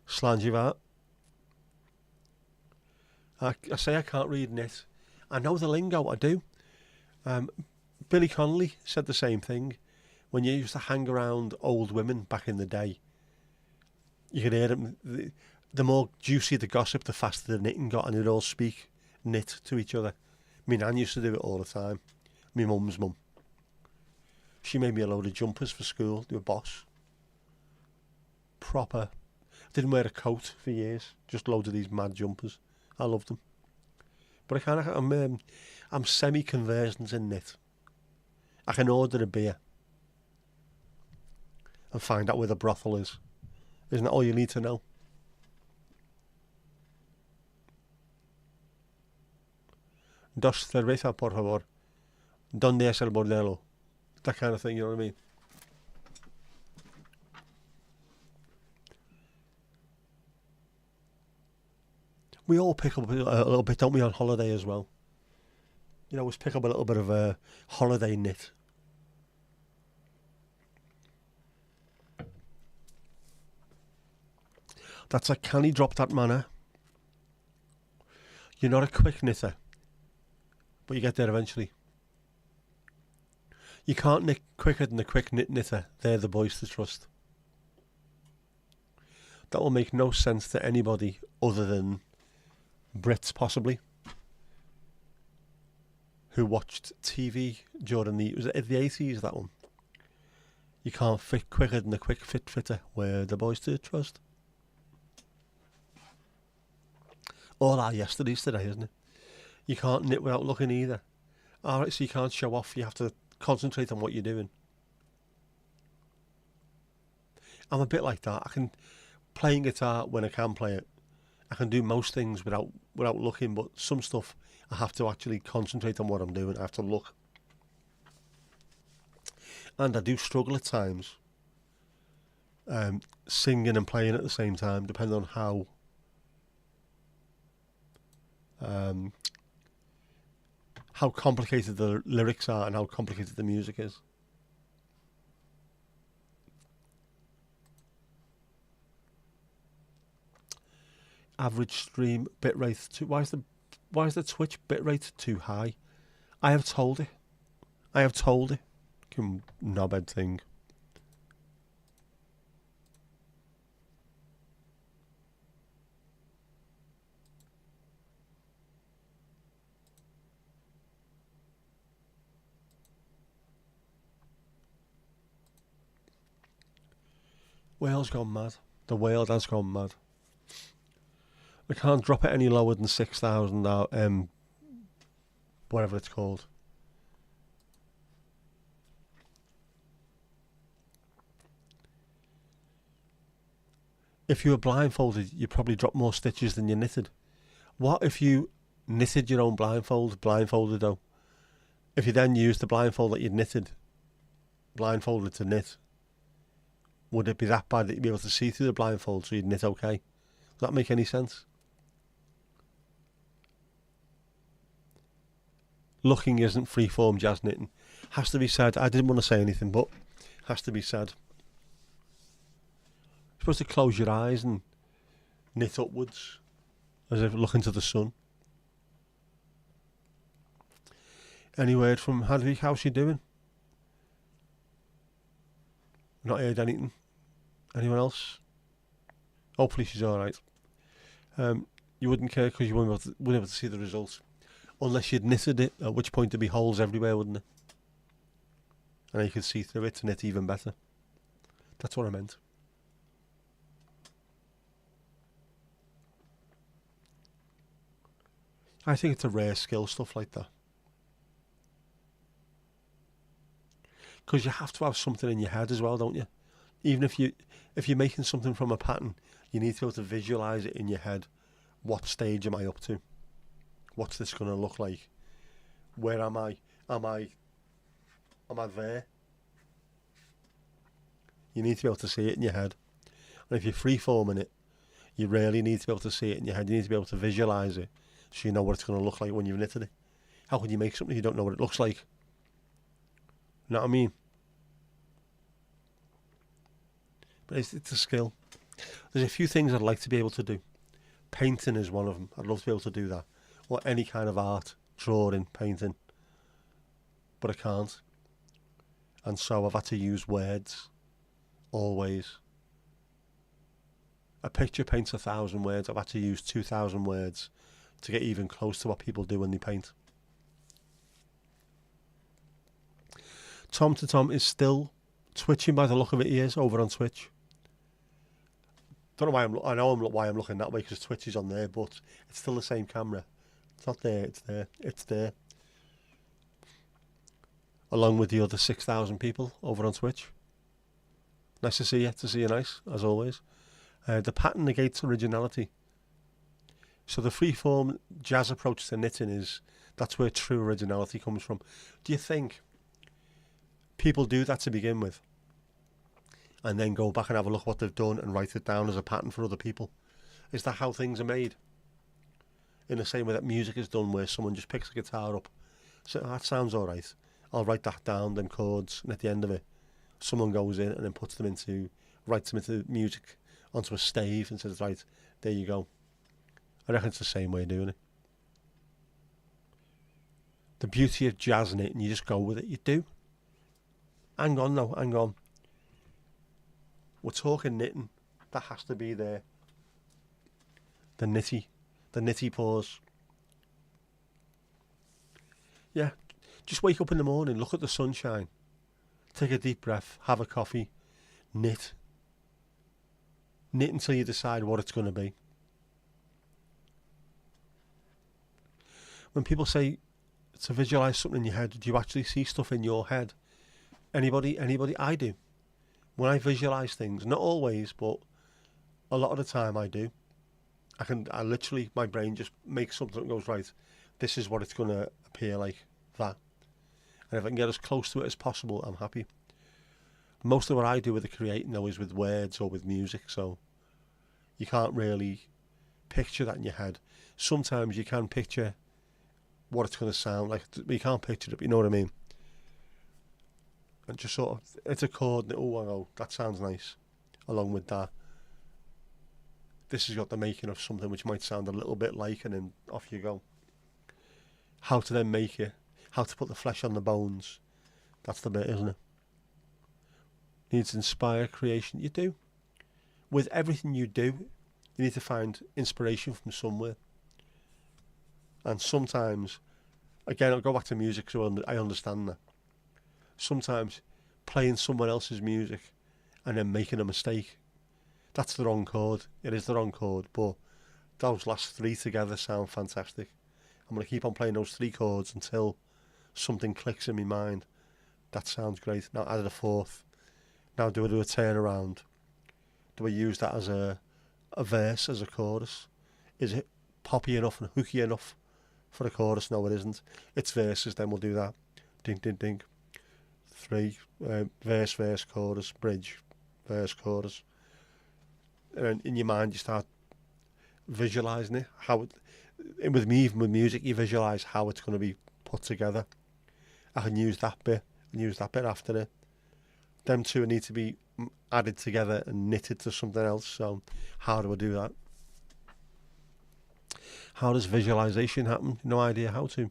Slangivat. I say I can't read knit. I know the lingo, I do. Billy Connolly said the same thing. When you used to hang around old women back in the day, you could hear them. The more juicy the gossip, the faster the knitting got, and they'd all speak knit to each other. My nan used to do it all the time. My mum's mum. She made me a load of jumpers for school. They were boss. Proper. Didn't wear a coat for years. Just loads of these mad jumpers. I loved them. But I'm semi-conversant in knit. I can order a beer and find out where the brothel is. Isn't that all you need to know? Dos cerveza, por favor. ¿Dónde es el bordelo? That kind of thing, you know what I mean? We all pick up a little bit, don't we, on holiday as well? You know, always pick up a little bit of a holiday knit. That's like, can he drop that manner? You're not a quick knitter, but you get there eventually. You can't knit quicker than a quick knitter. They're the boys to trust. That will make no sense to anybody other than Brits, possibly, who watched TV during the 80s, that one. You can't fit quicker than a quick fit fitter. We're the boys to trust. All our yesterdays today, isn't it? You can't knit without looking either. Alright, so you can't show off. You have to concentrate on what you're doing. I'm a bit like that. I can playing guitar when I can play it. I can do most things without looking, but some stuff I have to actually concentrate on what I'm doing. I have to look. And I do struggle at times singing and playing at the same time, depending on how complicated the lyrics are and how complicated the music is. Average stream bitrate too. Why is the Twitch bitrate too high? I have told it. Knobhead thing. Whale's gone mad. The whale has gone mad. I can't drop it any lower than 6,000 whatever it's called. If you were blindfolded, you probably drop more stitches than you knitted. What if you knitted your own blindfolded though? If you then used the blindfold that you'd knitted, blindfolded to knit, would it be that bad that you'd be able to see through the blindfold so you'd knit okay? Does that make any sense? Looking isn't freeform jazz knitting. Has to be said. I didn't want to say anything, but has to be said. You're supposed to close your eyes and knit upwards, as if looking to the sun. Any word from Hadvig? How's she doing? Not heard anything. Anyone else? Hopefully she's alright. You wouldn't care because you wouldn't be able to see the results. Unless you'd knitted it, at which point there'd be holes everywhere, wouldn't it? And then you could see through it to knit even better. That's what I meant. I think it's a rare skill, stuff like that. Because you have to have something in your head as well, don't you? Even if you're making something from a pattern, you need to be able to visualise it in your head. What stage am I up to? What's this going to look like? Where am I? Am I there? You need to be able to see it in your head. And if you're freeforming it, you really need to be able to see it in your head. You need to be able to visualise it so you know what it's going to look like when you've knitted it. How can you make something you don't know what it looks like? You know what I mean? But it's a skill. There's a few things I'd like to be able to do. Painting is one of them. I'd love to be able to do that. Or any kind of art, drawing, painting. But I can't. And so I've had to use words. Always. A picture paints 1,000 words. I've had to use 2,000 words to get even close to what people do when they paint. Tom to Tom is still twitching by the look of it. He is over on Twitch. Don't know why why I'm looking that way because Twitch is on there, but it's still the same camera. It's not there, it's there. It's there. Along with the other 6,000 people over on Twitch. Nice to see you nice, as always. The pattern negates originality. So the freeform jazz approach to knitting that's where true originality comes from. Do you think people do that to begin with? And then go back and have a look at what they've done and write it down as a pattern for other people? Is that how things are made? In the same way that music is done, where someone just picks a guitar up. So that sounds alright. I'll write that down, them chords, and at the end of it, someone goes in and then writes them into music onto a stave and says, right, there you go. I reckon it's the same way of doing it. The beauty of jazz in it, and you just go with it, you do. Hang on. We're talking knitting. That has to be there. The nitty pause. Yeah, just wake up in the morning, look at the sunshine, take a deep breath, have a coffee, knit. Knit until you decide what it's going to be. When people say to visualise something in your head, do you actually see stuff in your head? Anybody? I do. When I visualise things, not always, but a lot of the time I do. I literally, my brain just makes something that goes, right, this is what it's going to appear like, that. And if I can get as close to it as possible, I'm happy. Most of what I do with the creating, though, is with words or with music, so you can't really picture that in your head. Sometimes you can picture what it's going to sound like, but you can't picture it, but you know what I mean? And just sort of, it's a chord, and that sounds nice. Along with that, this has got the making of something which might sound a little bit like, and then off you go. How to then make it, how to put the flesh on the bones, that's the bit, isn't it? Needs to inspire creation. You do. With everything you do, you need to find inspiration from somewhere. And sometimes, again, I'll go back to music, so I understand that. Sometimes playing someone else's music and then making a mistake, that's the wrong chord. It is the wrong chord, but those last three together sound fantastic. I'm going to keep on playing those three chords until something clicks in my mind. That sounds great. Now add a fourth. Now do I do a turnaround? Do I use that as a verse, as a chorus? Is it poppy enough and hooky enough for a chorus? No, it isn't. It's verses, then we'll do that. Ding, ding, ding. Three, verse, chorus, bridge, verse, chorus. And in your mind you start visualising it. With me, even with music, you visualise how it's going to be put together. I can use that bit and use that bit after it. Them two need to be added together and knitted to something else. So how do I do that? How does visualisation happen? No idea how to.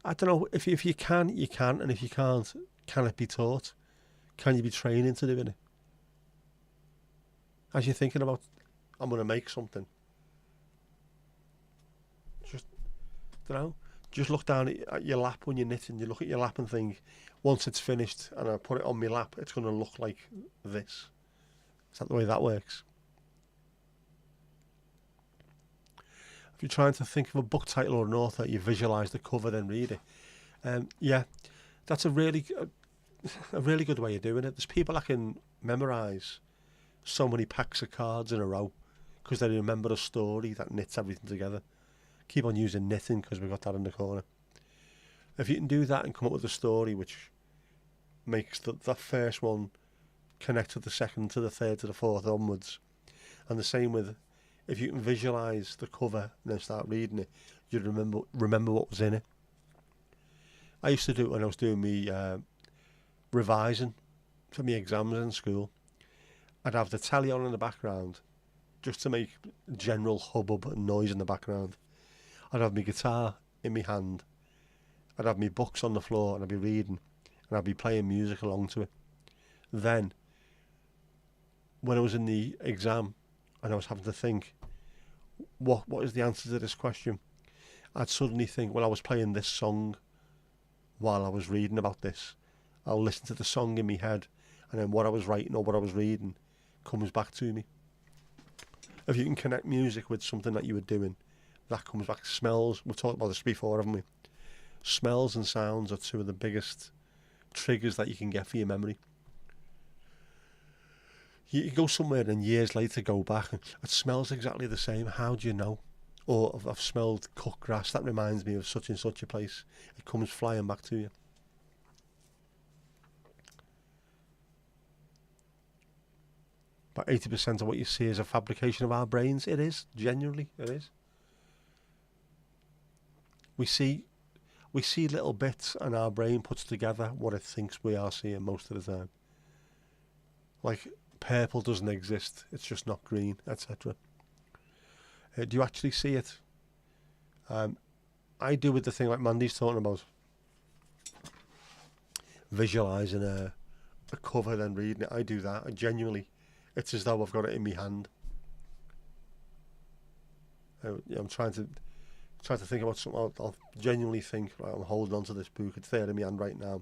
I don't know. If you can, you can. And if you can't, can it be taught? Can you be trained into doing it? As you're thinking about, I'm going to make something, just look down at your lap when you're knitting. You look at your lap and think, once it's finished and I put it on my lap, it's going to look like this. Is that the way that works? If you're trying to think of a book title or an author, you visualise the cover, then read it. Yeah, that's a really good way of doing it. There's people that can memorise so many packs of cards in a row because they remember a story that knits everything together. Keep on using knitting because we've got that in the corner. If you can do that and come up with a story which makes that first one connect to the second, to the third, to the fourth onwards, and the same with, if you can visualise the cover and then start reading it, you'd remember what was in it. I used to do it when I was doing me revising for my exams in school. I'd have the telly on in the background just to make general hubbub and noise in the background. I'd have my guitar in my hand. I'd have my books on the floor and I'd be reading and I'd be playing music along to it. Then, when I was in the exam and I was having to think, what is the answer to this question? I'd suddenly think, well, I was playing this song while I was reading about this. I'll listen to the song in my head and then what I was writing or what I was reading comes back to me. If you can connect music with something that you were doing, That comes back to smells. We've talked about this before, haven't we? Smells and sounds are two of the biggest triggers that you can get for your memory. You go somewhere and years later go back and it smells exactly the same. How do you know? Or I've smelled cut grass, that reminds me of such and such a place. It comes flying back to you. About 80% of what you see is a fabrication of our brains. It is, genuinely, it is. We see little bits and our brain puts together what it thinks we are seeing most of the time. Like purple doesn't exist, it's just not green, etc. Do you actually see it? I do with the thing like Mandy's talking about. Visualising a cover then reading it. I do that. I genuinely, it's as though I've got it in my hand. I'm trying to think about something. I'll genuinely think, right, I'm holding on to this book, it's there in my hand right now.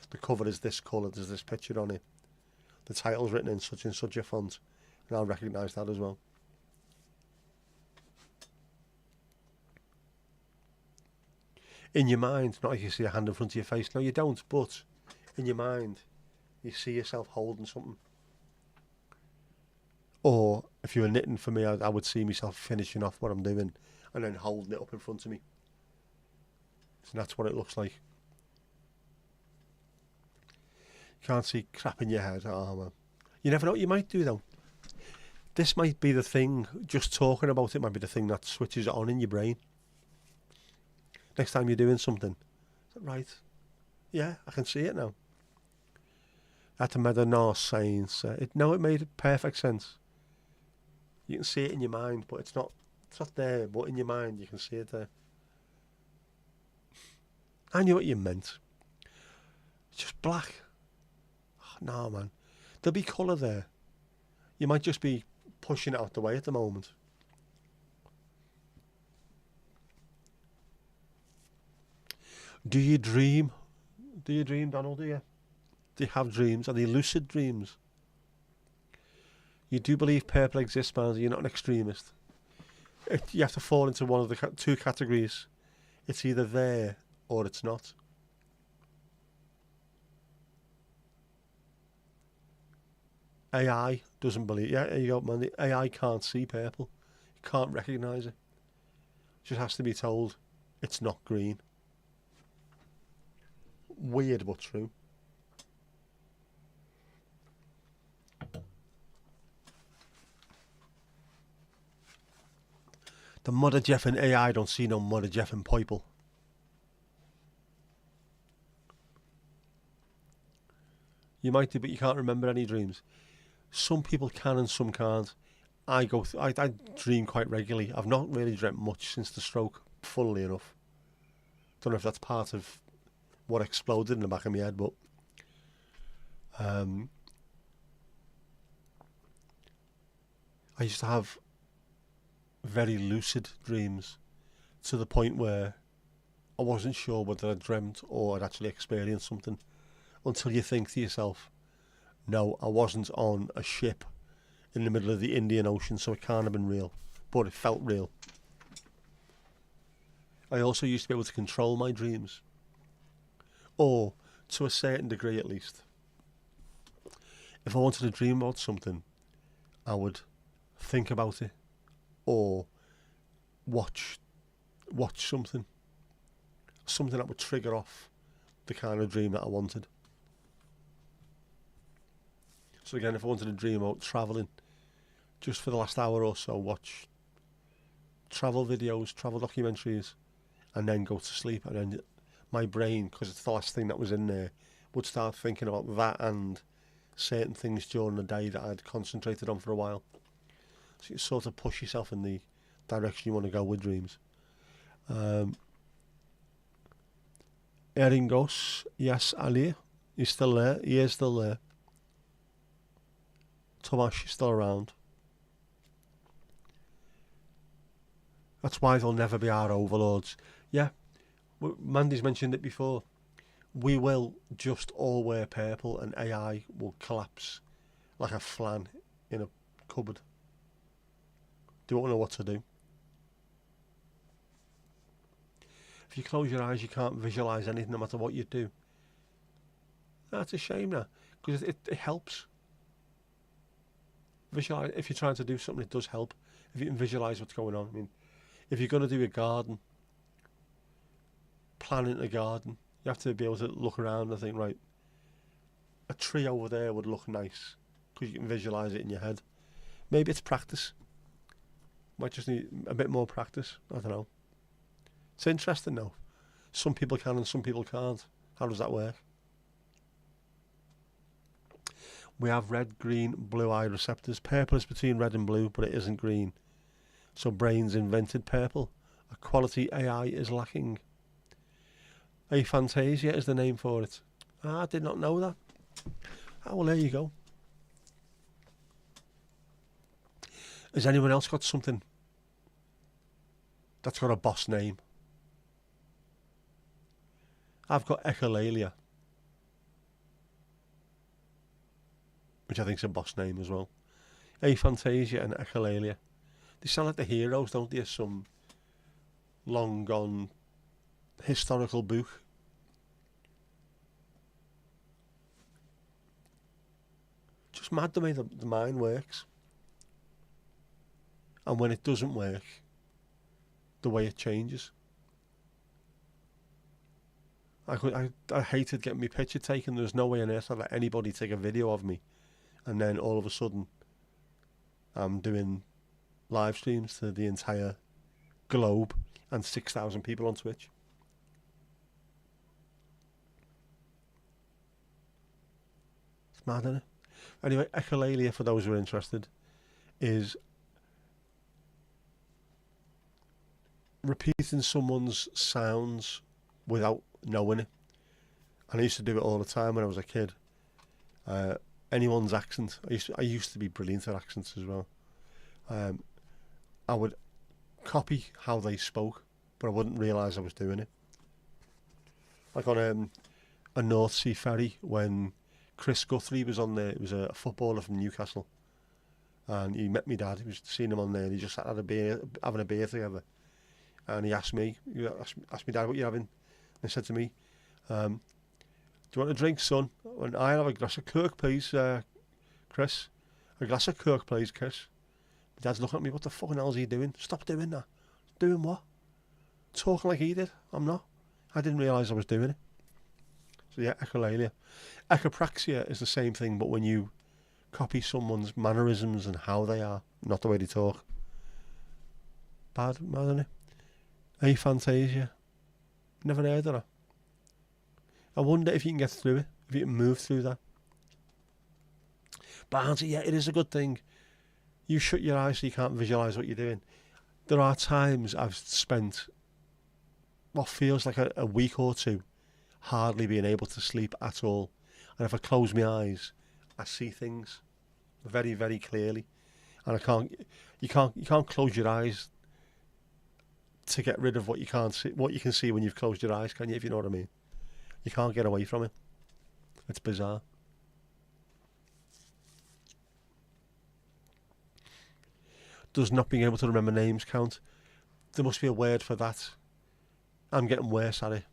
The cover is this colour, there's this picture on it. The title's written in such and such a font, and I'll recognise that as well. In your mind, not like you see a hand in front of your face. No, you don't, but in your mind, you see yourself holding something. Or if you were knitting for me, I would see myself finishing off what I'm doing and then holding it up in front of me. So that's what it looks like. You can't see crap in your head. Oh, man. You never know what you might do, though. This might be the thing, just talking about it might be the thing that switches it on in your brain. Next time you're doing something. Right. Yeah, I can see it now. That made no sense. It made perfect sense. You can see it in your mind, but it's not there, but in your mind you can see it there. I knew what you meant. It's just black. Oh, no, man. There'll be colour there. You might just be pushing it out the way at the moment. Do you dream? Do you dream, Donald? Do you have dreams? Are they lucid dreams? You do believe purple exists, man. You're not an extremist. You have to fall into one of the two categories. It's either there or it's not. AI doesn't believe. Yeah, there you go, man. The AI can't see purple. It can't recognise it. It just has to be told it's not green. Weird but true. The Mother Jeff and AI don't see no Mother Jeff and Poiple. You might do, but you can't remember any dreams. Some people can and some can't. I dream quite regularly. I've not really dreamt much since the stroke, funnily enough. Don't know if that's part of what exploded in the back of my head, but I used to have very lucid dreams to the point where I wasn't sure whether I dreamt or I'd actually experienced something until you think to yourself, no, I wasn't on a ship in the middle of the Indian Ocean, so it can't have been real, but it felt real. I also used to be able to control my dreams, or to a certain degree at least. If I wanted to dream about something, I would think about it or watch something that would trigger off the kind of dream that I wanted. So again, if I wanted to dream about travelling, just for the last hour or so, watch travel videos, travel documentaries, and then go to sleep. And then my brain, because it's the last thing that was in there, would start thinking about that and certain things during the day that I'd concentrated on for a while. So you sort of push yourself in the direction you want to go with dreams. Eringos, yes, Ali, he's still there. He is still there. Tomash is still around. That's why they'll never be our overlords. Yeah, Mandy's mentioned it before. We will just all wear purple and AI will collapse like a flan in a cupboard. They won't know what to do. If you close your eyes, you can't visualise anything, no matter what you do. That's a shame now, because it helps. Visualise. If you're trying to do something, it does help. If you can visualise what's going on. I mean, if you're going to do a garden, planting a garden, you have to be able to look around and think, right, a tree over there would look nice, because you can visualise it in your head. Maybe it's practice. Might just need a bit more practice. I don't know. It's interesting though. Some people can and some people can't. How does that work? We have red, green, blue eye receptors. Purple is between red and blue, but it isn't green. So brains invented purple. A quality AI is lacking. Aphantasia is the name for it. I did not know that. Oh, well, there you go. Has anyone else got something that's got a boss name? I've got echolalia, which I think is a boss name as well. Aphantasia and echolalia. They sound like the heroes, don't they? Some long gone historical book. Just mad the way the mind works. And when it doesn't work, the way it changes. I hated getting my picture taken. There was no way on earth I'd let anybody take a video of me. And then all of a sudden, I'm doing live streams to the entire globe and 6,000 people on Twitch. It's mad, isn't it? Anyway, echolalia, for those who are interested, is repeating someone's sounds without knowing it. And I used to do it all the time when I was a kid. Anyone's accent. I used to be brilliant at accents as well. I would copy how they spoke, but I wouldn't realise I was doing it. Like on a North Sea ferry when Chris Guthrie was on there. He was a footballer from Newcastle, and he met me dad. He was seeing him on there, and he just sat at a beer, having a beer together. And he asked me, Dad, what you having? And he said to me, do you want a drink, son? And I'll have a glass of Kirk, please, Chris. A glass of Kirk, please, Chris. My dad's looking at me, what the fucking hell is he doing? Stop doing that. Doing what? Talking like he did. I'm not. I didn't realise I was doing it. So yeah, echolalia. Echopraxia is the same thing, but when you copy someone's mannerisms and how they are, not the way they talk. Bad, isn't it? Aphantasia. Never heard of that. I wonder if you can get through it, if you can move through that. But yeah, it is a good thing. You shut your eyes so you can't visualise what you're doing. There are times I've spent what feels like a week or two hardly being able to sleep at all. And if I close my eyes, I see things very, very clearly. And you can't close your eyes to get rid of what you can't see, what you can see when you've closed your eyes, can you? If you know what I mean. You can't get away from it. It's bizarre. Does not being able to remember names count? There must be a word for that. I'm getting worse at it.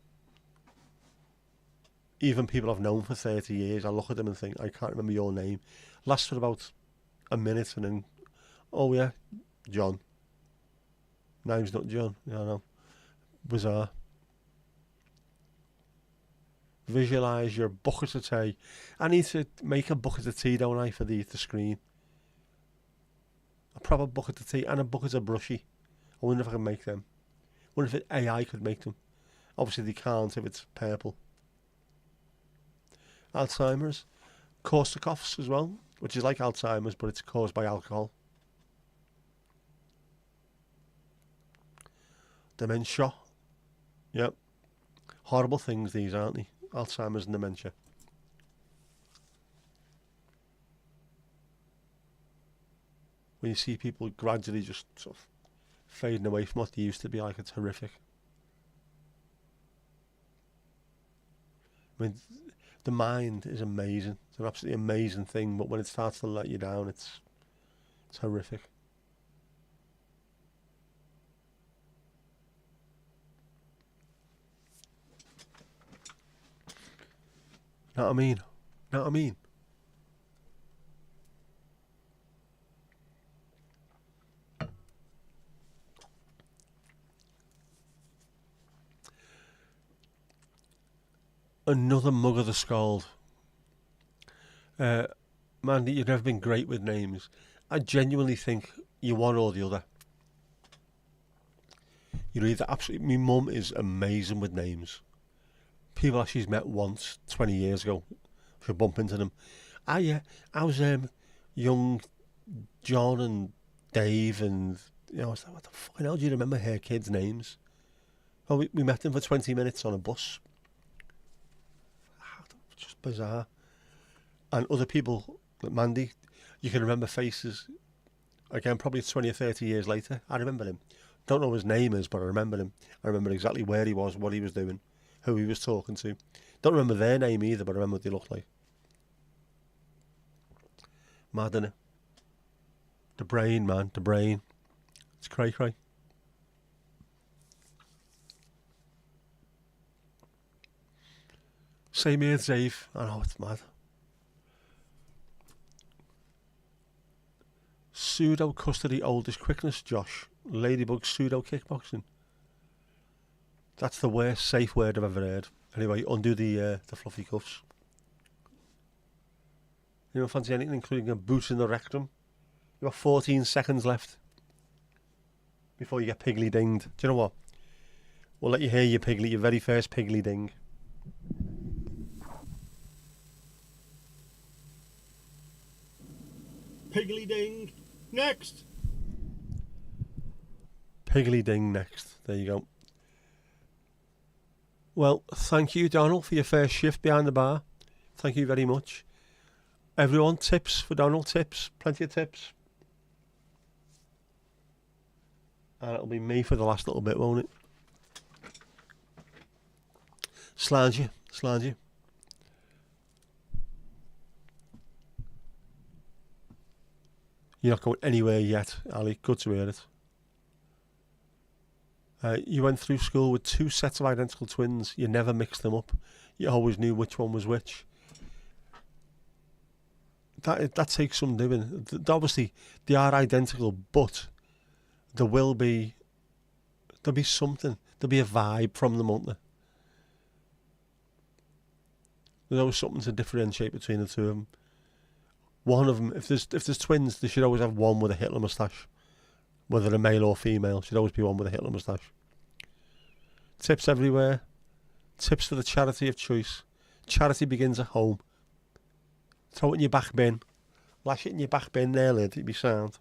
Even people I've known for 30 years, I look at them and think, I can't remember your name. Lasts for about a minute and then, oh yeah, John. Name's not John. Yeah, I know. Bizarre. Visualise your bucket of tea. I need to make a bucket of tea, don't I, for the screen. A proper bucket of tea and a bucket of brushy. I wonder if I can make them. I wonder if AI could make them. Obviously they can't if it's purple. Alzheimer's. Korsakoff's as well, which is like Alzheimer's, but it's caused by alcohol. Dementia. Yep. Horrible things these, aren't they? Alzheimer's and dementia. When you see people gradually just sort of fading away from what they used to be like, it's horrific. I mean, the mind is amazing. It's an absolutely amazing thing, but when it starts to let you down, it's horrific. Know what I mean? Know what I mean? Another mug of the scald. Mandy, you've never been great with names. I genuinely think you're one or the other. You're either absolutely... My mum is amazing with names. People that she's met once, 20 years ago, she'll bump into them. Ah, yeah, how's young John and Dave and... You know, I was like, what the fucking hell do you remember her kids' names? Well, we met them for 20 minutes on a bus. Just bizarre. And other people, like Mandy, you can remember faces. Again, probably 20 or 30 years later. I remember him. Don't know what his name is, but I remember him. I remember exactly where he was, what he was doing, who he was talking to. Don't remember their name either, but I remember what they looked like. Mad, innit? The brain, man, the brain. It's cray-cray. Same here, Dave. I know, it's mad. Pseudo custody oldest quickness, Josh. Ladybug pseudo kickboxing. That's the worst safe word I've ever heard. Anyway, undo the fluffy cuffs. You don't fancy anything, including a boot in the rectum? You've got 14 seconds left before you get piggly dinged. Do you know what? We'll let you hear your very first piggly ding. Piggly ding. Next. Piggly ding next. There you go. Well, thank you, Donald, for your first shift behind the bar. Thank you very much. Everyone, tips for Donald, tips. Plenty of tips. And it'll be me for the last little bit, won't it? Slange you. You're not going anywhere yet, Ali. Good to hear it. You went through school with 2 sets of identical twins. You never mixed them up. You always knew which one was which. That takes some doing. Obviously, they are identical, but there'll be something. There'll be a vibe from them, won't there? There's always something to differentiate between the two of them. One of them, if there's twins, they should always have one with a Hitler moustache. Whether they're male or female, should always be one with a Hitler moustache. Tips everywhere. Tips for the charity of choice. Charity begins at home. Throw it in your back bin. Lash it in your back bin there, lad. It'd be sound.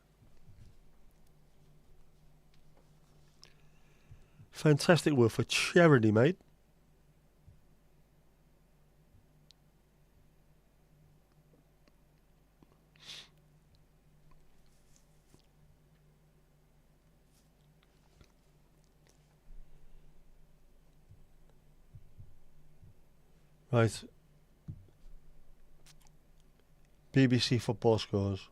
Fantastic work for charity, mate. Right. BBC football scores.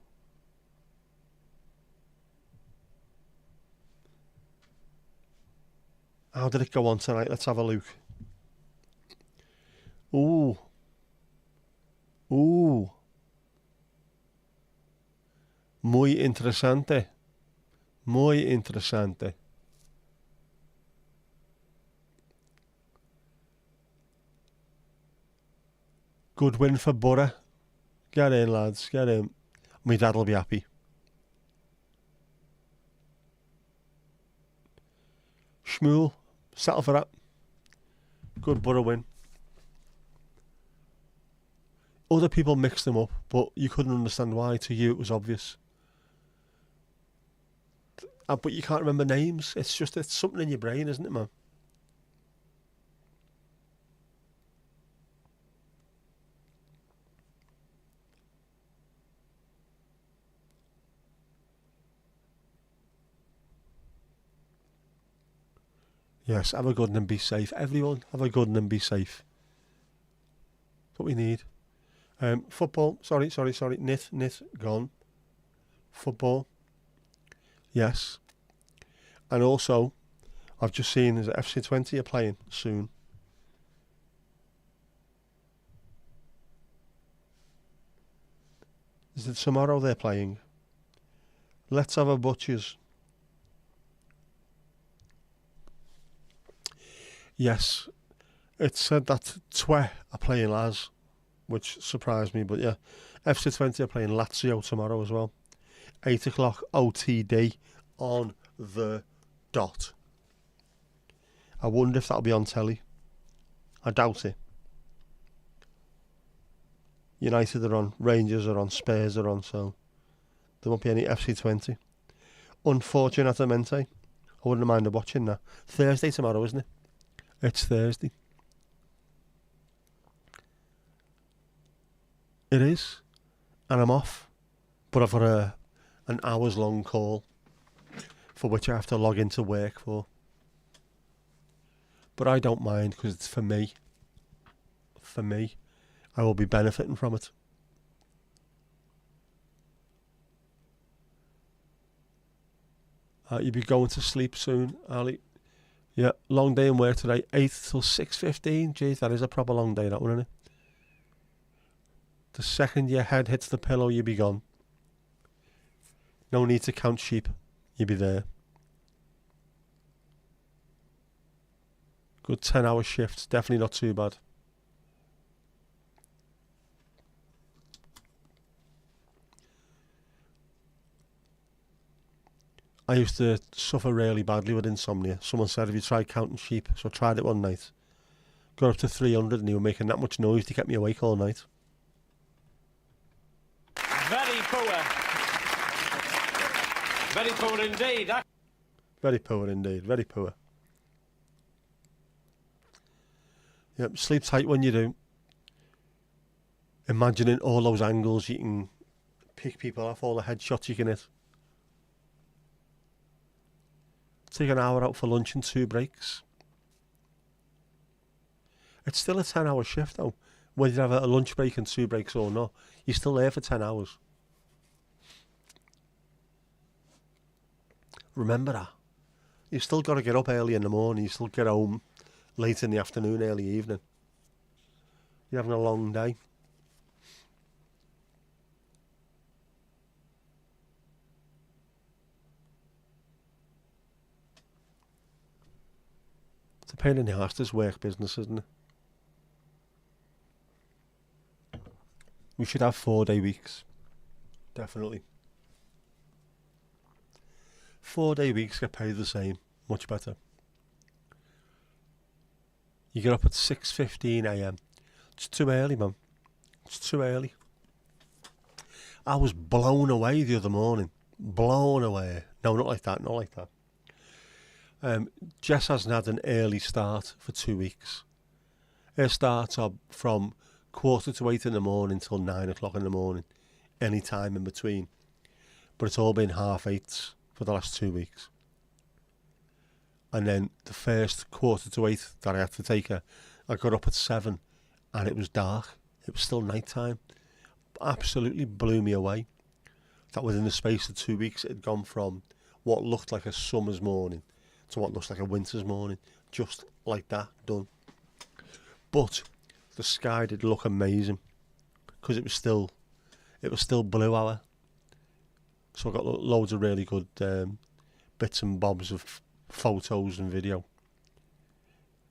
How did it go on tonight? Let's have a look. Ooh. Muy interesante. Good win for Borough. Get in, lads. Get in. My dad will be happy. Shmuel, settle for that. Good Borough win. Other people mixed them up, but you couldn't understand why. To you, it was obvious. But you can't remember names. It's something in your brain, isn't it, man? Yes, have a good one and be safe. Everyone, have a good one and be safe. That's what we need. Football. Sorry. Nith, gone. Football. Yes. And also, I've just seen that FC20 are playing soon. Is it tomorrow they're playing? Let's have a butchers. Yes, it said that Twe are playing Las, which surprised me, but yeah. FC20 are playing Lazio tomorrow as well. 8 o'clock OTD on the dot. I wonder if that'll be on telly. I doubt it. United are on, Rangers are on, Spurs are on, so there won't be any FC20. Unfortunatamente, I wouldn't mind watching that. Thursday tomorrow, isn't it? It's Thursday. It is, and I'm off, but I've got an hours long call for which I have to log into work for. But I don't mind because it's for me. For me, I will be benefiting from it. You'll be going to sleep soon, Ali. Yeah, long day in work today, 8 till 6:15. Geez, that is a proper long day, that one, isn't it? The second your head hits the pillow, you'll be gone. No need to count sheep. You'll be there. Good 10-hour shifts. Definitely not too bad. I used to suffer really badly with insomnia. Someone said, have you tried counting sheep? So I tried it one night. Got up to 300 and they were making that much noise to keep me awake all night. Very poor. Very poor indeed. Very poor indeed. Very poor. Yep, sleep tight when you do. Imagining all those angles you can pick people off, all the headshots you can hit. Take an hour out for lunch and 2 breaks. It's still a 10-hour shift though. Whether you have a lunch break and 2 breaks or not, you're still there for 10 hours. Remember that. You've still got to get up early in the morning. You still get home late in the afternoon, early evening. You're having a long day. It's a pain in the arse, this work business, isn't it? We should have 4-day weeks. Definitely. 4-day weeks get paid the same. Much better. You get up at 6:15 a.m. It's too early, man. It's too early. I was blown away the other morning. Blown away. No, not like that. Not like that. Jess hasn't had an early start for 2 weeks. Her starts are from 7:45 in the morning till 9 o'clock in the morning. Any time in between. But it's all been 8:30 for the last 2 weeks. And then the first 7:45 that I had to take her, I got up at 7 and it was dark. It was still night time. Absolutely blew me away. That within the space of 2 weeks it had gone from what looked like a summer's morning to what looks like a winter's morning. Just like that, done. But the sky did look amazing because it was still blue hour. So I got loads of really good bits and bobs of photos and video.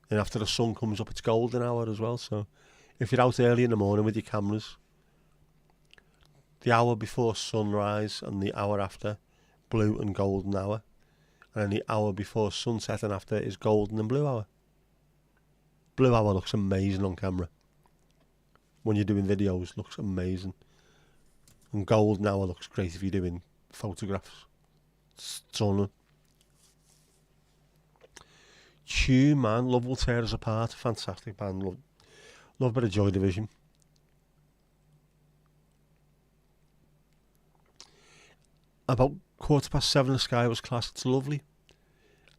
And after the sun comes up, it's golden hour as well. So if you're out early in the morning with your cameras, the hour before sunrise and the hour after, blue and golden hour. And then the hour before sunset and after is golden and blue hour. Blue hour looks amazing on camera. When you're doing videos, looks amazing. And golden hour looks great if you're doing photographs. Stunning. Chew, man, Love Will Tear Us Apart. Fantastic band. Love a bit of Joy Division. About 7:15 the sky was class. It's lovely.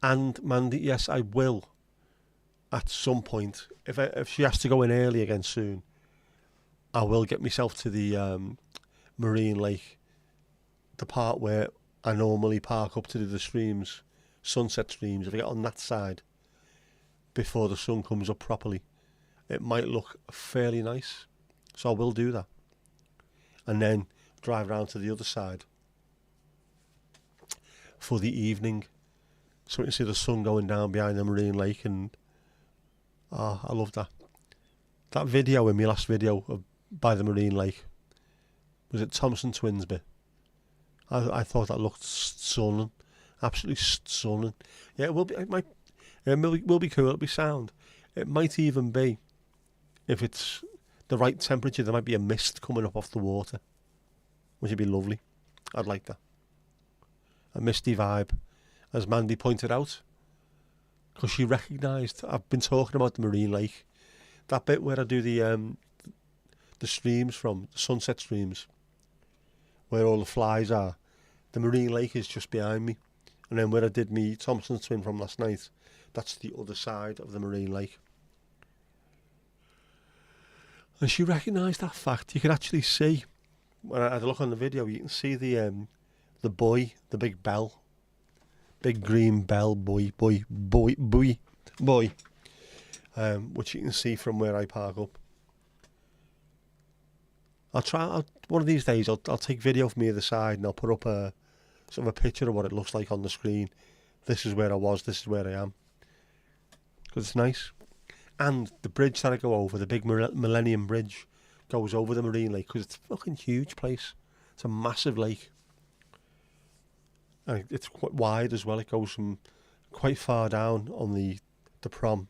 And Mandy, yes, I will at some point. If she has to go in early again soon, I will get myself to the Marine Lake, the part where I normally park up to do the streams, sunset streams. If I get on that side before the sun comes up properly, it might look fairly nice. So I will do that. And then drive round to the other side for the evening, so we can see the sun going down behind the marine lake, and I love that. That video in my last video of by the marine lake, was it Thompson Twinsby? I thought that looked stunning, absolutely stunning. Yeah, it will be. It will be cool. It'll be sound. It might even be, if it's the right temperature, there might be a mist coming up off the water, which would be lovely. I'd like that. A misty vibe, as Mandy pointed out, because she recognised. I've been talking about the marine lake, that bit where I do the streams from, the sunset streams, where all the flies are. The marine lake is just behind me, and then where I did me Thompson Twin from last night, that's the other side of the marine lake. And she recognised that fact. You can actually see, when I had a look on the video, you can see the buoy, the big bell, big green bell buoy, which you can see from where I park up. One of these days I'll take video from either side, and I'll put up a sort of a picture of what it looks like on the screen. This is where I was, this is where I am. Because it's nice. And the bridge that I go over, the big Millennium Bridge, goes over the marine lake, because it's a fucking huge place. It's a massive lake. And it's quite wide as well. It goes from quite far down on the prom.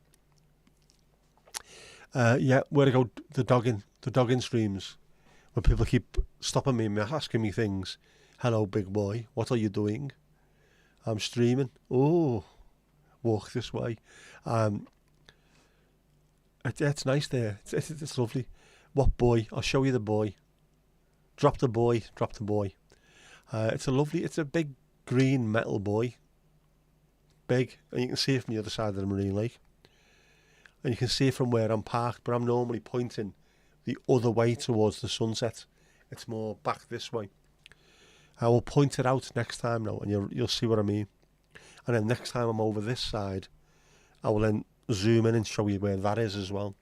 Yeah, where I go, the dogging streams, when people keep stopping me and asking me things. Hello, big boy, what are you doing? I'm streaming. Oh, walk this way. It's nice there. It's lovely. What buoy? I'll show you the buoy. Drop the buoy. It's a big green metal buoy. Big, and you can see it from the other side of the marine lake. And you can see it from where I'm parked, but I'm normally pointing the other way towards the sunset. It's more back this way. I will point it out next time now, and you'll see what I mean. And then next time I'm over this side, I will then zoom in and show you where that is as well.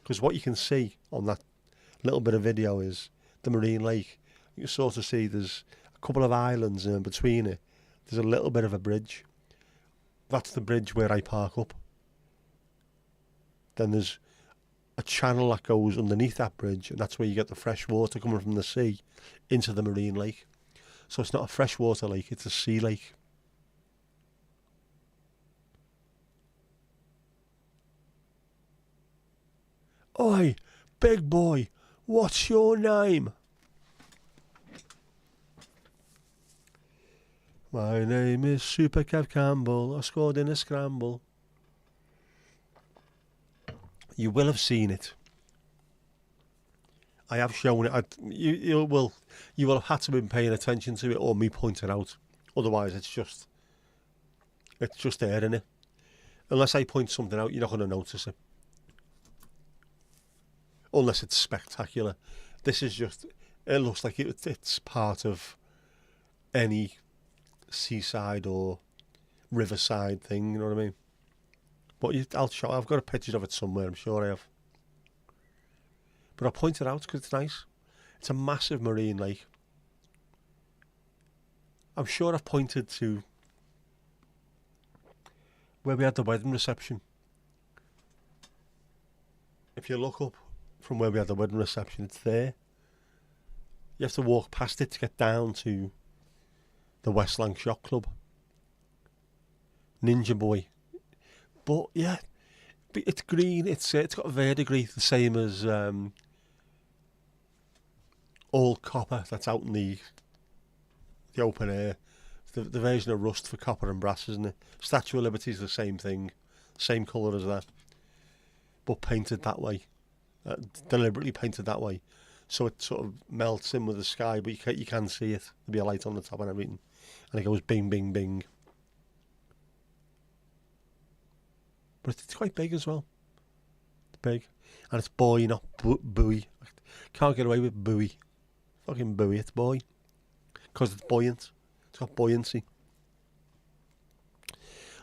Because what you can see on that little bit of video is the marine lake. You can sort of see there's a couple of islands, and in between it, there's a little bit of a bridge. That's the bridge where I park up. Then there's a channel that goes underneath that bridge, and that's where you get the fresh water coming from the sea into the marine lake. So it's not a freshwater lake, it's a sea lake. Oi, big boy, what's your name? My name is Super Kev Campbell. I scored in a scramble. You will have seen it. I have shown it. You will have had to have been paying attention to it, or me pointing out. Otherwise, it's just there, isn't it? Unless I point something out, you're not going to notice it. Unless it's spectacular. This is just, it looks like it's part of any seaside or riverside thing, you know what I mean? But I've got a picture of it somewhere, I'm sure I have. But I'll point it out because it's nice. It's a massive marine lake. I'm sure I've pointed to where we had the wedding reception. If you look up from where we had the wedding reception, it's there. You have to walk past it to get down to the Westland Yacht Club. Ninja Boy. But yeah, it's green. It's got verdigris, the same as all copper that's out in the open air. It's the version of rust for copper and brass, isn't it? Statue of Liberty is the same thing, same colour as that, but painted that way, deliberately painted that way, so it sort of melts in with the sky, but you can see it. There'll be a light on the top and everything, and it goes bing, bing, bing. But it's quite big as well. It's big. And it's buoy, not buoy. Can't get away with buoy. Fucking buoy, it's buoy. Because it's buoyant. It's got buoyancy.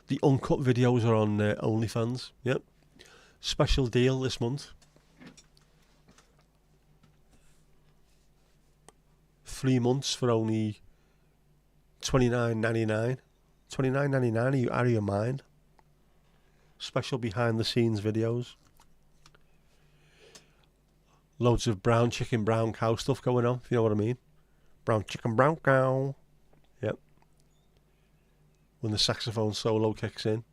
The uncut videos are on OnlyFans. Yep. Special deal this month. 3 months for only $29.99. $29.99, are you out of your mind? Special behind the scenes videos. Loads of brown chicken, brown cow stuff going on, if you know what I mean. Brown chicken, brown cow. Yep. When the saxophone solo kicks in.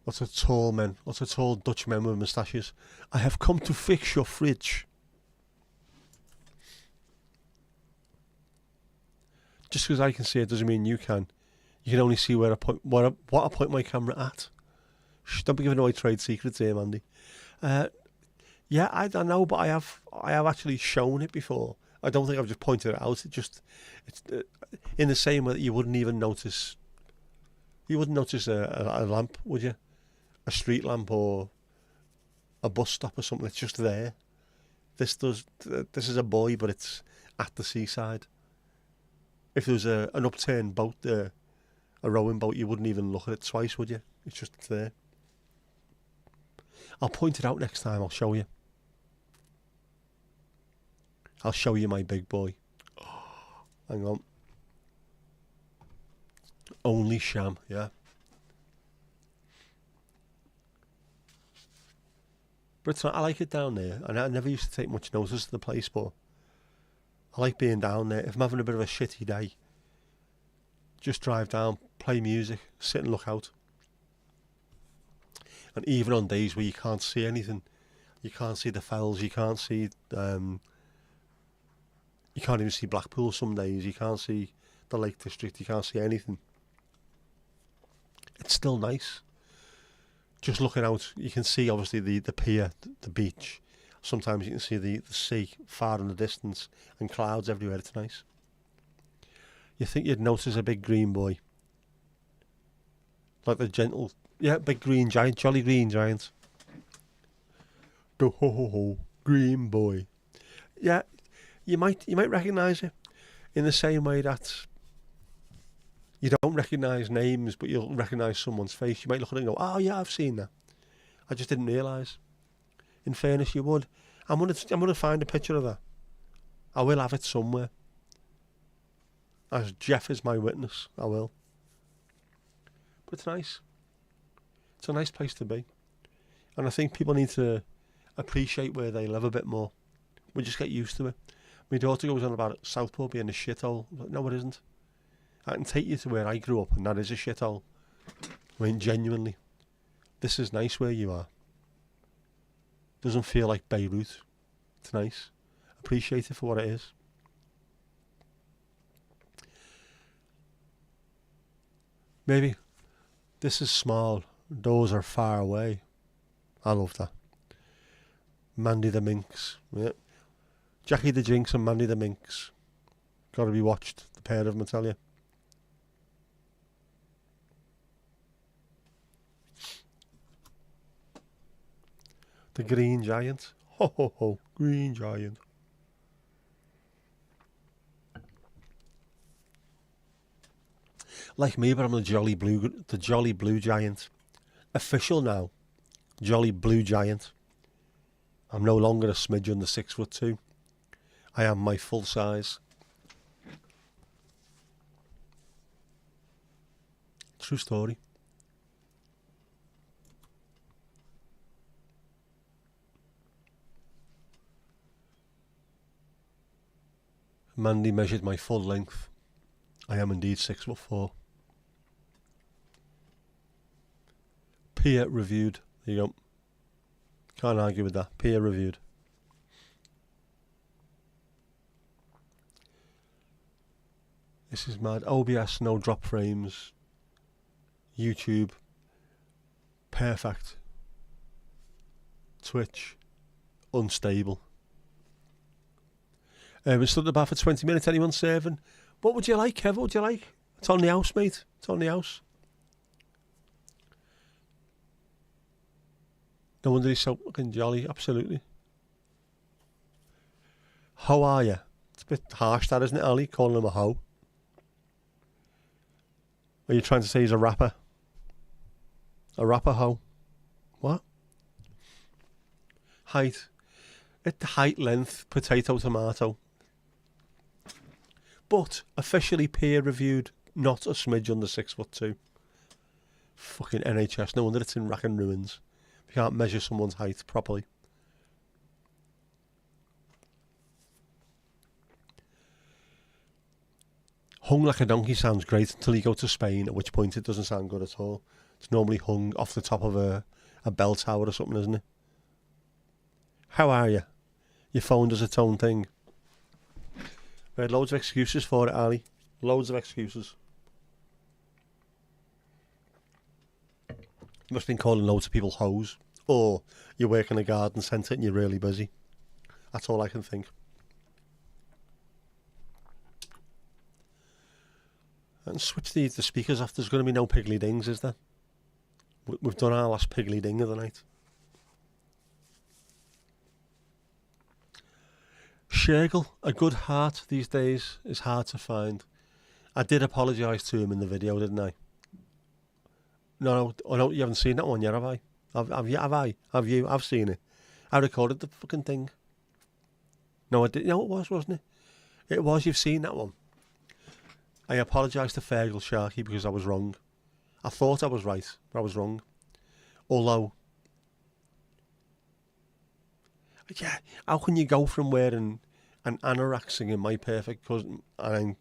Lots of tall men, lots of tall Dutch men with moustaches. I have come to fix your fridge. Just because I can see it doesn't mean you can. You can only see where I point, what I point my camera at. Shh, don't be giving away trade secrets here, Mandy. Yeah, I don't know, but I have actually shown it before. I don't think I've just pointed it out. It's in the same way that you wouldn't even notice. You wouldn't notice a lamp, would you? A street lamp or a bus stop or something. It's just there. This is a buoy, but it's at the seaside. If there was an upturned boat there, a rowing boat, you wouldn't even look at it twice, would you? It's just there. I'll point it out next time. I'll show you. I'll show you my big boy. Oh, hang on. Only sham, yeah. But it's not, I like it down there. And I never used to take much notice of the place, but I like being down there. If I'm having a bit of a shitty day, just drive down, play music, sit and look out. And even on days where you can't see anything, you can't see the fells, you can't see, you can't even see Blackpool some days, you can't see the Lake District, you can't see anything. It's still nice. Just looking out, you can see obviously the pier, the beach. Sometimes you can see the sea far in the distance and clouds everywhere. It's nice. You think you'd notice a big green boy. Like the gentle, yeah, big green giant, jolly green giant. Go ho ho ho, green boy. Yeah, you might recognise it in the same way that you don't recognise names, but you'll recognise someone's face. You might look at it and go, oh yeah, I've seen that. I just didn't realise. In fairness, you would. I'm gonna find a picture of that. I will have it somewhere. As Jeff is my witness, I will. But it's nice. It's a nice place to be. And I think people need to appreciate where they live a bit more. We just get used to it. My daughter goes on about Southport being a shithole. Like, no, it isn't. I can take you to where I grew up, and that is a shithole. I mean, genuinely. This is nice where you are. Doesn't feel like Beirut. It's nice. Appreciate it for what it is. Maybe this is small. Those are far away. I love that. Mandy the Minx. Yeah. Jackie the Jinx and Mandy the Minx. Gotta be watched. The pair of them, I tell you. The Green Giant. Ho ho ho. Green Giant. Like me, but I'm the Jolly Blue Giant. Official now. Jolly Blue Giant. I'm no longer a smidge under 6'2". I am my full size. True story. Mandy measured my full length. I am indeed 6'4". Peer reviewed. There you go. Can't argue with that. Peer reviewed. This is mad. OBS, no drop frames. YouTube. Perfect. Twitch. Unstable. We stood at the bar for 20 minutes. Anyone serving? What would you like, Kev? What would you like? It's on the house, mate. It's on the house. No wonder he's so fucking jolly. Absolutely. How are you? It's a bit harsh, that, isn't it, Ali? Calling him a hoe. Are you trying to say he's a rapper? A rapper hoe? What? height. At the height, length, potato, tomato. But officially peer reviewed, not a smidge under 6'2". Fucking NHS, no wonder it's in rack and ruins. You can't measure someone's height properly. Hung like a donkey sounds great until you go to Spain, at which point it doesn't sound good at all. It's normally hung off the top of a bell tower or something, isn't it? How are you? Your phone does its own thing. We had loads of excuses for it, Ali. Loads of excuses. You must have been calling loads of people hoes. Or you work in a garden centre and you're really busy. That's all I can think. And switch the speakers off. There's going to be no piggly dings, is there? We've done our last piggly ding of the night. Shergill, a good heart these days is hard to find. I did apologise to him in the video, didn't I? No, you haven't seen that one yet, have I? Have you? I've seen it. I recorded the fucking thing. No, I did. No, it was, wasn't it? It was. You've seen that one. I apologise to Fergal Sharkey because I was wrong. I thought I was right, but I was wrong. Although, yeah, how can you go from wearing an anorak singing My Perfect Cousin and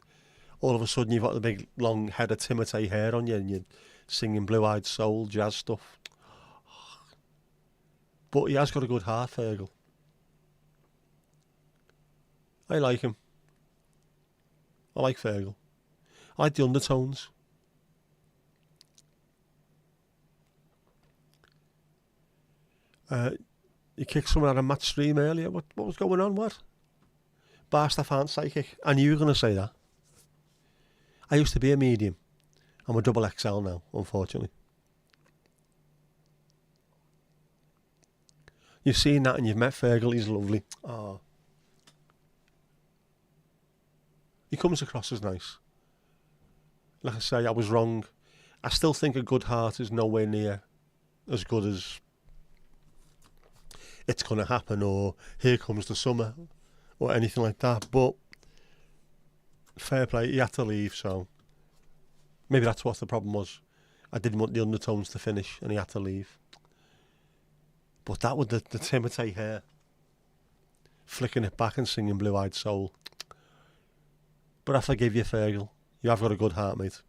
all of a sudden you've got the big long head of Timothy hair on you and you're singing blue-eyed soul, jazz stuff. But he has got a good heart, Fergal. I like him. I like Fergal. I like the undertones. You kicked someone out of Matt's stream earlier. What was going on? What? Bar staff aren't psychic. I knew you were going to say that. I used to be a medium. I'm a double XL now, unfortunately. You've seen that and you've met Fergal. He's lovely. Oh. He comes across as nice. Like I say, I was wrong. I still think a good heart is nowhere near as good as It's Gonna Happen or Here Comes the Summer or anything like that. But fair play, he had to leave, so maybe that's what the problem was. I didn't want the undertones to finish and he had to leave. But that with the Timothy hair, flicking it back and singing Blue-Eyed Soul. But I forgive you, Fergal. You have got a good heart, mate.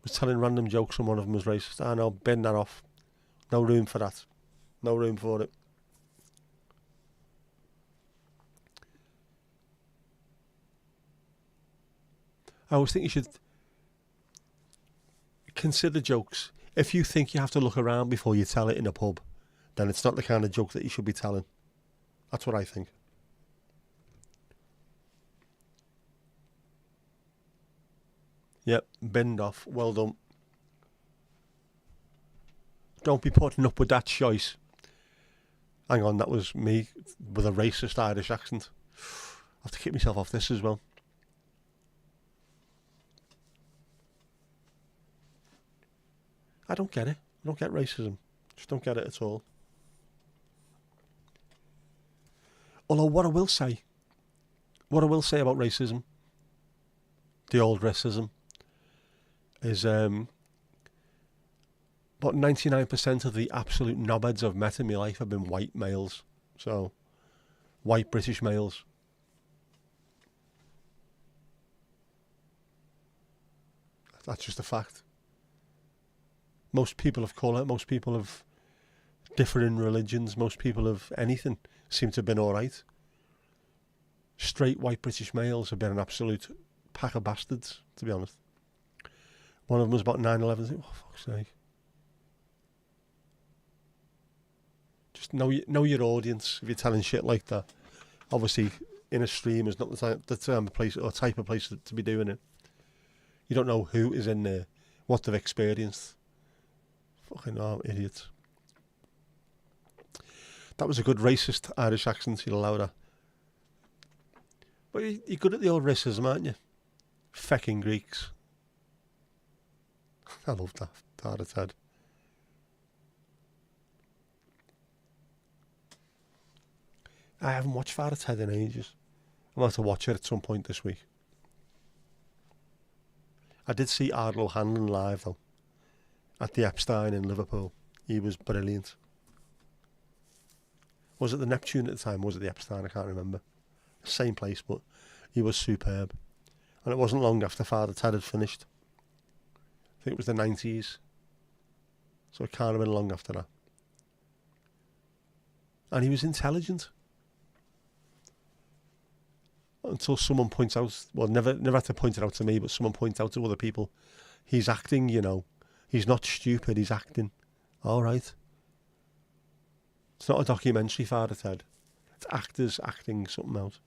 Was telling random jokes and one of them was racist. I know, bend that off. No room for that. No room for it. I always think you should consider jokes. If you think you have to look around before you tell it in a pub, then it's not the kind of joke that you should be telling. That's what I think. Yep, bend off. Well done. Don't be putting up with that choice. Hang on, that was me with a racist Irish accent. I have to keep myself off this as well. I don't get it. I don't get racism. Just don't get it at all. Although what I will say about racism, the old racism, is about 99% of the absolute knobheads I've met in my life have been white males. So, white British males. That's just a fact. Most people of colour, most people of differing religions, most people of anything seem to have been alright. Straight white British males have been an absolute pack of bastards, to be honest. One of them was about 9/11. Oh, fuck's sake. Just know your audience if you're telling shit like that. Obviously, in a stream is not the time of place or type of place to be doing it. You don't know who is in there, what they've experienced. Fucking idiots. That was a good racist Irish accent, you'll allow that. But you're good at the old racism, aren't you? Fecking Greeks. I love that. Ted. I haven't watched Father Ted in ages. I'm going to watch it at some point this week. I did see Ardal Hanlon live though, at the Epstein in Liverpool. He was brilliant. Was it the Neptune at the time? Was it the Epstein? I can't remember. Same place, but he was superb. And it wasn't long after Father Ted had finished. I think it was the 90s. So it can't have been long after that. And he was intelligent. Until someone points out, well, never had to point it out to me, but someone points out to other people, he's acting, you know. He's not stupid, he's acting. All right. It's not a documentary, Father Ted. It's actors acting something out.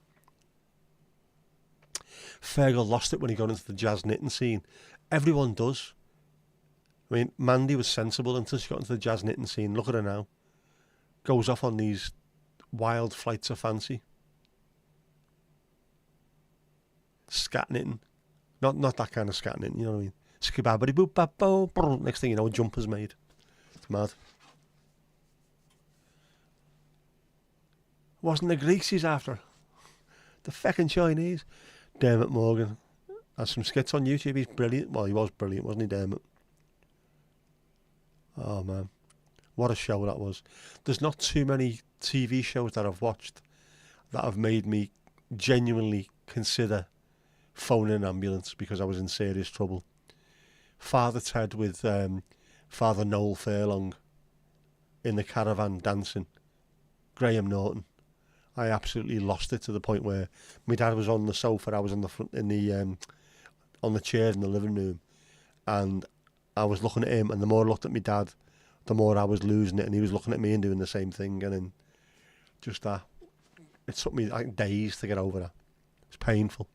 Fergal lost it when he got into the jazz knitting scene. Everyone does. I mean, Mandy was sensible until she got into the jazz knitting scene. Look at her now. Goes off on these wild flights of fancy. Scat knitting. Not that kind of scat knitting, you know what I mean? Skibabbity boop bap bo. Next thing you know, a jumper's made. It's mad. Wasn't the Greeks he's after? The feckin' Chinese. Dermot Morgan has some skits on YouTube. He's brilliant. Well, he was brilliant, wasn't he, Dermot? Oh, man. What a show that was. There's not too many TV shows that I've watched that have made me genuinely consider phoning an ambulance because I was in serious trouble. Father Ted with Father Noel Furlong in the caravan dancing. Graham Norton. I absolutely lost it to the point where my dad was on the sofa, I was on the front in the on the chair in the living room, and I was looking at him, and the more I looked at my dad, the more I was losing it, and he was looking at me and doing the same thing, and then just that. It took me like days to get over that. It's painful.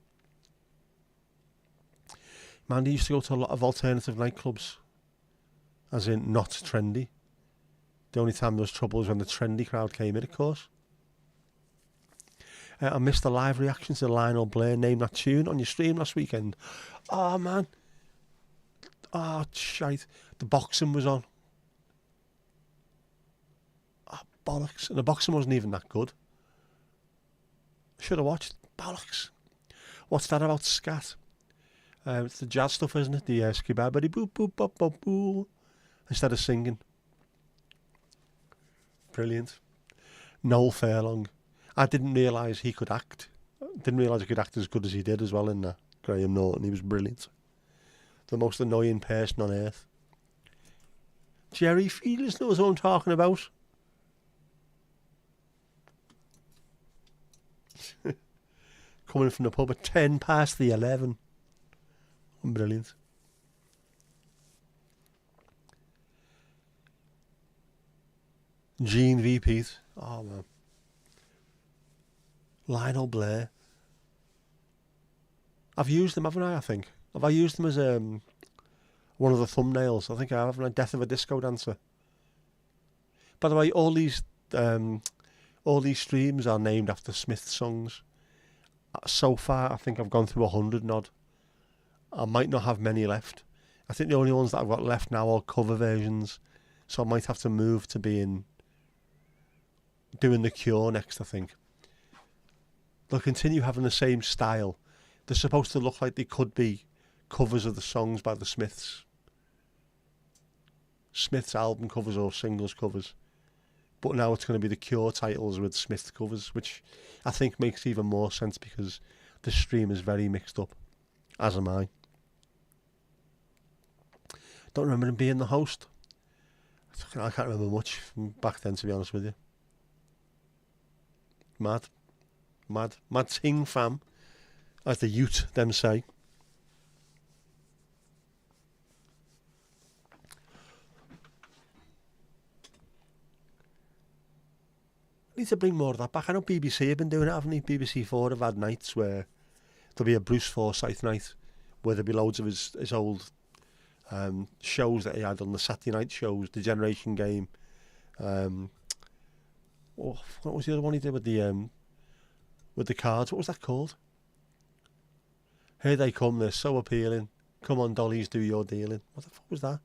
Mandy used to go to a lot of alternative nightclubs, as in not trendy. The only time there was trouble was when the trendy crowd came in, of course. I missed the live reactions to Lionel Blair Name That Tune on your stream last weekend. Oh, man. Oh, shite. The boxing was on. Oh, bollocks. And the boxing wasn't even that good. Should have watched. Bollocks. What's that about scat? It's the jazz stuff, isn't it? The skibabbity boop boop bop bop boo. Instead of singing. Brilliant. Noel Furlong. I didn't realise he could act. Didn't realise he could act as good as he did as well in that. Graham Norton, he was brilliant. The most annoying person on earth. Jerry Fields knows what I'm talking about. Coming from the pub at 10 past the 11. Brilliant. Gene V. Pete. Oh, man. Lionel Blair. I've used them, haven't I think? Have I used them as one of the thumbnails? I think I have, haven't I? Death of a Disco Dancer. By the way, all these streams are named after Smith songs. So far, I think I've gone through 100 and odd. I might not have many left. I think the only ones that I've got left now are cover versions. So I might have to move to doing The Cure next, I think. They'll continue having the same style. They're supposed to look like they could be covers of the songs by the Smiths. Smiths album covers or singles covers. But now it's going to be The Cure titles with Smiths covers, which I think makes even more sense because the stream is very mixed up, as am I. Don't remember him being the host. I can't remember much from back then, to be honest with you. Mad ting fam, as the Ute them say. I need to bring more of that back. I know BBC have been doing it, haven't they? BBC4 have had nights where there'll be a Bruce Forsyth night where there'll be loads of his old shows that he had on the Saturday night shows, the Generation Game. What was the other one he did with the cards? What was that called? Here they come, they're so appealing. Come on, dollies, do your dealing. What the fuck was that?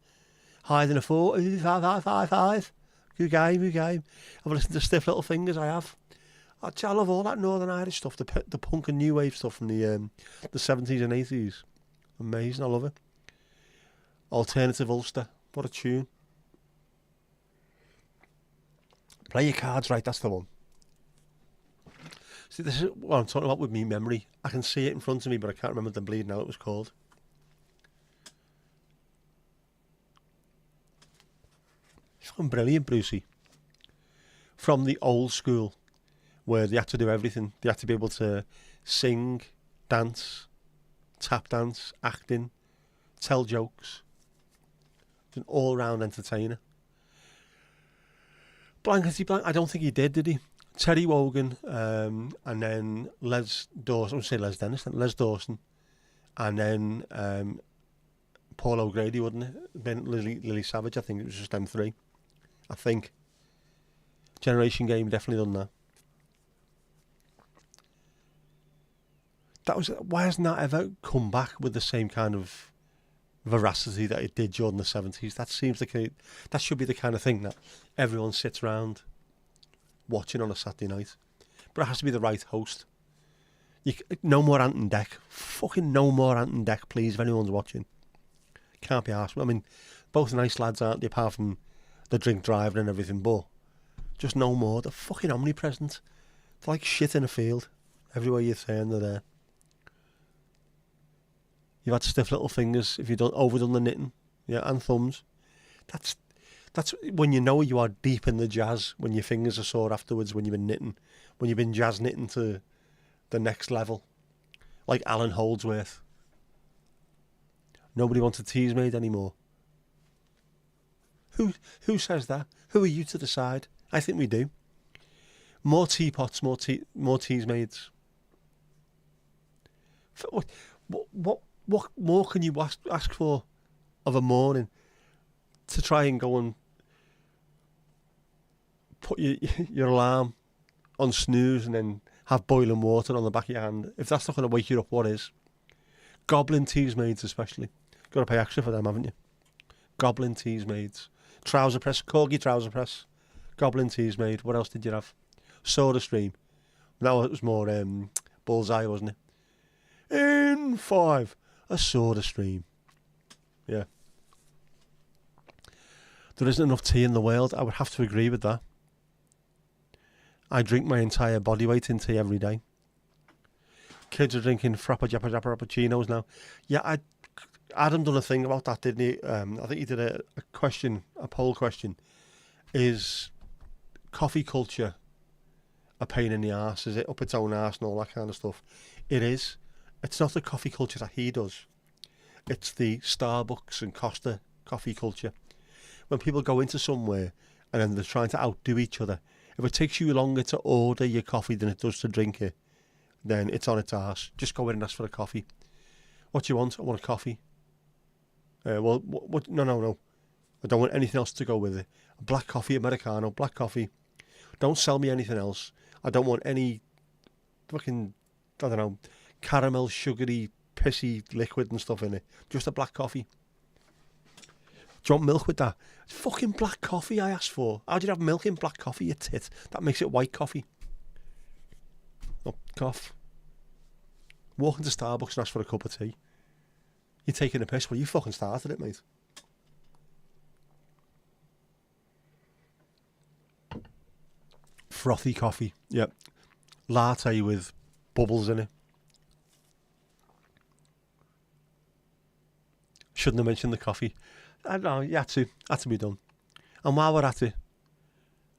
Hiding a 4, 5. Good game. I've listened to Stiff Little Fingers, I have. I love all that Northern Irish stuff, the punk and new wave stuff from the 70s and 80s. Amazing, I love it. Alternative Ulster, what a tune. Play your cards right, that's the one. See, this is what I'm talking about with me memory. I can see it in front of me, but I can't remember the bleeding out it was called. Fucking brilliant, Brucey. From the old school, where they had to do everything. They had to be able to sing, dance, tap dance, acting, tell jokes. An all-round entertainer. Blankety blank, I don't think he did he? Terry Wogan, and then Les Dawson. I would say Les Dennis, Les Dawson, and then Paul O'Grady, wouldn't it? Then Lily Savage. I think it was just them three. I think. Generation Game definitely done that. That was, why hasn't that ever come back with the same kind of veracity that it did during the 70s? That seems like that should be the kind of thing that everyone sits around watching on a Saturday night. But it has to be the right host. No more Ant and Dec. Fucking no more Ant and Dec, please, if anyone's watching. Can't be arsed. I mean, both nice lads, aren't they, apart from the drink driving and everything, but just no more. They're fucking omnipresent. They're like shit in a field. Everywhere you turn, they're there. You've had stiff little fingers if you've overdone the knitting, yeah, and thumbs. That's when you know you are deep in the jazz, when your fingers are sore afterwards, when you've been knitting, when you've been jazz knitting to the next level. Like Alan Holdsworth. Nobody wants a tease made anymore. Who says that? Who are you to decide? I think we do. More teapots, more teas maids. What more can you ask for of a morning to try and go and put your alarm on snooze and then have boiling water on the back of your hand? If that's not going to wake you up, what is? Goblin teas maids especially. Got to pay extra for them, haven't you? Goblin teas maids. Trouser press, corgi trouser press. Goblin teas made. What else did you have? Soda Stream. Now it was more Bullseye, wasn't it? In 5. A Soda Stream. Yeah. There isn't enough tea in the world. I would have to agree with that. I drink my entire body weight in tea every day. Kids are drinking frappuccinos now. Yeah, Adam done a thing about that, didn't he? I think he did a poll question. Is coffee culture a pain in the arse? Is it up its own arse and all that kind of stuff? It is. It's not the coffee culture that he does. It's the Starbucks and Costa coffee culture. When people go into somewhere and then they're trying to outdo each other, if it takes you longer to order your coffee than it does to drink it, then it's on its arse. Just go in and ask for a coffee. What do you want? I want a coffee. What? No. I don't want anything else to go with it. A black coffee, Americano, black coffee. Don't sell me anything else. I don't want any fucking, I don't know, caramel, sugary, pissy liquid and stuff in it. Just a black coffee. Do you want milk with that? It's fucking black coffee I asked for. How do you have milk in black coffee, you tit? That makes it white coffee. Oh, cough. Walk into Starbucks and ask for a cup of tea. You're taking a piss. Well, you fucking started it, mate. Frothy coffee. Yep. Latte with bubbles in it. Shouldn't have mentioned the coffee. I don't know, you had to be done. And while we're at it,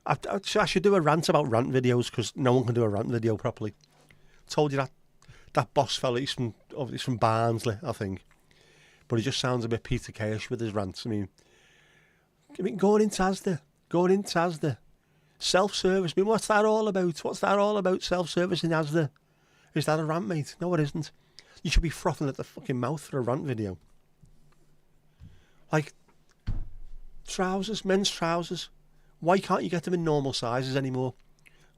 I should do a rant about rant videos because no one can do a rant video properly. Told you that boss fella, he's from Barnsley, I think. But he just sounds a bit Peter Kay-ish with his rants. I mean, going in Asda. Self-service. I mean, what's that all about? Self-service in Asda? Is that a rant, mate? No, it isn't. You should be frothing at the fucking mouth for a rant video. Like, trousers, men's trousers. Why can't you get them in normal sizes anymore?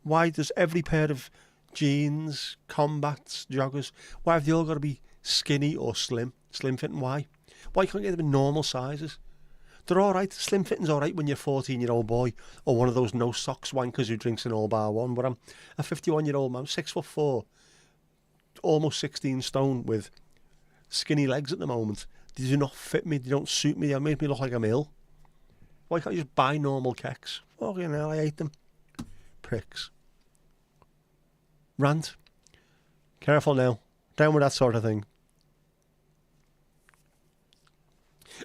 Why does every pair of jeans, combats, joggers, why have they all got to be skinny or slim fitting? Why can't you get them in normal sizes? They're all right. Slim fitting's all right when you're a 14-year-old boy or one of those no socks wankers who drinks an all bar one. But I'm a 51-year-old man, 6'4", almost 16 stone with skinny legs at the moment. They do not fit me. They don't suit me. They make me look like I'm ill. Why can't you just buy normal kecks? Fucking hell, I hate them. Pricks. Rant. Careful now. Down with that sort of thing.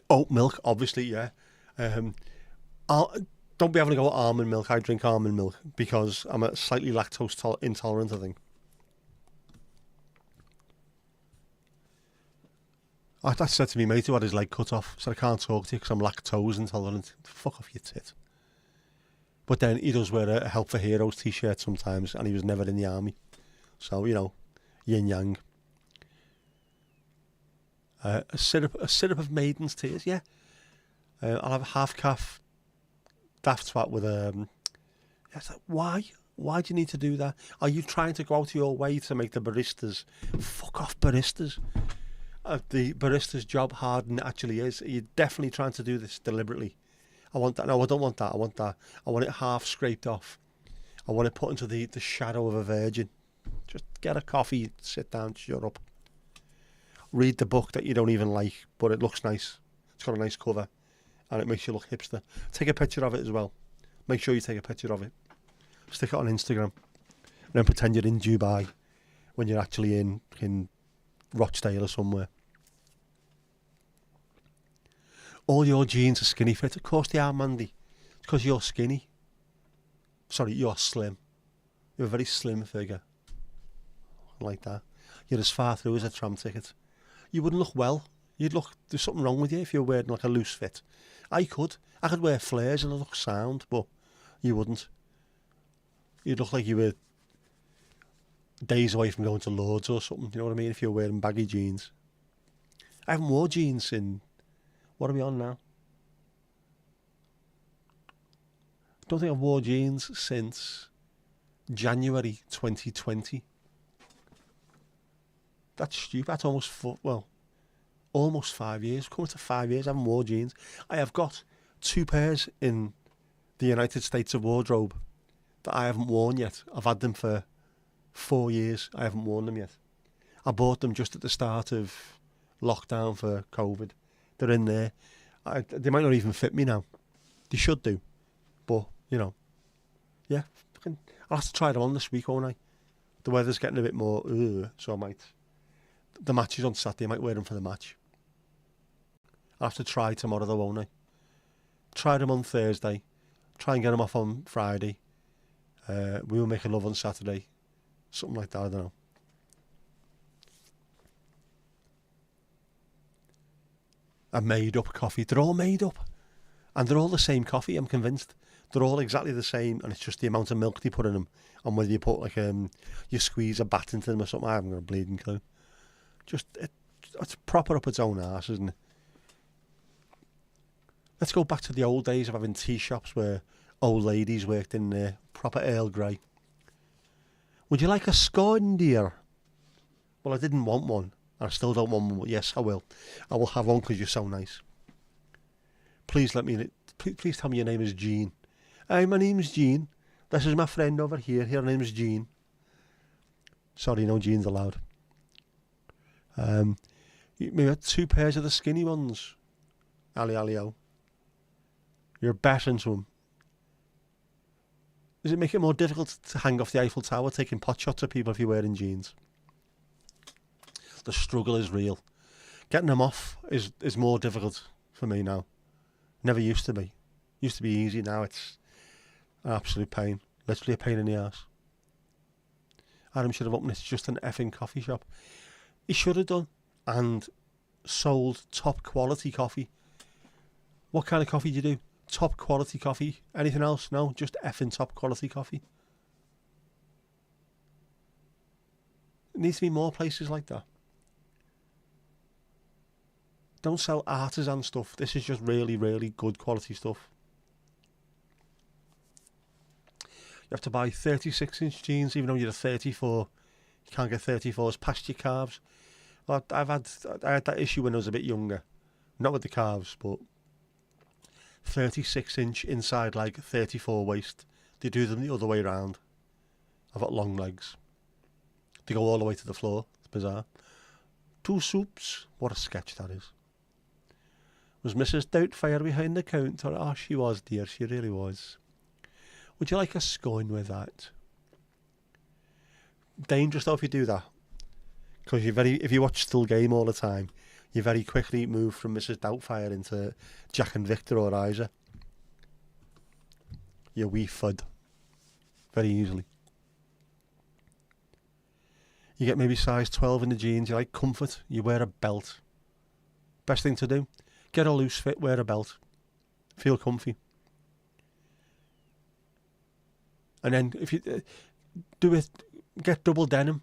Oat milk, obviously, yeah. Don't be having to go with almond milk. I drink almond milk because I'm a slightly lactose intolerant, I think. I said to me mate who had his leg cut off, said I can't talk to you because I'm lactose intolerant. Fuck off your tit. But then he does wear a Help for Heroes t-shirt sometimes, and he was never in the army. So, you know, yin yang. A syrup of maiden's tears, yeah. I'll have a half calf daft twat with It's like, why? Why do you need to do that? Are you trying to go out of your way to make the baristas? Fuck off, baristas. The barista's job hard than it actually is. You're definitely trying to do this deliberately. I want that. No, I don't want that. I want that. I want it half scraped off. I want it put into the shadow of a virgin. Just get a coffee, sit down, shut up. Read the book that you don't even like, but it looks nice. It's got a nice cover, and it makes you look hipster. Take a picture of it as well. Make sure you take a picture of it. Stick it on Instagram, and then pretend you're in Dubai when you're actually in Rochdale or somewhere. All your jeans are skinny fit. Of course they are, Mandy. It's because you're skinny. Sorry, you're slim. You're a very slim figure. Like that. You're as far through as a tram ticket. You wouldn't look well. There's something wrong with you if you're wearing like a loose fit. I could wear flares and I'd look sound, but you wouldn't. You'd look like you were days away from going to Lord's or something, you know what I mean, if you're wearing baggy jeans. I haven't worn jeans in... What are we on now? I don't think I've worn jeans since January 2020. That's stupid. That's almost 5 years. Coming to 5 years, I haven't worn jeans. I have got 2 pairs in the United States of wardrobe that I haven't worn yet. I've had them for 4 years. I haven't worn them yet. I bought them just at the start of lockdown for COVID. They're in there. They might not even fit me now. They should do. But, you know. Yeah. I'll have to try them on this week, won't I? The weather's getting a bit more... so I might... The match is on Saturday. I might wear them for the match. I'll have to try tomorrow though, won't I? Try them on Thursday. Try and get them off on Friday. We will make love on Saturday. Something like that, I don't know. A made-up coffee. They're all made up. And they're all the same coffee, I'm convinced. They're all exactly the same, and it's just the amount of milk they put in them. And whether you put, like, you squeeze a bat into them or something, I haven't got a bleeding clue. It's proper up its own arse, isn't it? Let's go back to the old days of having tea shops where old ladies worked in there. Proper Earl Grey. Would you like a scone, dear? Well, I didn't want one. I still don't want one, but yes, I will. I will have one because you're so nice. Please please tell me your name is Jean. Hi, my name's Jean. This is my friend over here. Her name's Jean. Sorry, no Jeans allowed. Maybe had 2 pairs of the skinny ones. Ali-ali-o. You're better into them. Does it make it more difficult to hang off the Eiffel Tower taking pot shots at people if you're wearing jeans? The struggle is real. Getting them off is more difficult for me now. Never used to be. Used to be easy. Now it's an absolute pain. Literally a pain in the arse. Adam should have opened It's Just an effing coffee shop. He should have done. And sold top quality coffee. What kind of coffee do you do? Top quality coffee. Anything else? No, just effing top quality coffee. There needs to be more places like that. Don't sell artisan stuff. This is just really, really good quality stuff. You have to buy 36-inch jeans, even though you're a 34. You can't get 34s past your calves. Well, I had that issue when I was a bit younger. Not with the calves, but 36-inch inside leg, 34 waist. They do them the other way round. I've got long legs. They go all the way to the floor. It's bizarre. 2 soups. What a sketch that is. Was Mrs. Doubtfire behind the counter? Oh, she was, dear. She really was. Would you like a scone with that? Dangerous though if you do that. Because if you watch Still Game all the time, you very quickly move from Mrs. Doubtfire into Jack and Victor or Isa. You wee fud. Very easily. You get maybe size 12 in the jeans, you like comfort, you wear a belt. Best thing to do, get a loose fit, wear a belt. Feel comfy. And then if you do it, get double denim.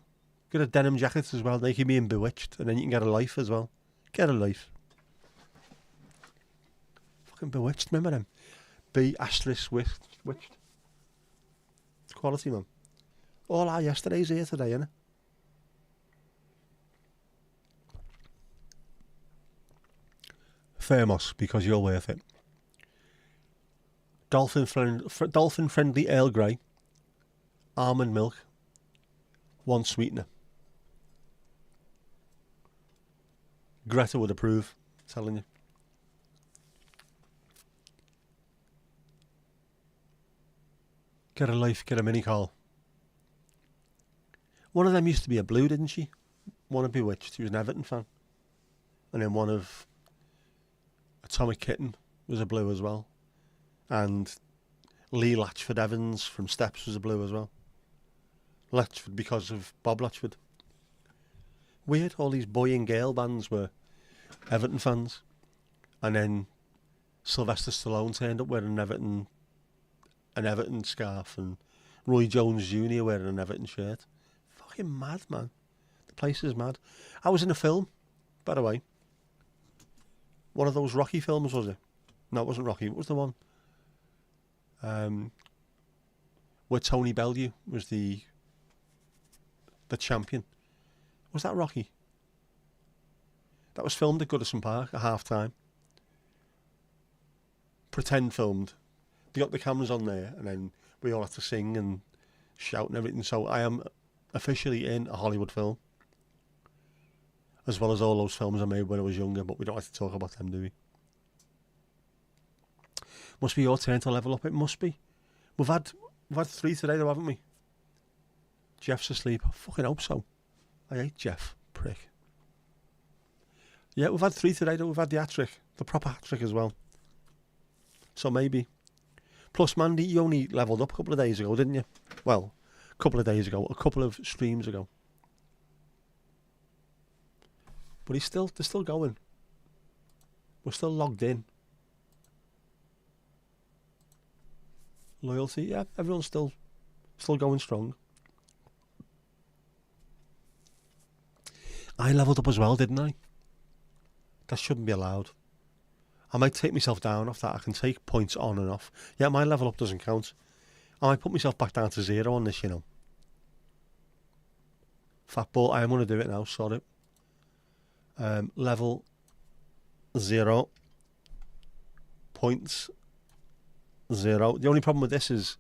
Get a denim jacket as well, they can be in Bewitched, and then you can get a life as well. Get a life. Fucking Bewitched, remember them? B***witched. Quality, man. All our yesterdays here today, innit? Thermos, because you're worth it. Dolphin friendly Earl Grey. Almond milk. 1 sweetener. Greta would approve, I'm telling you. Get a life, get a mini call. One of them used to be a blue, didn't she? One of Bewitched, she was an Everton fan. And then one of Atomic Kitten was a blue as well. And Lee Latchford Evans from Steps was a blue as well. Latchford because of Bob Latchford. Weird, all these boy and girl bands were Everton fans. And then Sylvester Stallone turned up wearing an Everton scarf, and Roy Jones Jr. wearing an Everton shirt. Fucking mad, man. The place is mad. I was in a film, by the way. One of those Rocky films, was it? No, it wasn't Rocky. What was the one? Where Tony Bellew was the champion. Was that Rocky? That was filmed at Goodison Park at half time. Pretend filmed. They got the cameras on there, and then we all had to sing and shout and everything. So I am officially in a Hollywood film, as well as all those films I made when I was younger, but we don't have to talk about them, do we? Must be your turn to level up. It must be. We've had 3 today, though, haven't we? Jeff's asleep. I fucking hope so. I hate Jeff, prick. Yeah, we've had 3 today, though. We've had the hat-trick, the proper hat-trick as well. So maybe. Plus, Mandy, you only levelled up a couple of days ago, didn't you? Well, a couple of days ago, a couple of streams ago. But they're still going. We're still logged in. Loyalty, yeah, everyone's still going strong. I levelled up as well, didn't I? That shouldn't be allowed. I might take myself down off that. I can take points on and off. Yeah, my level up doesn't count. I might put myself back down to 0 on this, you know. Fat ball, I am going to do it now, sorry. Level 0. Points 0. The only problem with this is,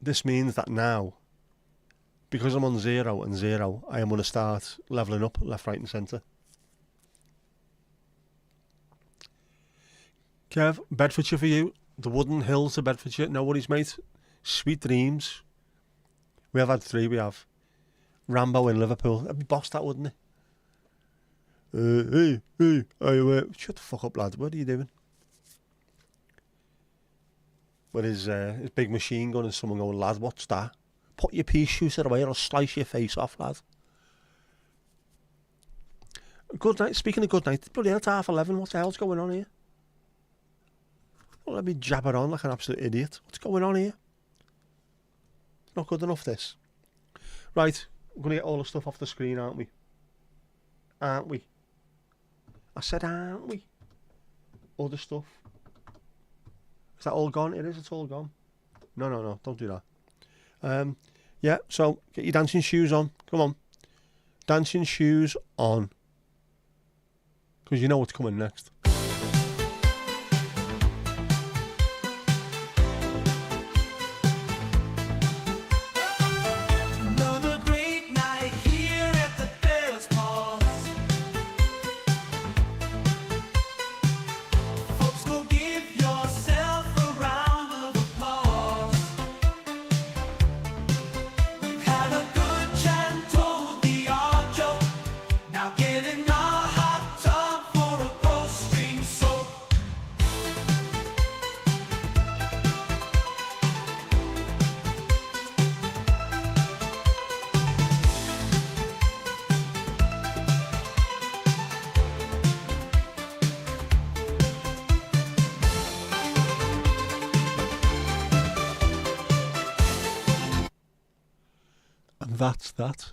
this means that now, because I'm on 0 and 0, I am going to start levelling up left, right and centre. Kev, Bedfordshire for you. The Wooden Hills of Bedfordshire. No worries, mate. Sweet dreams. We have had 3, we have. Rambo in Liverpool. That'd be boss, that, wouldn't it? Shut the fuck up, lad. What are you doing? With his big machine gun and someone going, lad, what's that? Put your pea shooter away or I'll slice your face off, lad. Good night. Speaking of good night, bloody hell, it's 11:30. What the hell's going on here? Don't let me jabber on like an absolute idiot. What's going on here? It's not good enough, this. Right, we're going to get all the stuff off the screen, aren't we? Aren't we? I said, aren't we? All the stuff. Is that all gone? It is, it's all gone. No, don't do that. Yeah, so get your dancing shoes on. Come on. Dancing shoes on. Because you know what's coming next. that's that.